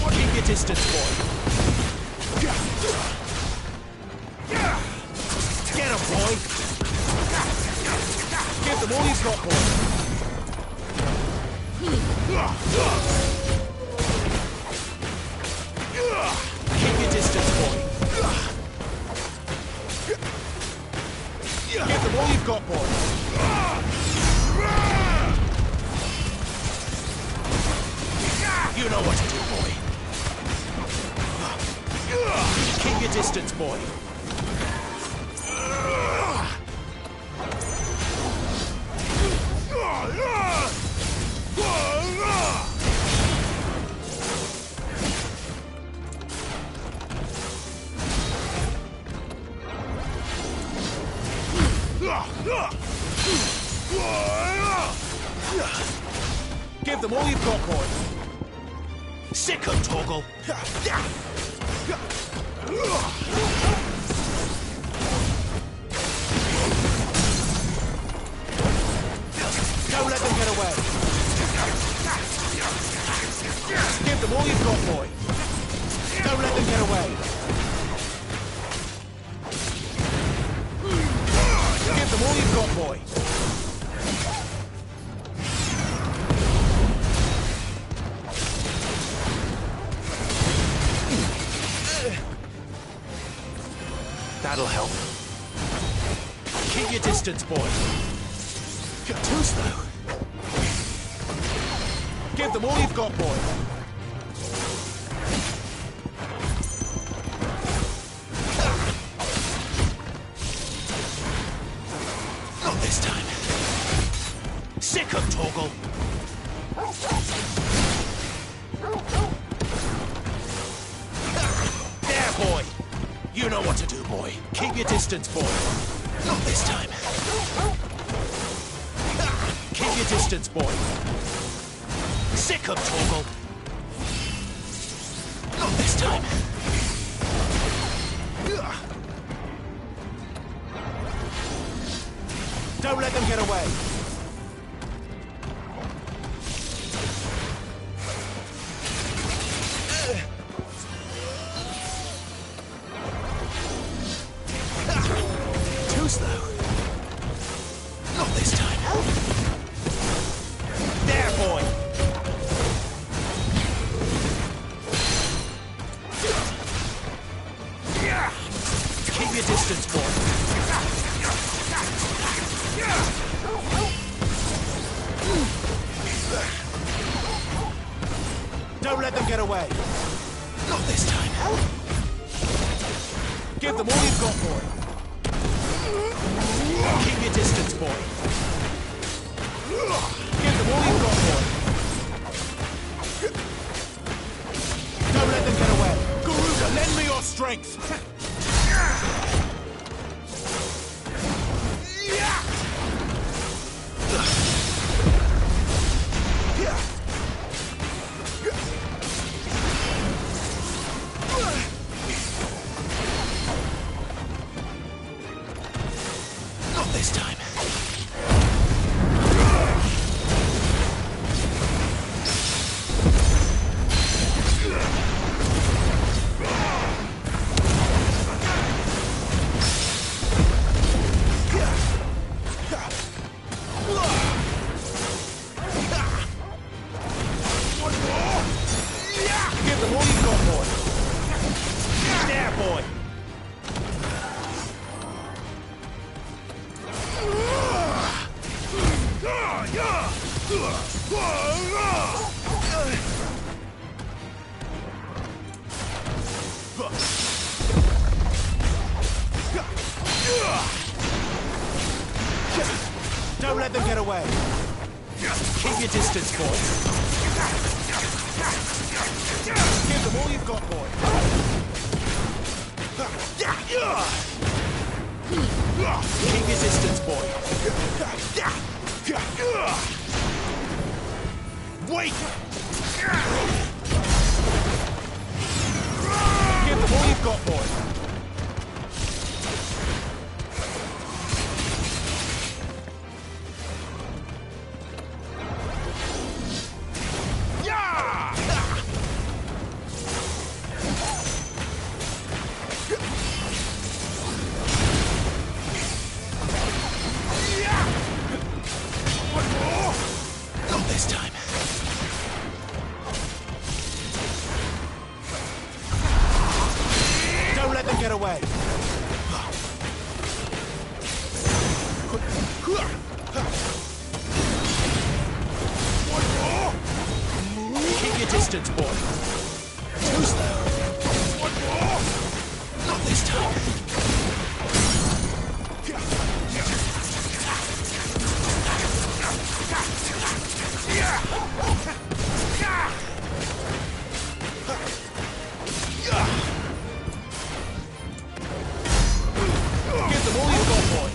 S3: Keep your distance, boy. Get him, boy! Give them all you've got, boy! Keep your distance, boy! Give them all you've got, boy! You know what to do, boy! Keep your distance, boy! Give them all you've got, boy! Sick of Torgal! Don't let them get away! Give them all you've got, boy! Don't let them get away! Give them all you've got, boy! That'll help. Keep your distance, boy. You're too slow. Give them all you've got, boy. Not this time. Sick of Torgal. There, boy. You know what to do, boy. Keep your distance, boy. Not this time. Keep your distance, boy. Sick of Torgal. Not this time. Don't let them get away. Too slow. Not this time. There, boy. Keep your distance, boy. Don't let them get away. Not this time. Give them all you've got, boy. Keep your distance, boy. Give them all you've got, boy. Don't let them get away. Garuda, lend me your strength. got, boy? There, boy! Don't let them get away. Keep your distance, boy. Give them all you've got, boy. Keep your distance, boy. Wait! Give them all you've got, boy. Not this time. Don't let them get away. Keep your distance, boy. Too slow. Not this time. Give them all you've got, boy.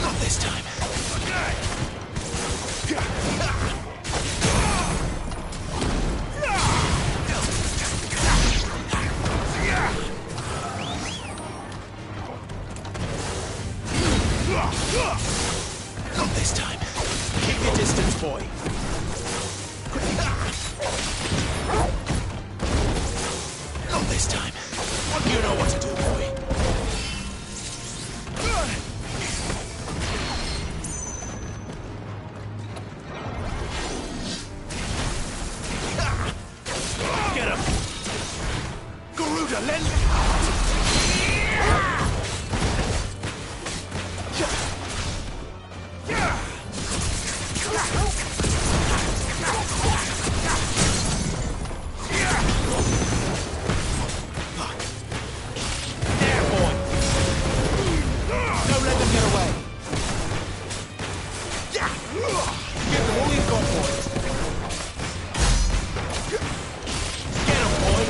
S3: Not this time. Not this time. Keep your distance, boy. Not this time. You know what to do, boy. Get him! Garuda, lend me! There, boy! Don't let them get away! Give them all you've got, boys! Get him, boy!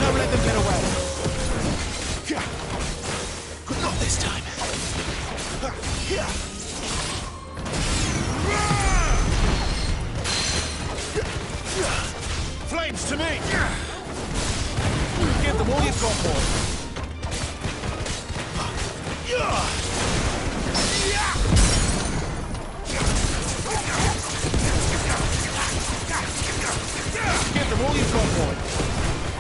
S3: Don't let them get away! Not this time! Flames to me! Give them all you've got, boy! Give them all you've got, boy!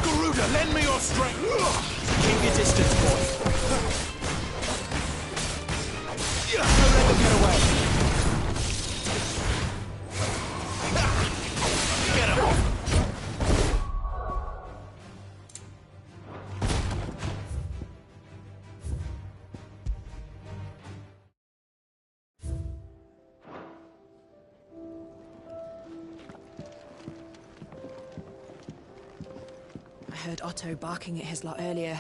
S3: Garuda, lend me your strength! Keep your distance, boy! Don't let them get away! Get him!
S12: I heard Otto barking at his lot earlier.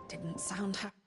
S12: Didn't sound happy.